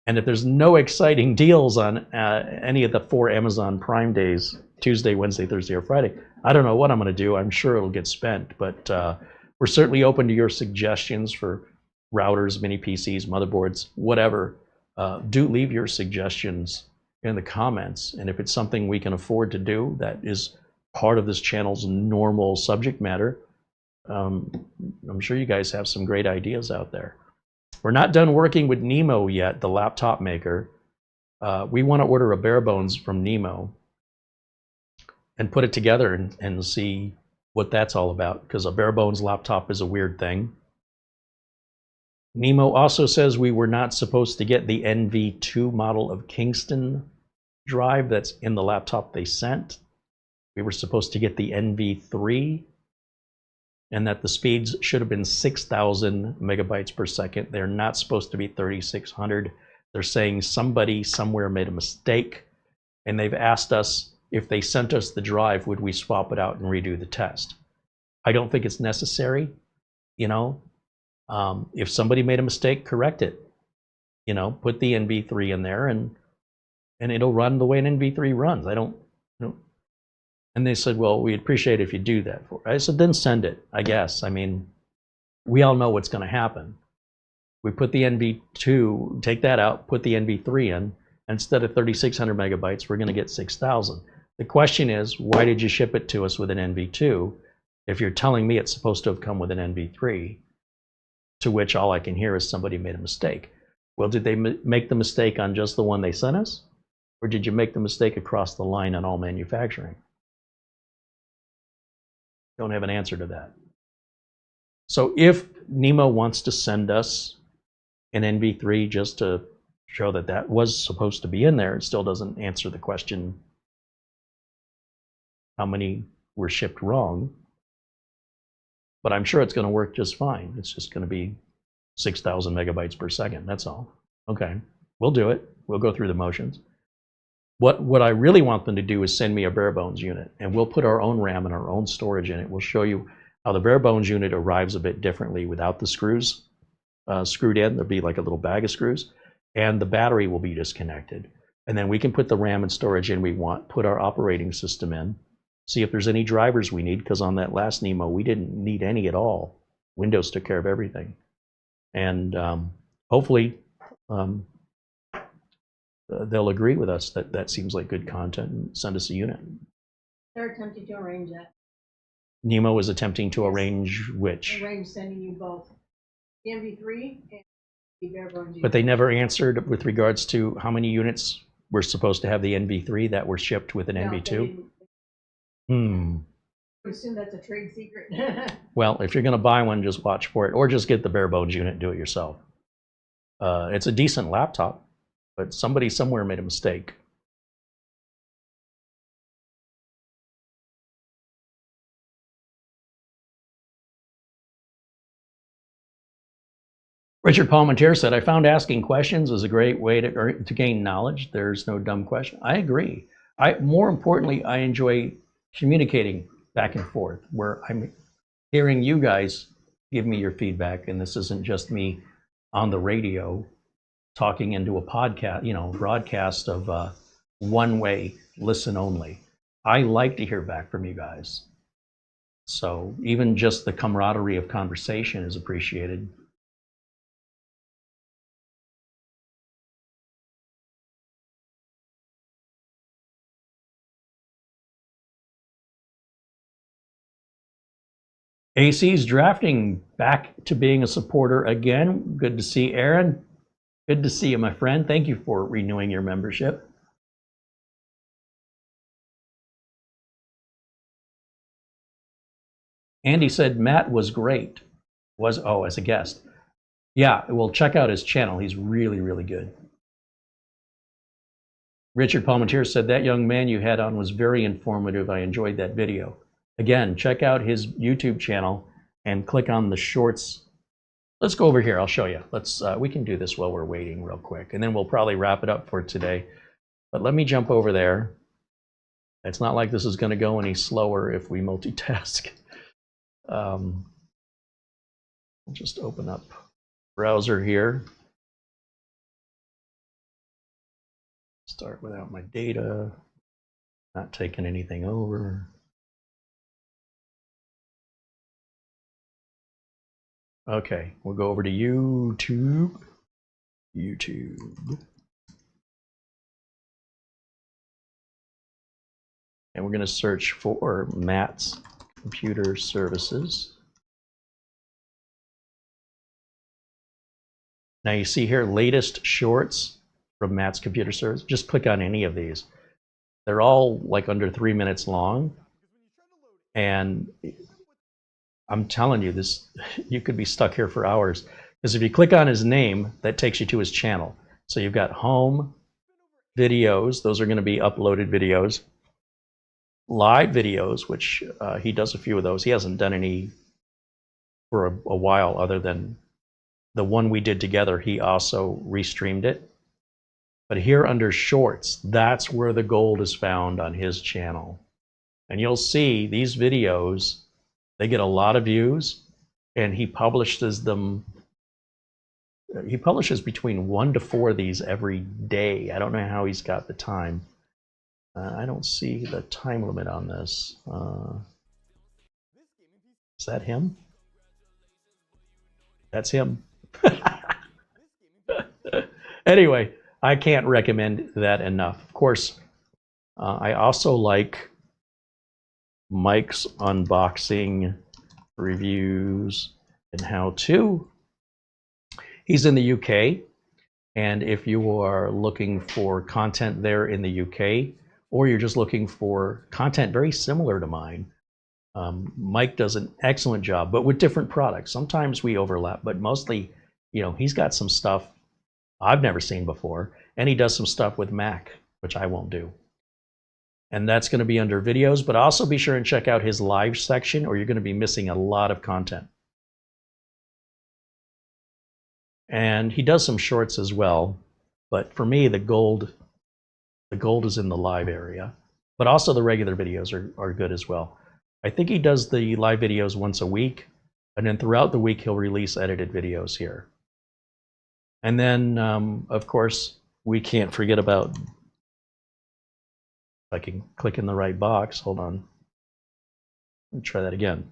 And if there's no exciting deals on any of the 4 Amazon Prime days, Tuesday, Wednesday, Thursday, or Friday, I don't know what I'm going to do. I'm sure it'll get spent, but we're certainly open to your suggestions for routers, mini PCs, motherboards, whatever. Do leave your suggestions in the comments. And if it's something we can afford to do that is part of this channel's normal subject matter, I'm sure you guys have some great ideas out there. We're not done working with Nemo yet, the laptop maker. We want to order a bare bones from Nemo and put it together and see what that's all about, because a bare bones laptop is a weird thing. Nemo also says we were not supposed to get the NV2 model of Kingston drive that's in the laptop they sent. We were supposed to get the NV3, and that the speeds should have been 6,000 megabytes per second. They're not supposed to be 3,600. They're saying somebody somewhere made a mistake, and they've asked us if they sent us the drive, would we swap it out and redo the test? I don't think it's necessary. You know, if somebody made a mistake, correct it. You know, put the NV3 in there, and it'll run the way an NV3 runs. I don't. And they said, well, we'd appreciate it if you do that for us. I said, then send it, I guess. I mean, we all know what's going to happen. We put the NV2, take that out, put the NV3 in. Instead of 3,600 megabytes, we're going to get 6,000. The question is, why did you ship it to us with an NV2 if you're telling me it's supposed to have come with an NV3? To which all I can hear is somebody made a mistake. Well, did they make the mistake on just the one they sent us? Or did you make the mistake across the line on all manufacturing? Don't have an answer to that. So if Nemo wants to send us an NV3 just to show that that was supposed to be in there, it still doesn't answer the question how many were shipped wrong. But I'm sure it's going to work just fine. It's just going to be 6,000 megabytes per second. That's all. Okay, we'll do it. We'll go through the motions. What I really want them to do is send me a bare bones unit, and we'll put our own RAM and our own storage in it. We'll show you how the bare bones unit arrives a bit differently without the screws screwed in. There'll be like a little bag of screws, and the battery will be disconnected. And then we can put the RAM and storage in we want, put our operating system in, see if there's any drivers we need, because on that last Nemo, we didn't need any at all. Windows took care of everything. And hopefully, they'll agree with us that that seems like good content and send us a unit. They're attempting to arrange that. Nemo is attempting to arrange which? Arrange sending you both the MV3 and the bare bones unit. But they never answered with regards to how many units were supposed to have the NV3 that were shipped with an NV2. I assume that's a trade secret. Well, if you're going to buy one, just watch for it, or just get the bare bones unit and do it yourself. It's a decent laptop, but somebody somewhere made a mistake. Richard Palmentier said, I found asking questions is a great way to gain knowledge. There's no dumb question. I agree. More importantly, I enjoy communicating back and forth, where I'm hearing you guys give me your feedback, and this isn't just me on the radio talking into a podcast, you know, broadcast of one way, listen only. I like to hear back from you guys. So even just the camaraderie of conversation is appreciated. AC's drafting back to being a supporter again. Good to see Aaron. Good to see you, my friend. Thank you for renewing your membership. Andy said Matt was great. As a guest. Yeah, well, check out his channel. He's really, really good. Richard Palmentier said that young man you had on was very informative. I enjoyed that video. Again, check out his YouTube channel and click on the shorts. Let's go over here. I'll show you. We can do this while we're waiting real quick, and then we'll probably wrap it up for today. But let me jump over there. It's not like this is going to go any slower if we multitask. I'll just open up browser here. Start without my data. Not taking anything over. Okay, we'll go over to YouTube. And we're going to search for Matt's Computer Services. Now you see here, latest shorts from Matt's Computer Service. Just click on any of these. They're all like under 3 minutes long. And I'm telling you, this, you could be stuck here for hours. Because if you click on his name, that takes you to his channel. So you've got home, videos, those are going to be uploaded videos, live videos, which he does a few of those. He hasn't done any for a while, other than the one we did together. He also restreamed it. But here under shorts, that's where the gold is found on his channel. And you'll see these videos, they get a lot of views, and he publishes them. He publishes between 1 to 4 of these every day. I don't know how he's got the time. I don't see the time limit on this. Is that him? That's him. Anyway, I can't recommend that enough. Of course, I also like Mike's unboxing reviews and how-to. He's in the UK, and if you are looking for content there in the UK, or you're just looking for content very similar to mine, Mike does an excellent job, but with different products. Sometimes we overlap, but mostly, you know, he's got some stuff I've never seen before, and he does some stuff with Mac, which I won't do. And that's going to be under videos, but also be sure and check out his live section, or you're going to be missing a lot of content. And he does some shorts as well, but for me, the gold is in the live area, but also the regular videos are good as well. I think he does the live videos once a week, and then throughout the week, he'll release edited videos here. And then, of course, we can't forget about, if I can click in the right box, hold on. Let me try that again.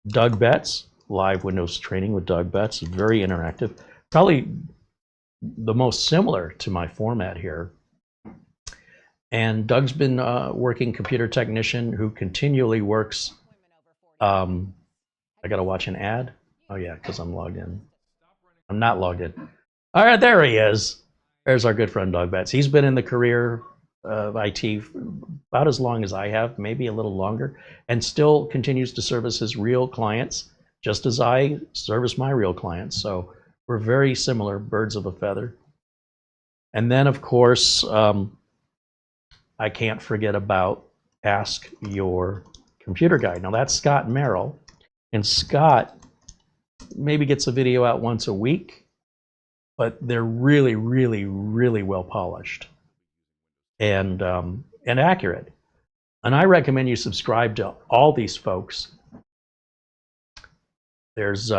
Doug Betts, live Windows training with Doug Betts, very interactive. Probably the most similar to my format here. And Doug's been working computer technician who continually works. I gotta watch an ad. Oh yeah, because I'm logged in. I'm not logged in. All right, there he is. There's our good friend Doug Betts. He's been in the career of IT about as long as I have, maybe a little longer, and still continues to service his real clients, just as I service my real clients. So we're very similar, birds of a feather. And then, of course, I can't forget about Ask Your Computer Guy. Now that's Scott Merrill, and Scott maybe gets a video out once a week, but they're really, really, really well polished and accurate. And I recommend you subscribe to all these folks. There's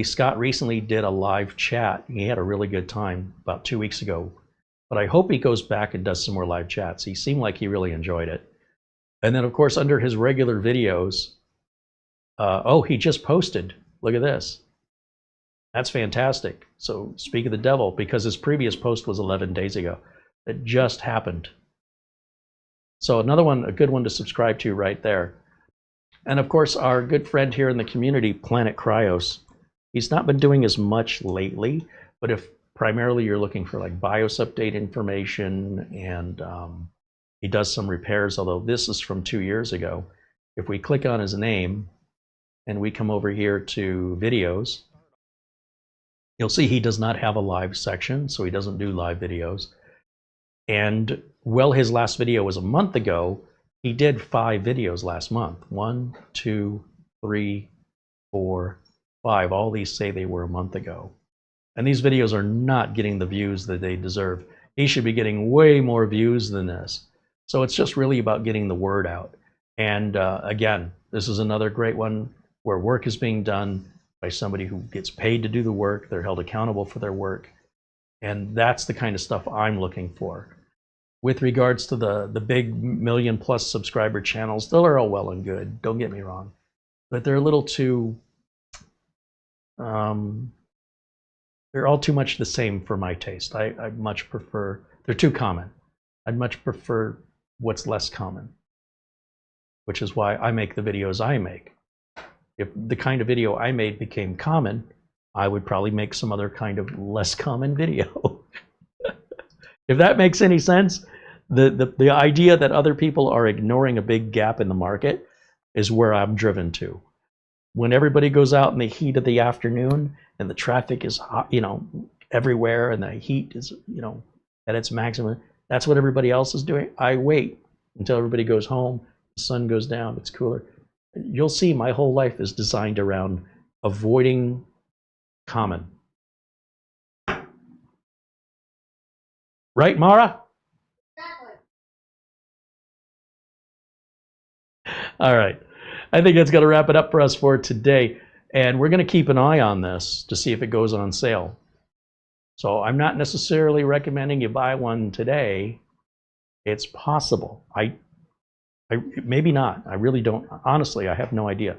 Scott recently did a live chat. He had a really good time about 2 weeks ago, but I hope he goes back and does some more live chats. He seemed like he really enjoyed it. And then, of course, under his regular videos, oh, he just posted. Look at this. That's fantastic. So speak of the devil, because his previous post was 11 days ago. It just happened. So another one, a good one to subscribe to right there. And of course, our good friend here in the community, Planet Cryos. He's not been doing as much lately, but if primarily you're looking for like BIOS update information, and he does some repairs, although this is from 2 years ago. If we click on his name and we come over here to videos, you'll see he does not have a live section, so he doesn't do live videos. And well, his last video was a month ago. He did 5 videos last month. 1, 2, 3, 4, 5. All these say they were a month ago. And these videos are not getting the views that they deserve. He should be getting way more views than this. So it's just really about getting the word out. And again, this is another great one where work is being done by somebody who gets paid to do the work. They're held accountable for their work. And that's the kind of stuff I'm looking for. With regards to the big 1 million+ subscriber channels, they're all well and good, don't get me wrong, but they're a little too, they're all too much the same for my taste. I much prefer, they're too common. I'd much prefer what's less common, which is why I make the videos I make. If the kind of video I made became common, I would probably make some other kind of less common video. If that makes any sense, the idea that other people are ignoring a big gap in the market is where I'm driven to. When everybody goes out in the heat of the afternoon and the traffic is hot, everywhere, and the heat is, at its maximum, that's what everybody else is doing. I wait until everybody goes home, the sun goes down, it's cooler. You'll see my whole life is designed around avoiding common. Right, Mara? Exactly. All right. I think that's going to wrap it up for us for today. And we're going to keep an eye on this to see if it goes on sale. So I'm not necessarily recommending you buy one today. It's possible. Maybe not. I really don't. Honestly, I have no idea.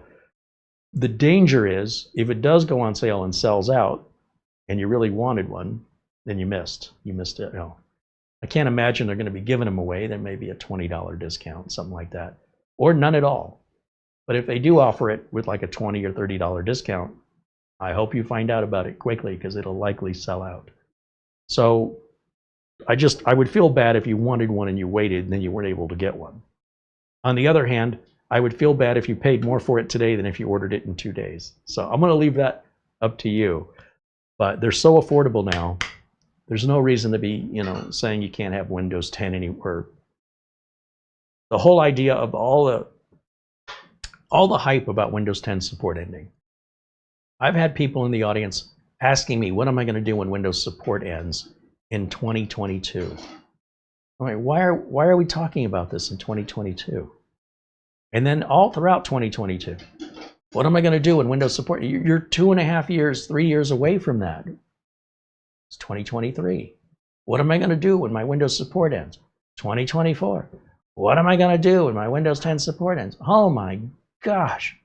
The danger is if it does go on sale and sells out and you really wanted one, then you missed. You missed it. I can't imagine they're going to be giving them away. There may be a $20 discount, something like that, or none at all. But if they do offer it with like a $20 or $30 discount, I hope you find out about it quickly because it'll likely sell out. So I would feel bad if you wanted one and you waited and then you weren't able to get one. On the other hand, I would feel bad if you paid more for it today than if you ordered it in 2 days. So I'm going to leave that up to you. But they're so affordable now. There's no reason to be, saying you can't have Windows 10 anywhere. The whole idea of all the hype about Windows 10 support ending. I've had people in the audience asking me, what am I going to do when Windows support ends in 2022? I'm like, why are we talking about this in 2022? And then all throughout 2022, what am I going to do when Windows support? You're 2.5 years, 3 years away from that. It's 2023. What am I going to do when my Windows support ends? 2024. What am I going to do when my Windows 10 support ends? Oh my gosh,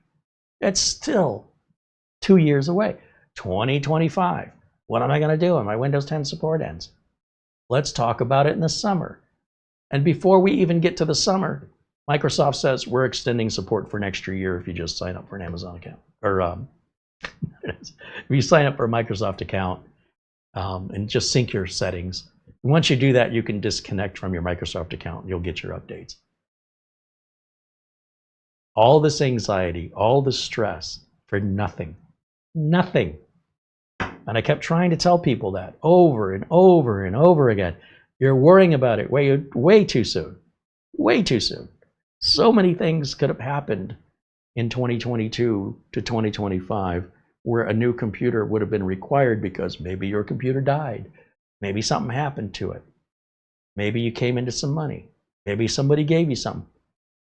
it's still 2 years away. 2025. What am I going to do when my Windows 10 support ends? Let's talk about it in the summer. And before we even get to the summer, Microsoft says we're extending support for an extra year if you just sign up for an Amazon account. Or if you sign up for a Microsoft account and just sync your settings. And once you do that, you can disconnect from your Microsoft account and you'll get your updates. All this anxiety, all this stress for nothing. Nothing. And I kept trying to tell people that over and over and over again. You're worrying about it way too soon. Way too soon. So many things could have happened in 2022 to 2025 where a new computer would have been required because maybe your computer died. Maybe something happened to it. Maybe you came into some money. Maybe somebody gave you something.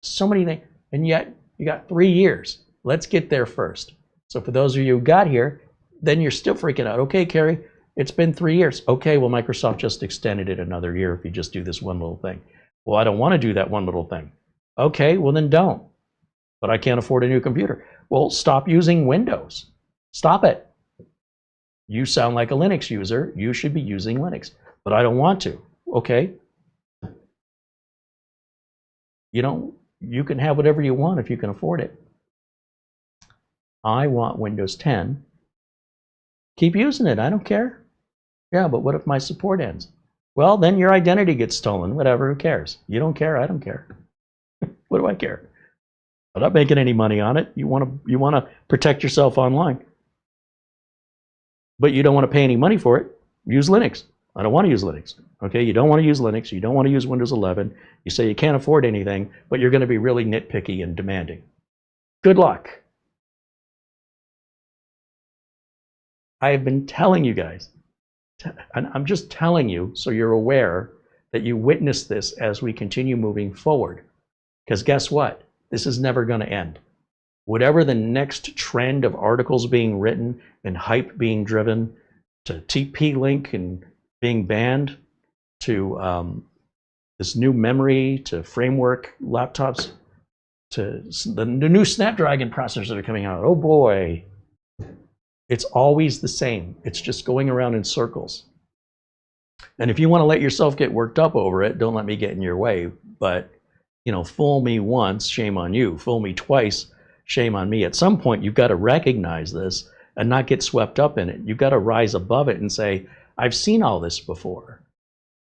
So many things. And yet you got 3 years. Let's get there first. So for those of you who got here, then you're still freaking out. Okay, Carey, it's been 3 years. Okay, well, Microsoft just extended it another year if you just do this one little thing. Well, I don't want to do that one little thing. Okay, well then don't. But I can't afford a new computer. Well, stop using Windows. Stop it. You sound like a Linux user. You should be using Linux. But I don't want to. Okay. You can have whatever you want if you can afford it. I want Windows 10. Keep using it. I don't care. Yeah, but what if my support ends? Well, then your identity gets stolen. Whatever. Who cares? You don't care. I don't care. What do I care? I'm not making any money on it. You want to protect yourself online, but you don't want to pay any money for it. Use Linux. I don't want to use Linux. Okay, you don't want to use Linux. You don't want to use Windows 11. You say you can't afford anything, but you're going to be really nitpicky and demanding. Good luck. I have been telling you guys, and I'm just telling you so you're aware that you witness this as we continue moving forward. Because guess what? This is never going to end. Whatever the next trend of articles being written and hype being driven to TP-Link and being banned, to this new memory, to framework laptops, to the new Snapdragon processors that are coming out. Oh boy. It's always the same. It's just going around in circles. And if you want to let yourself get worked up over it, don't let me get in your way. But, fool me once, shame on you. Fool me twice, shame on me. At some point, you've got to recognize this and not get swept up in it. You've got to rise above it and say, I've seen all this before.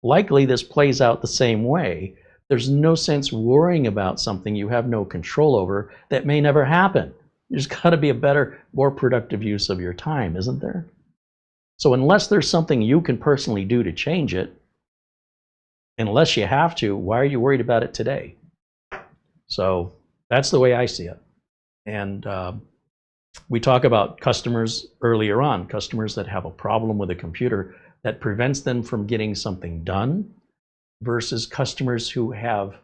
Likely this plays out the same way. There's no sense worrying about something you have no control over that may never happen. There's got to be a better, more productive use of your time, isn't there? So unless there's something you can personally do to change it, unless you have to, why are you worried about it today? So that's the way I see it. And we talk about customers earlier on, customers that have a problem with a computer that prevents them from getting something done versus customers who have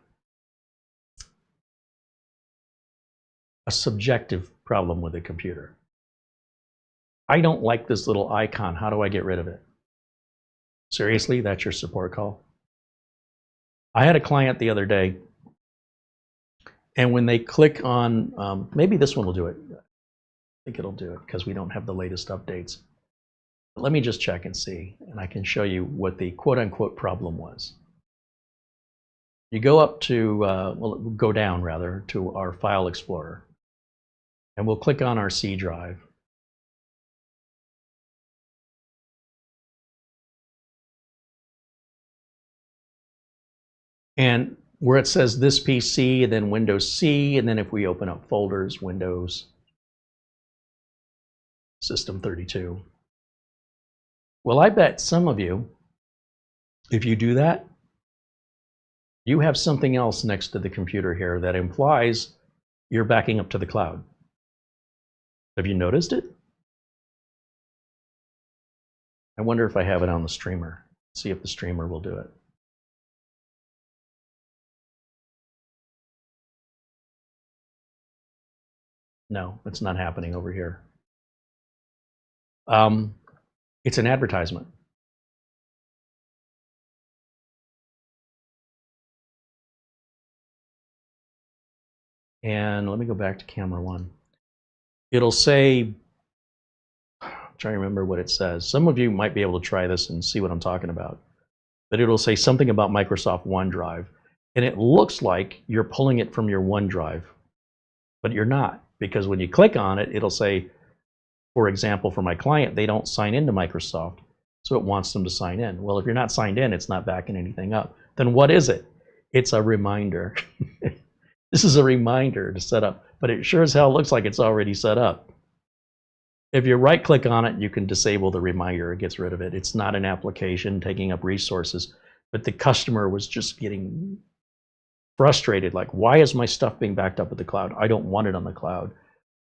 a subjective problem with a computer. I don't like this little icon. How do I get rid of it? Seriously, that's your support call? I had a client the other day, and when they click on, maybe this one will do it. I think it'll do it because we don't have the latest updates. But let me just check and see, and I can show you what the quote-unquote problem was. You go up to, well, go down rather, to our File Explorer, and we'll click on our C drive. And where it says this PC, and then Windows C, and then if we open up folders, Windows, System 32. Well, I bet some of you, if you do that, you have something else next to the computer here that implies you're backing up to the cloud. Have you noticed it? I wonder if I have it on the streamer. See if the streamer will do it. No, it's not happening over here. It's an advertisement. And let me go back to camera one. It'll say, I'm trying to remember what it says. Some of you might be able to try this and see what I'm talking about. But it'll say something about Microsoft OneDrive. And it looks like you're pulling it from your OneDrive. But you're not. Because when you click on it, it'll say, for example, for my client, they don't sign into Microsoft. So it wants them to sign in. Well, if you're not signed in, it's not backing anything up. Then what is it? It's a reminder. This is a reminder to set up. But it sure as hell looks like it's already set up. If you right click on it, you can disable the reminder. It gets rid of it. It's not an application taking up resources. But the customer was just getting frustrated. Like, why is my stuff being backed up at the cloud? I don't want it on the cloud.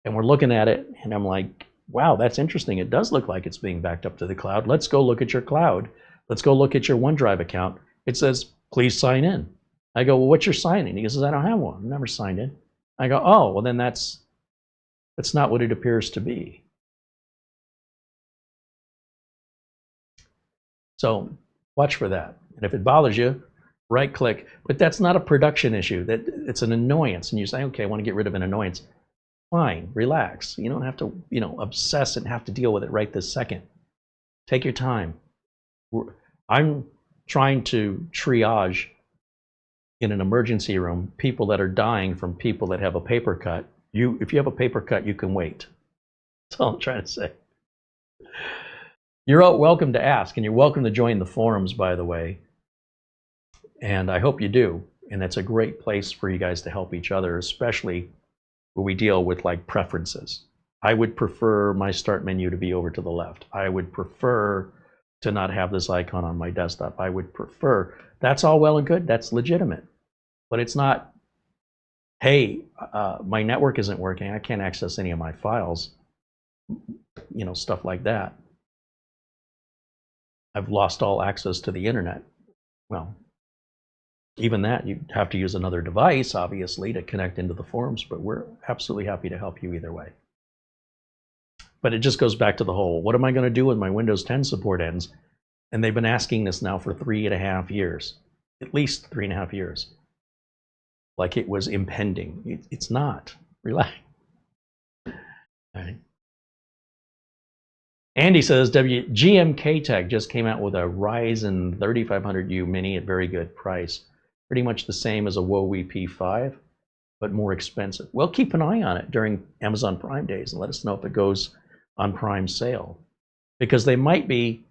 And we're looking at it, and I'm like, wow, that's interesting. It does look like it's being backed up to the cloud. Let's go look at your cloud. Let's go look at your OneDrive account. It says, please sign in. I go, well, what's your sign in? He says, I don't have one. I've never signed in. I go, oh, well, then that's not what it appears to be. So watch for that. And if it bothers you, right click. But that's not a production issue. It's an annoyance. And you say, okay, I want to get rid of an annoyance. Fine, relax. You don't have to, obsess and have to deal with it right this second. Take your time. I'm trying to triage in an emergency room people that are dying from people that have a paper cut. If you have a paper cut, you can wait. That's all I'm trying to say. You're welcome to ask, and you're welcome to join the forums, by the way. And I hope you do. And that's a great place for you guys to help each other, especially where we deal with like preferences. I would prefer my start menu to be over to the left. I would prefer to not have this icon on my desktop. I would prefer, that's all well and good, that's legitimate. But it's not, hey, my network isn't working, I can't access any of my files, stuff like that. I've lost all access to the internet. Well, even that, you have to use another device, obviously, to connect into the forums, but we're absolutely happy to help you either way. But it just goes back to the whole, what am I going to do when my Windows 10 support ends? And they've been asking this now for 3.5 years, at least 3.5 years. Like it was impending. It's not. Relax. All right. Andy says, GMK Tech just came out with a Ryzen 3500U Mini at very good price. Pretty much the same as a Wowie P5. but more expensive. Well, keep an eye on it during Amazon Prime days and let us know if it goes on Prime sale, because they might be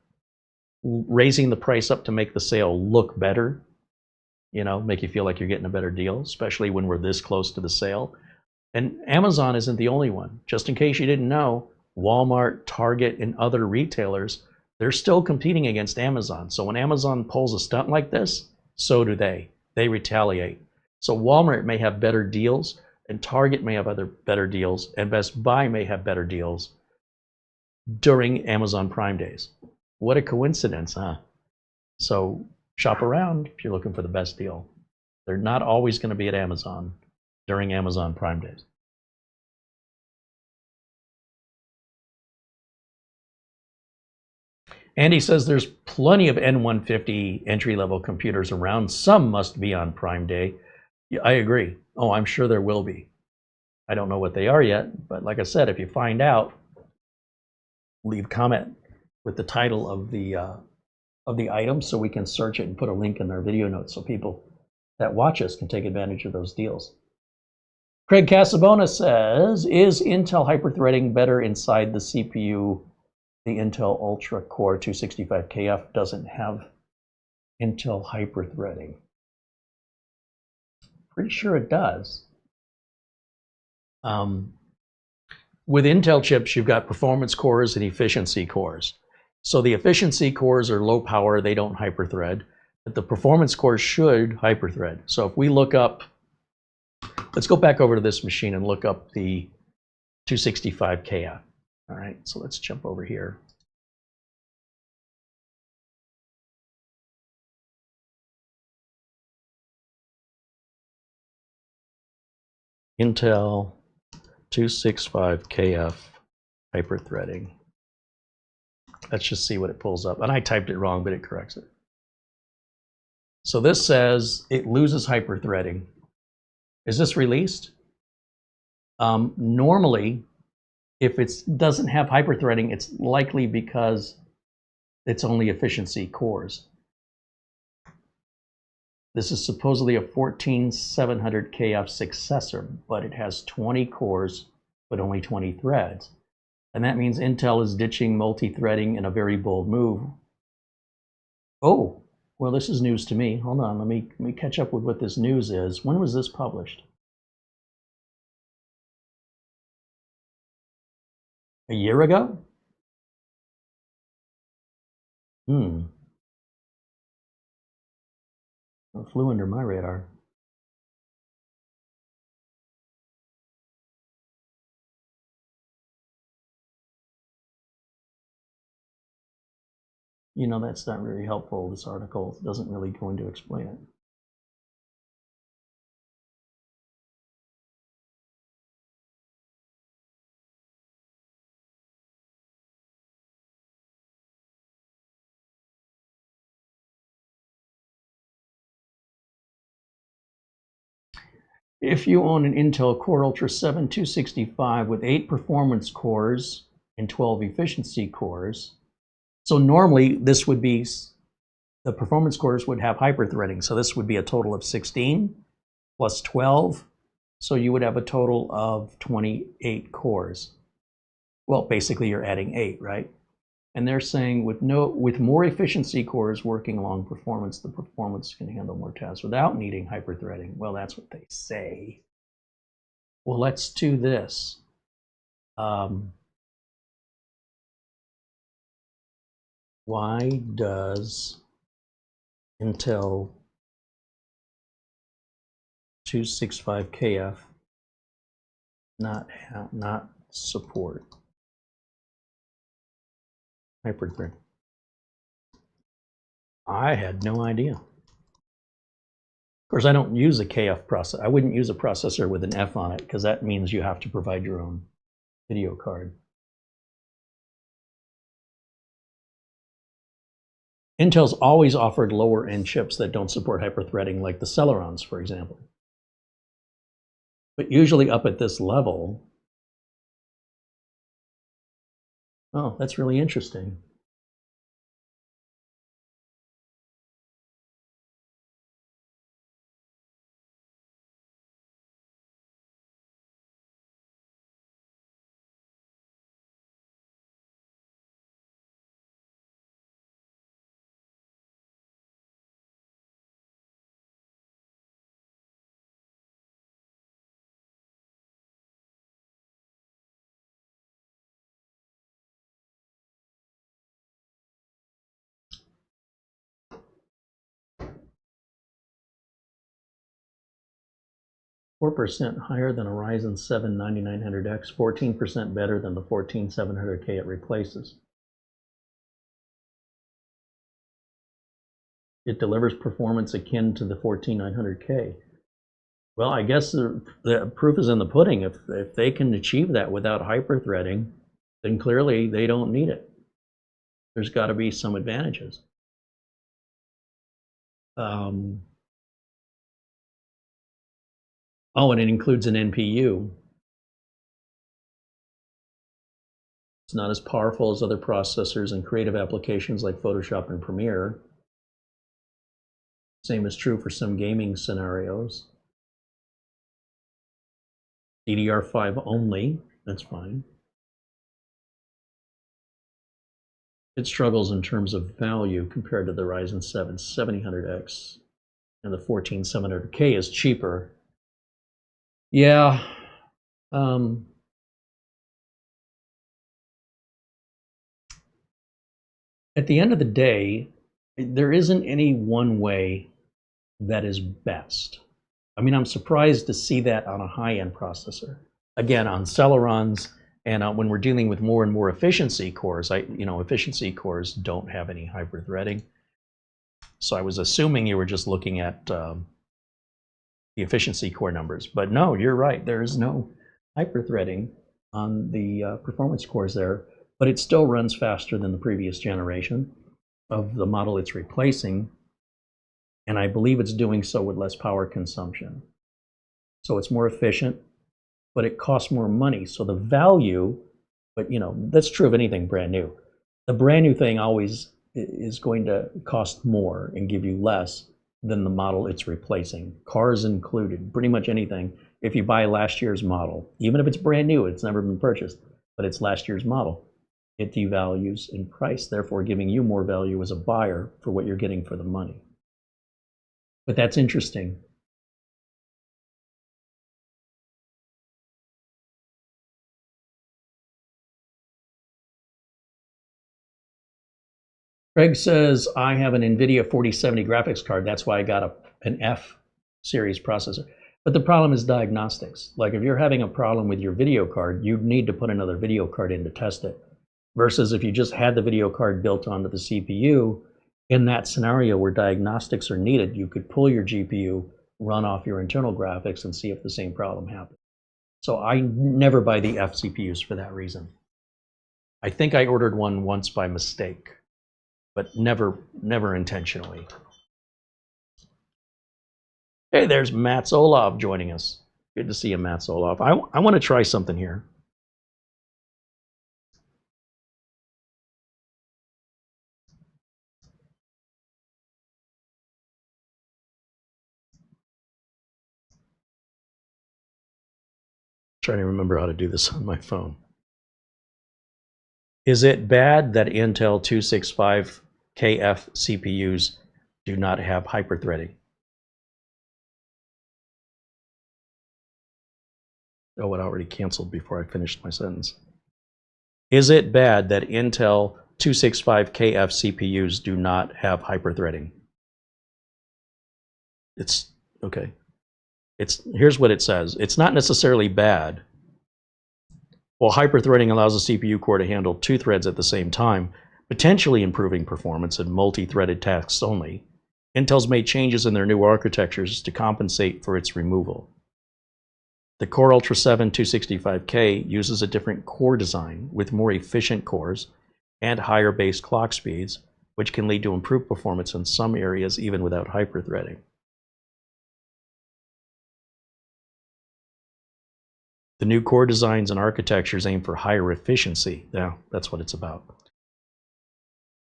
raising the price up to make the sale look better, you know, make you feel like you're getting a better deal, especially when we're this close to the sale. And Amazon isn't the only one. Just in case you didn't know, Walmart, Target, and other retailers, they're still competing against Amazon. So when Amazon pulls a stunt like this, so do they. They retaliate. So Walmart may have better deals, and Target may have other better deals, and Best Buy may have better deals during Amazon Prime days. What a coincidence, huh? So shop around if you're looking for the best deal. They're not always going to be at Amazon during Amazon Prime days. Andy says there's plenty of N150 entry-level computers around. Some must be on Prime Day. Yeah, I agree. Oh, I'm sure there will be. I don't know what they are yet, but like I said, if you find out, leave a comment with the title of the item so we can search it and put a link in our video notes so people that watch us can take advantage of those deals. Craig Casabona says, is Intel hyperthreading better inside the CPU? The Intel Ultra Core 265KF doesn't have Intel hyperthreading. Pretty sure it does. With Intel chips, you've got performance cores and efficiency cores. So the efficiency cores are low power, they don't hyperthread, but the performance cores should hyperthread. So if we look up, let's go back over to this machine and look up the 265KF. All right, so let's jump over here. Intel 265KF hyperthreading. Let's just see what it pulls up. And I typed it wrong, but it corrects it. So this says it loses hyperthreading. Is this released? Normally, if it doesn't have hyperthreading, it's likely because it's only efficiency cores. This is supposedly a 14700KF successor, but it has 20 cores, but only 20 threads. And that means Intel is ditching multi-threading in a very bold move. Oh, well, this is news to me. Hold on, let me catch up with what this news is. When was this published? A year ago? It flew under my radar. You know, that's not very helpful. This article doesn't really go into explain it. If you own an Intel Core Ultra 7 265 with 8 performance cores and 12 efficiency cores, so normally this would be, the performance cores would have hyperthreading, so this would be a total of 16 plus 12, so you would have a total of 28 cores. Well, basically you're adding 8, right? And they're saying with more efficiency cores working along performance, the performance can handle more tasks without needing hyperthreading. Well, that's what they say. Well, let's do this. Why does Intel 265KF not support hyperthreading? I had no idea. Of course, I don't use a KF processor. I wouldn't use a processor with an F on it because that means you have to provide your own video card. Intel's always offered lower end chips that don't support hyperthreading, like the Celerons, for example. But usually up at this level, oh, that's really interesting. 4% higher than a Ryzen 7 9900X, 14% better than the 14700K it replaces. It delivers performance akin to the 14900K. Well, I guess the proof is in the pudding. If they can achieve that without hyper-threading, then clearly they don't need it. There's got to be some advantages. Oh, and it includes an NPU. It's not as powerful as other processors in creative applications like Photoshop and Premiere. Same is true for some gaming scenarios. DDR5 only, that's fine. It struggles in terms of value compared to the Ryzen 7 7000X, and the 14700K is cheaper. Yeah. At the end of the day, there isn't any one way that is best. I mean, I'm surprised to see that on a high-end processor. Again, on Celerons, and when we're dealing with more and more efficiency cores, efficiency cores don't have any hyper-threading. So I was assuming you were just looking at the efficiency core numbers. But no, you're right. There is no hyper-threading on the performance cores there, but it still runs faster than the previous generation of the model it's replacing. And I believe it's doing so with less power consumption. So it's more efficient, but it costs more money. So the value, but that's true of anything brand new. The brand new thing always is going to cost more and give you less than the model it's replacing. Cars included, pretty much anything. If you buy last year's model, even if it's brand new, it's never been purchased, but it's last year's model, it devalues in price, therefore giving you more value as a buyer for what you're getting for the money. But that's interesting. Greg says, I have an NVIDIA 4070 graphics card. That's why I got an F series processor. But the problem is diagnostics. Like if you're having a problem with your video card, you need to put another video card in to test it. Versus if you just had the video card built onto the CPU, in that scenario where diagnostics are needed, you could pull your GPU, run off your internal graphics, and see if the same problem happens. So I never buy the F CPUs for that reason. I think I ordered one once by mistake, but never intentionally. Hey, there's Mats Olaf joining us. Good to see you, Mats Olaf. I want to try something here. Trying to remember how to do this on my phone. Is it bad that Intel 265KF CPUs do not have hyperthreading? Oh, it already canceled before I finished my sentence. Is it bad that Intel 265KF CPUs do not have hyperthreading? It's okay. Here's what it says. It's not necessarily bad. While hyperthreading allows the CPU core to handle two threads at the same time, potentially improving performance in multi-threaded tasks only, Intel's made changes in their new architectures to compensate for its removal. The Core Ultra 7 265K uses a different core design with more efficient cores and higher base clock speeds, which can lead to improved performance in some areas even without hyperthreading. The new core designs and architectures aim for higher efficiency. Yeah, that's what it's about.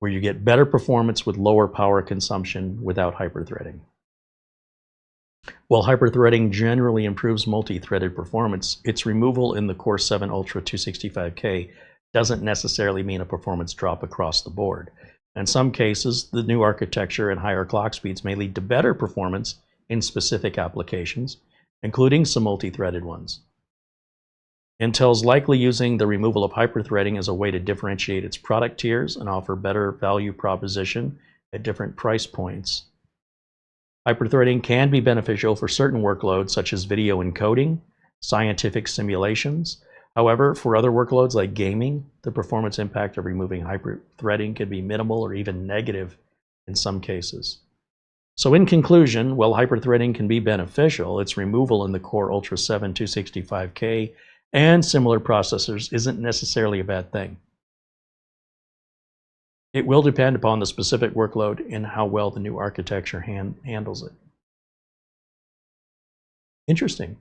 Where you get better performance with lower power consumption without hyperthreading. While hyperthreading generally improves multi-threaded performance, its removal in the Core 7 Ultra 265K doesn't necessarily mean a performance drop across the board. In some cases, the new architecture and higher clock speeds may lead to better performance in specific applications, including some multi-threaded ones. Intel's likely using the removal of hyperthreading as a way to differentiate its product tiers and offer better value proposition at different price points. Hyperthreading can be beneficial for certain workloads such as video encoding, scientific simulations. However, for other workloads like gaming, the performance impact of removing hyperthreading can be minimal or even negative in some cases. So in conclusion, while hyperthreading can be beneficial, its removal in the Core Ultra 7 265K and similar processors isn't necessarily a bad thing. It will depend upon the specific workload and how well the new architecture handles it. Interesting.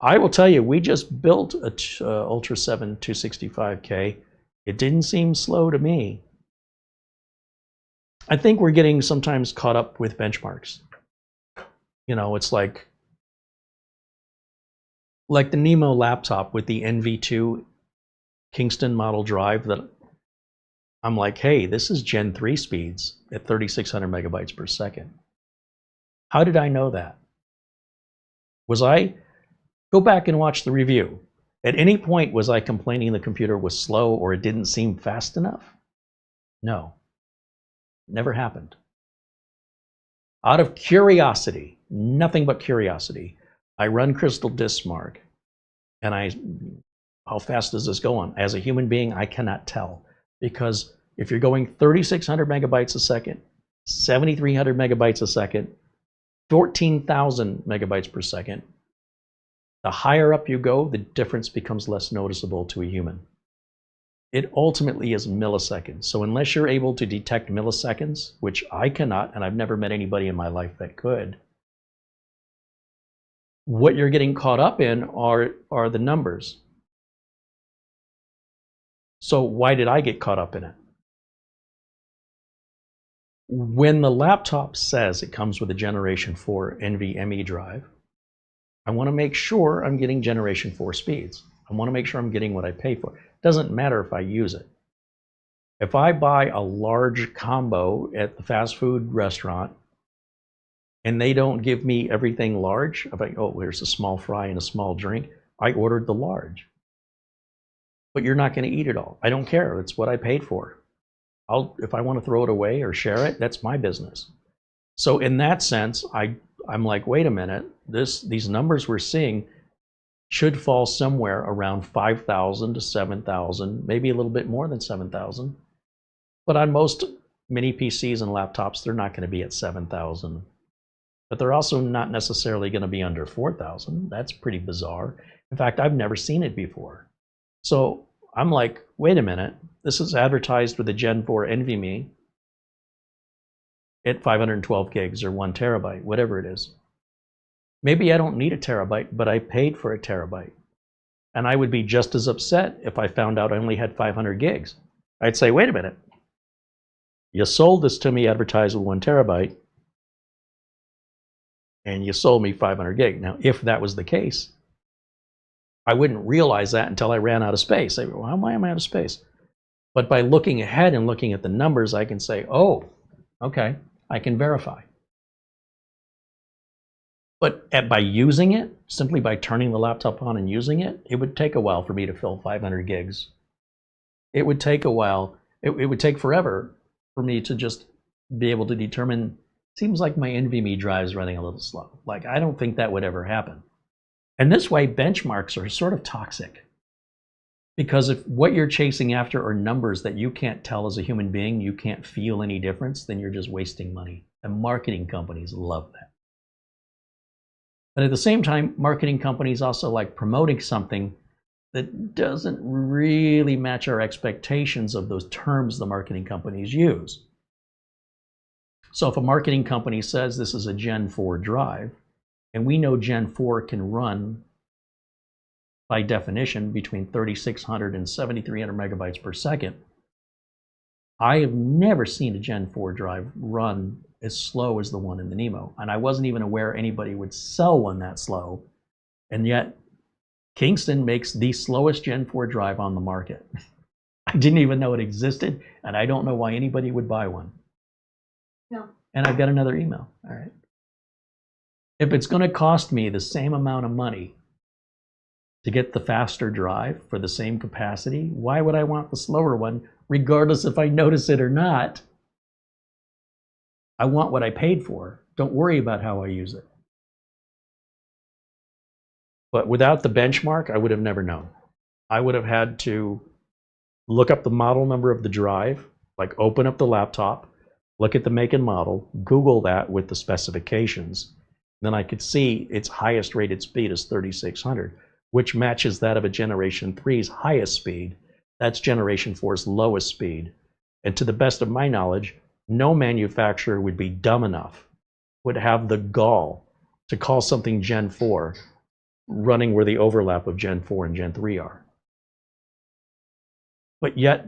I will tell you, we just built a Ultra 7 265K. It didn't seem slow to me. I think we're getting sometimes caught up with benchmarks. You know, it's like the Nemo laptop with the NV2 Kingston model drive that I'm like, hey, this is Gen 3 speeds at 3,600 megabytes per second. How did I know that? Go back and watch the review. At any point, was I complaining the computer was slow or it didn't seem fast enough? No. Never happened. Out of curiosity, nothing but curiosity, I run Crystal Disk Mark, and how fast does this go on? As a human being, I cannot tell, because if you're going 3,600 megabytes a second, 7,300 megabytes a second, 14,000 megabytes per second, the higher up you go, the difference becomes less noticeable to a human. It ultimately is milliseconds. So unless you're able to detect milliseconds, which I cannot, and I've never met anybody in my life that could, what you're getting caught up in are the numbers. So why did I get caught up in it? When the laptop says it comes with a Generation 4 NVMe drive, I want to make sure I'm getting Generation 4 speeds. I want to make sure I'm getting what I pay for. It doesn't matter if I use it. If I buy a large combo at the fast food restaurant and they don't give me everything large, if I, oh, here's a small fry and a small drink, I ordered the large. But you're not going to eat it all. I don't care. It's what I paid for. If I want to throw it away or share it, that's my business. So in that sense, I'm like, wait a minute, these numbers we're seeing should fall somewhere around 5,000 to 7,000, maybe a little bit more than 7,000. But on most mini PCs and laptops, they're not going to be at 7,000. But they're also not necessarily going to be under 4,000. That's pretty bizarre. In fact, I've never seen it before. So I'm like, wait a minute, this is advertised with a Gen 4 NVMe at 512 gigs or 1 terabyte, whatever it is. Maybe I don't need a terabyte, but I paid for a terabyte. And I would be just as upset if I found out I only had 500 gigs. I'd say, wait a minute. You sold this to me advertised with 1 terabyte, and you sold me 500 gig. Now, if that was the case, I wouldn't realize that until I ran out of space. I go, well, why am I out of space? But by looking ahead and looking at the numbers, I can say, oh, okay, I can verify. But by using it, simply by turning the laptop on and using it, it would take a while for me to fill 500 gigs. It would take a while. It would take forever for me to just be able to determine, seems like my NVMe drive is running a little slow. Like, I don't think that would ever happen. And this way, benchmarks are sort of toxic. Because if what you're chasing after are numbers that you can't tell as a human being, you can't feel any difference, then you're just wasting money. And marketing companies love that. But at the same time, marketing companies also like promoting something that doesn't really match our expectations of those terms the marketing companies use. So if a marketing company says this is a Gen 4 drive, and we know Gen 4 can run, by definition, between 3,600 and 7,300 megabytes per second, I have never seen a Gen 4 drive run as slow as the one in the Nemo. And I wasn't even aware anybody would sell one that slow. And yet, Kingston makes the slowest Gen 4 drive on the market. I didn't even know it existed, and I don't know why anybody would buy one. No. And I've got another email. All right. If it's going to cost me the same amount of money to get the faster drive for the same capacity, why would I want the slower one, regardless if I notice it or not? I want what I paid for. Don't worry about how I use it. But without the benchmark, I would have never known. I would have had to look up the model number of the drive, like open up the laptop, look at the make and model, Google that with the specifications. Then I could see its highest rated speed is 3600, which matches that of a Generation 3's highest speed. That's Generation 4's lowest speed. And to the best of my knowledge, no manufacturer would be dumb enough, would have the gall to call something Gen 4 running where the overlap of Gen 4 and Gen 3 are. But yet,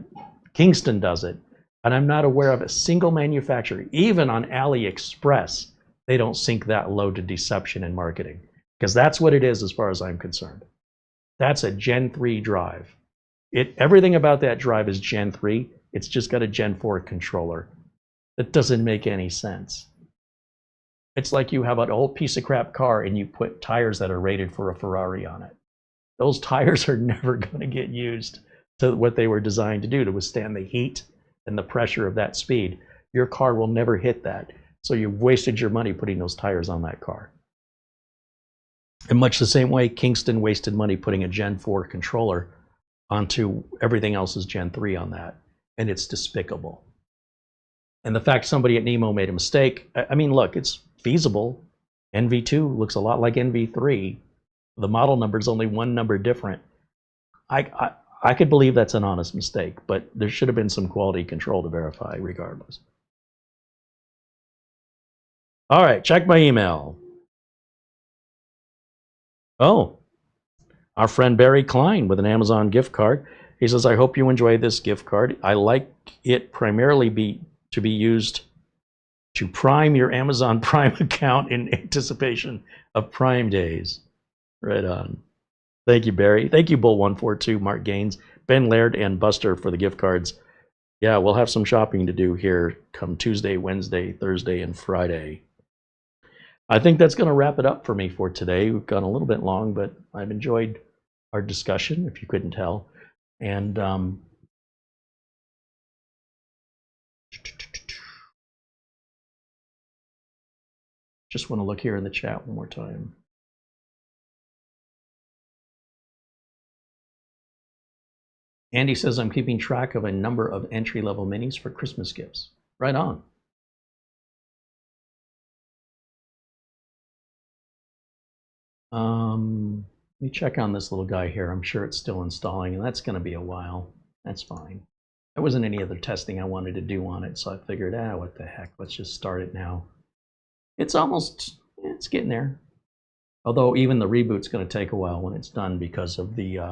Kingston does it. And I'm not aware of a single manufacturer, even on AliExpress, they don't sink that low to deception in marketing. Because that's what it is as far as I'm concerned. That's a Gen 3 drive. Everything about that drive is Gen 3. It's just got a Gen 4 controller. That doesn't make any sense. It's like you have an old piece of crap car and you put tires that are rated for a Ferrari on it. Those tires are never going to get used to what they were designed to do, to withstand the heat and the pressure of that speed. Your car will never hit that. So you've wasted your money putting those tires on that car. In much the same way, Kingston wasted money putting a Gen 4 controller onto everything else's Gen 3 on that. And it's despicable. And the fact somebody at Nemo made a mistake, I mean, look, it's feasible. NV2 looks a lot like NV3. The model number is only one number different. I could believe that's an honest mistake, but there should have been some quality control to verify regardless. All right, check my email. Oh, our friend Barry Klein with an Amazon gift card. He says, I hope you enjoy this gift card. I like it primarily to be used to prime your Amazon Prime account in anticipation of Prime Days. Right on. Thank you, Barry. Thank you, Bull142, Mark Gaines, Ben Laird, and Buster for the gift cards. Yeah, we'll have some shopping to do here come Tuesday, Wednesday, Thursday, and Friday. I think that's going to wrap it up for me for today. We've gone a little bit long, but I've enjoyed our discussion, if you couldn't tell. And just want to look here in the chat one more time. Andy says, I'm keeping track of a number of entry-level minis for Christmas gifts. Right on. Let me check on this little guy here. I'm sure it's still installing, and that's going to be a while. That's fine. There wasn't any other testing I wanted to do on it, so I figured, what the heck, let's just start it now. It's getting there. Although even the reboot's going to take a while when it's done because of the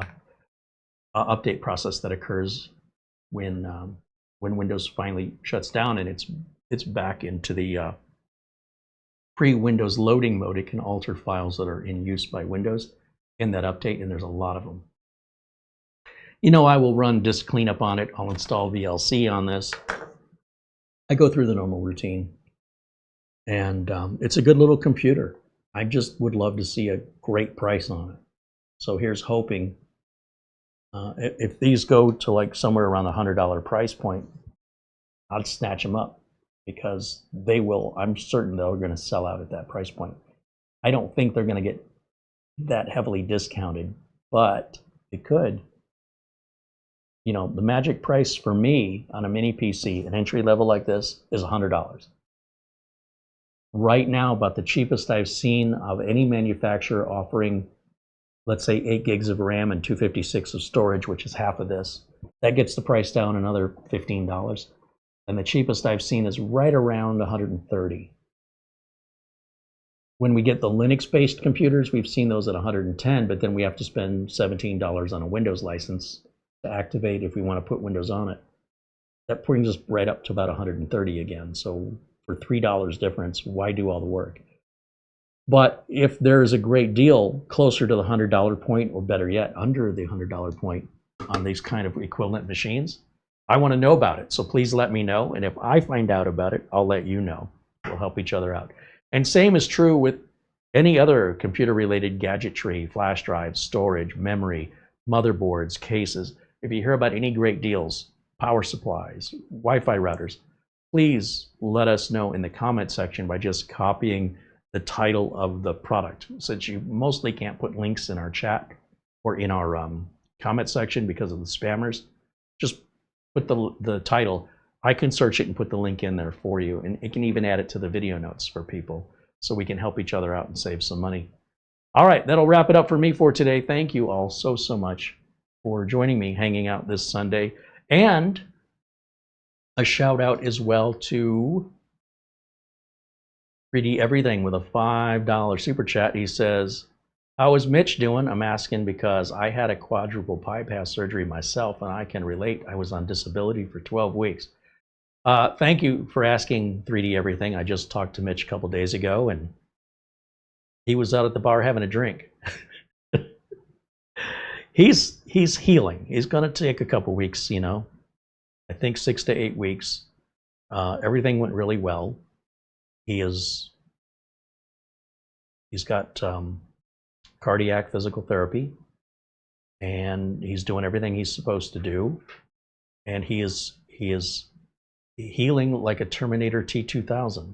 update process that occurs when Windows finally shuts down and it's back into the pre-Windows loading mode. It can alter files that are in use by Windows in that update, and there's a lot of them. You know, I will run disk cleanup on it. I'll install VLC on this. I go through the normal routine, and it's a good little computer. I just would love to see a great price on it. So here's hoping. If these go to like somewhere around the $100 price point, I'd snatch them up because they will. I'm certain they're going to sell out at that price point. I don't think they're going to get that heavily discounted, but it could. You know, the magic price for me on a mini PC, an entry level like this, is $100. Right now, about the cheapest I've seen of any manufacturer offering, let's say 8 gigs of RAM and 256 of storage, which is half of this. That gets the price down another $15. And the cheapest I've seen is right around $130. When we get the Linux-based computers, we've seen those at $110, but then we have to spend $17 on a Windows license to activate if we want to put Windows on it. That brings us right up to about $130 again. So for $3 difference, why do all the work? But if there's a great deal closer to the $100 point, or better yet, under the $100 point on these kind of equivalent machines, I want to know about it. So please let me know. And if I find out about it, I'll let you know. We'll help each other out. And same is true with any other computer-related gadgetry, flash drives, storage, memory, motherboards, cases. If you hear about any great deals, power supplies, Wi-Fi routers, please let us know in the comment section by just copying the title of the product. Since you mostly can't put links in our chat or in our comment section because of the spammers, just put the title. I can search it and put the link in there for you, and it can even add it to the video notes for people so we can help each other out and save some money. All right, that'll wrap it up for me for today. Thank you all so much for joining me, hanging out this Sunday. And a shout out as well to 3D Everything with a $5 super chat. He says, how is Mitch doing? I'm asking because I had a quadruple bypass surgery myself, and I can relate. I was on disability for 12 weeks. Thank you for asking, 3D Everything. I just talked to Mitch a couple days ago, and he was out at the bar having a drink. He's healing. He's going to take a couple weeks, you know. I think 6 to 8 weeks. Everything went really well. He's got cardiac physical therapy, and he's doing everything he's supposed to do, and he is healing like a Terminator T-2000.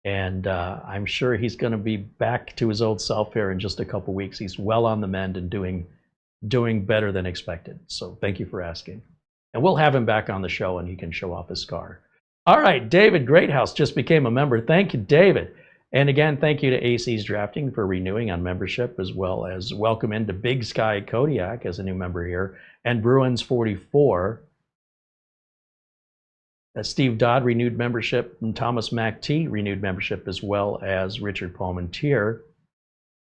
And I'm sure he's going to be back to his old self here in just a couple weeks. He's well on the mend and doing better than expected. So thank you for asking. And we'll have him back on the show, and he can show off his scar. All right, David Greathouse just became a member. Thank you, David. And again, thank you to AC's Drafting for renewing on membership, as well as welcome into Big Sky Kodiak as a new member here, and Bruins 44. Steve Dodd renewed membership, and Thomas Mac T renewed membership, as well as Richard Palmentier.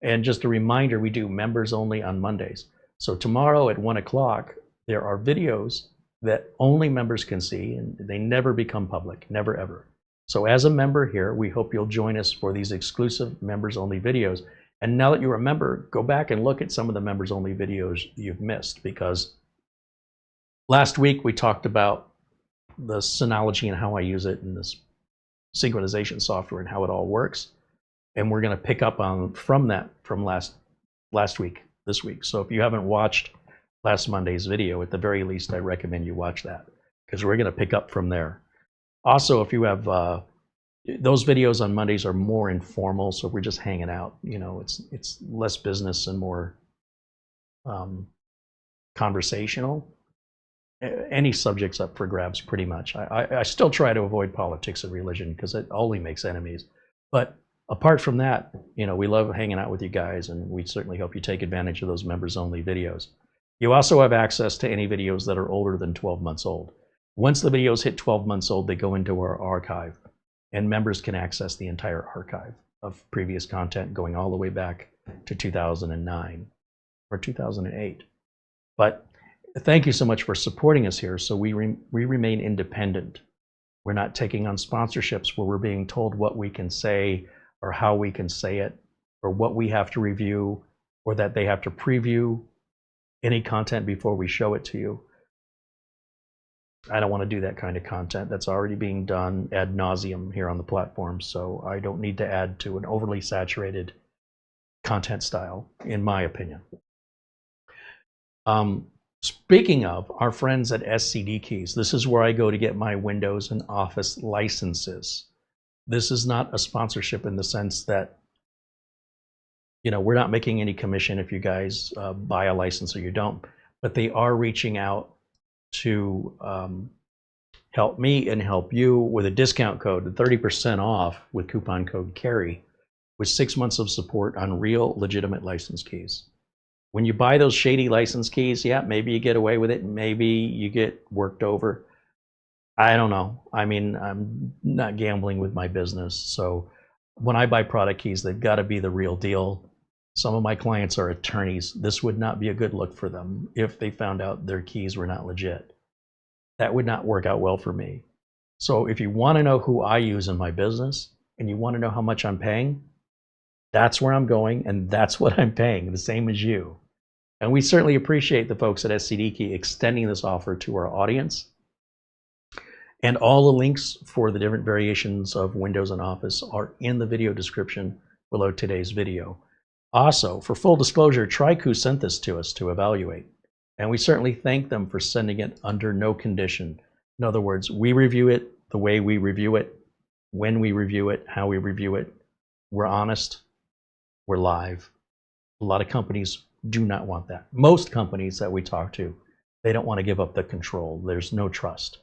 And just a reminder, we do members only on Mondays. So tomorrow at 1 o'clock, there are videos that only members can see, and they never become public, never ever. So as a member here, we hope you'll join us for these exclusive members only videos. And now that you're a member, go back and look at some of the members only videos you've missed, because last week we talked about the Synology and how I use it in this synchronization software and how it all works. And we're going to pick up on from last week, this week. So if you haven't watched last Monday's video, at the very least, I recommend you watch that, because we're going to pick up from there. Also, if you have those videos on Mondays are more informal, so we're just hanging out. You know, it's less business and more conversational. Any subject's up for grabs, pretty much. I still try to avoid politics and religion because it only makes enemies. But apart from that, you know, we love hanging out with you guys, and we certainly hope you take advantage of those members-only videos. You also have access to any videos that are older than 12 months old. Once the videos hit 12 months old, they go into our archive, and members can access the entire archive of previous content going all the way back to 2009 or 2008. But thank you so much for supporting us here. So we remain independent. We're not taking on sponsorships where we're being told what we can say or how we can say it or what we have to review, or that they have to preview any content before we show it to you. I don't want to do that kind of content. That's already being done ad nauseum here on the platform, so I don't need to add to an overly saturated content style, in my opinion. Speaking of our friends at SCD Keys, this is where I go to get my Windows and Office licenses. This is not a sponsorship in the sense that, you know, we're not making any commission if you guys buy a license or you don't, but they are reaching out to help me and help you with a discount code, 30% off with coupon code Carey, with 6 months of support on real legitimate license keys. When you buy those shady license keys, yeah, maybe you get away with it, maybe you get worked over. I don't know. I mean, I'm not gambling with my business. So when I buy product keys, they've got to be the real deal. Some of my clients are attorneys. This would not be a good look for them if they found out their keys were not legit. That would not work out well for me. So if you want to know who I use in my business and you want to know how much I'm paying, that's where I'm going, and that's what I'm paying, the same as you. And we certainly appreciate the folks at SCD Key extending this offer to our audience. And all the links for the different variations of Windows and Office are in the video description below today's video. Also, for full disclosure, Trycoo sent this to us to evaluate, and we certainly thank them for sending it under no condition. In other words, we review it, the way we review it, when we review it, how we review it. We're honest, we're live. A lot of companies do not want that. Most companies that we talk to, they don't want to give up the control. There's no trust.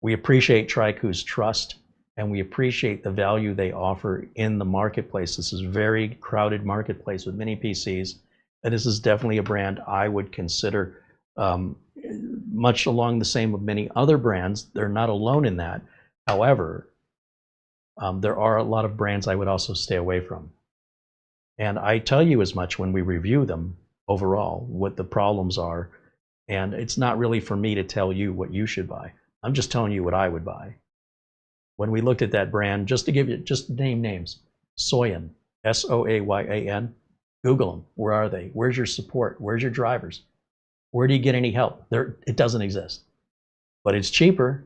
We appreciate Trycoo's trust, and we appreciate the value they offer in the marketplace. This is a very crowded marketplace with many PCs, and this is definitely a brand I would consider much along the same with many other brands. They're not alone in that. However, there are a lot of brands I would also stay away from. And I tell you as much when we review them overall, what the problems are. And it's not really for me to tell you what you should buy. I'm just telling you what I would buy. When we looked at that brand, just to give you, just name names, Soyan, S-O-A-Y-A-N, Google them. Where are they? Where's your support? Where's your drivers? Where do you get any help? It doesn't exist. But it's cheaper,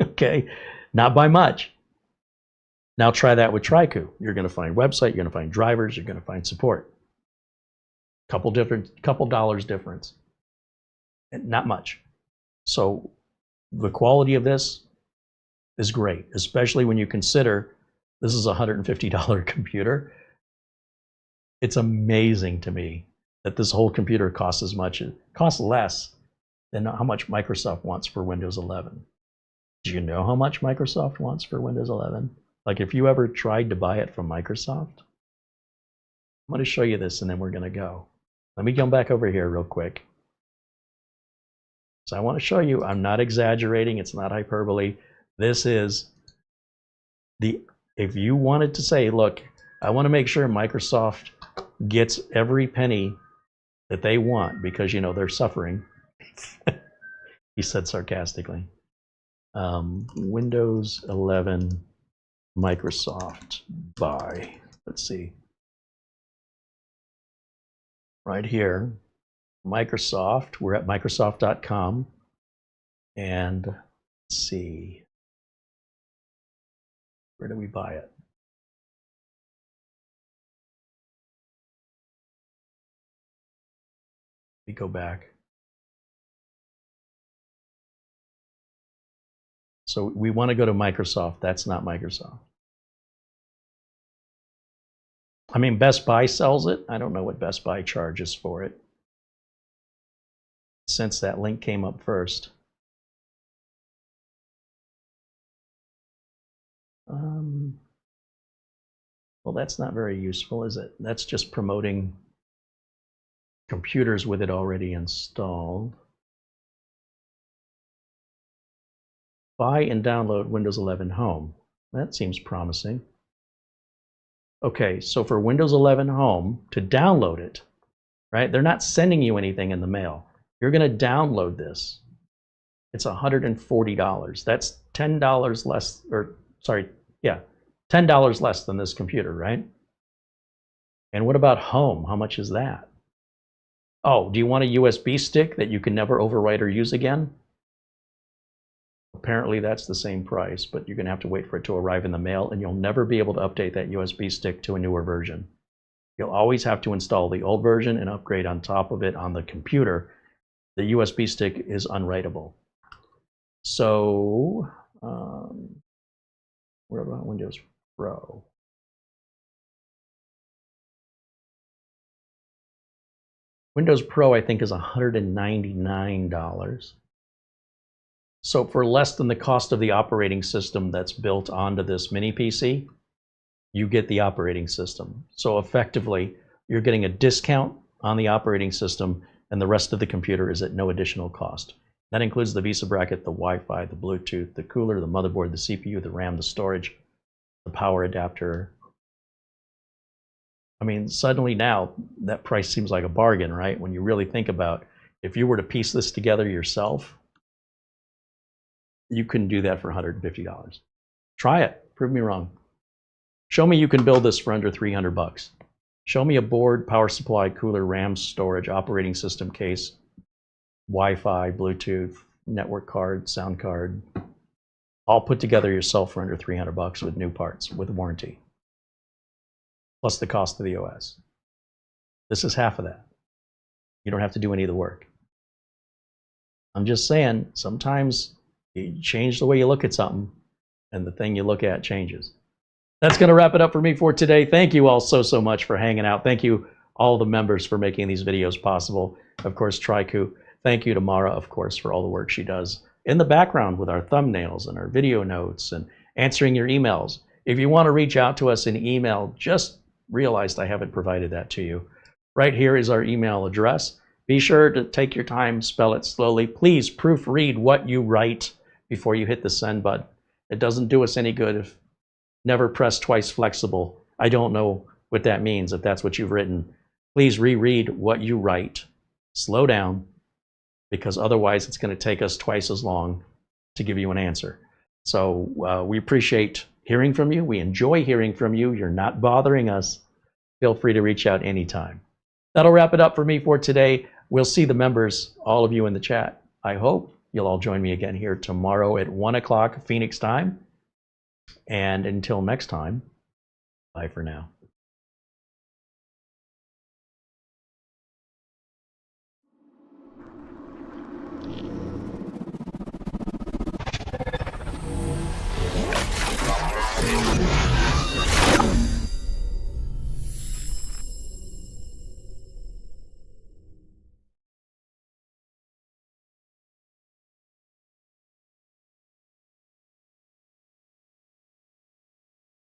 okay? Not by much. Now try that with Trycoo. You're going to find website, you're going to find drivers, you're going to find support. Couple dollars difference. And not much. So the quality of this is great, especially when you consider this is a $150 computer. It's amazing to me that this whole computer costs as much. It costs less than how much Microsoft wants for Windows 11. Do you know how much Microsoft wants for Windows 11? Like if you ever tried to buy it from Microsoft, I'm going to show you this and then we're going to go. Let me come back over here real quick. So I want to show you, I'm not exaggerating, it's not hyperbole. This is if you wanted to say, look, I want to make sure Microsoft gets every penny that they want because, you know, they're suffering. He said sarcastically. Windows 11 Microsoft buy. Let's see. Right here, Microsoft. We're at Microsoft.com. And let's see. Where do we buy it? We go back. So we want to go to Microsoft. That's not Microsoft. I mean, Best Buy sells it. I don't know what Best Buy charges for it, since that link came up first. Well, that's not very useful, is it? That's just promoting computers with it already installed. Buy and download Windows 11 Home. That seems promising. Okay, so for Windows 11 Home, to download it, right? They're not sending you anything in the mail. You're going to download this. It's $140. That's $10 less, or sorry, yeah, $10 less than this computer, right? And what about Home? How much is that? Oh, do you want a USB stick that you can never overwrite or use again? Apparently that's the same price, but you're going to have to wait for it to arrive in the mail, and you'll never be able to update that USB stick to a newer version. You'll always have to install the old version and upgrade on top of it on the computer. The USB stick is unwritable. So, what about Windows Pro? Windows Pro, I think, is $199. So for less than the cost of the operating system that's built onto this mini PC, you get the operating system. So effectively, you're getting a discount on the operating system, and the rest of the computer is at no additional cost. That includes the VESA bracket, the Wi-Fi, the Bluetooth, the cooler, the motherboard, the CPU, the RAM, the storage, the power adapter. I mean, suddenly now that price seems like a bargain, right? When you really think about if you were to piece this together yourself, you couldn't do that for $150. Try it. Prove me wrong. Show me you can build this for under 300 bucks. Show me a board, power supply, cooler, RAM, storage, operating system case, Wi-Fi, Bluetooth, network card, sound card, all put together yourself for under 300 bucks with new parts, with warranty, plus the cost of the OS. This is half of that. You don't have to do any of the work. I'm just saying, sometimes you change the way you look at something, and the thing you look at changes. That's going to wrap it up for me for today. Thank you all so much for hanging out. Thank you all the members for making these videos possible. Of course, Trycoo. Thank you to Mara, of course, for all the work she does in the background with our thumbnails and our video notes and answering your emails. If you want to reach out to us in email, just realized I haven't provided that to you. Right here is our email address. Be sure to take your time, spell it slowly. Please proofread what you write before you hit the send button. It doesn't do us any good if never press twice flexible. I don't know what that means if that's what you've written. Please reread what you write. Slow down, because otherwise it's going to take us twice as long to give you an answer. So we appreciate hearing from you. We enjoy hearing from you. You're not bothering us. Feel free to reach out anytime. That'll wrap it up for me for today. We'll see the members, all of you in the chat. I hope you'll all join me again here tomorrow at 1 o'clock Phoenix time. And until next time, bye for now.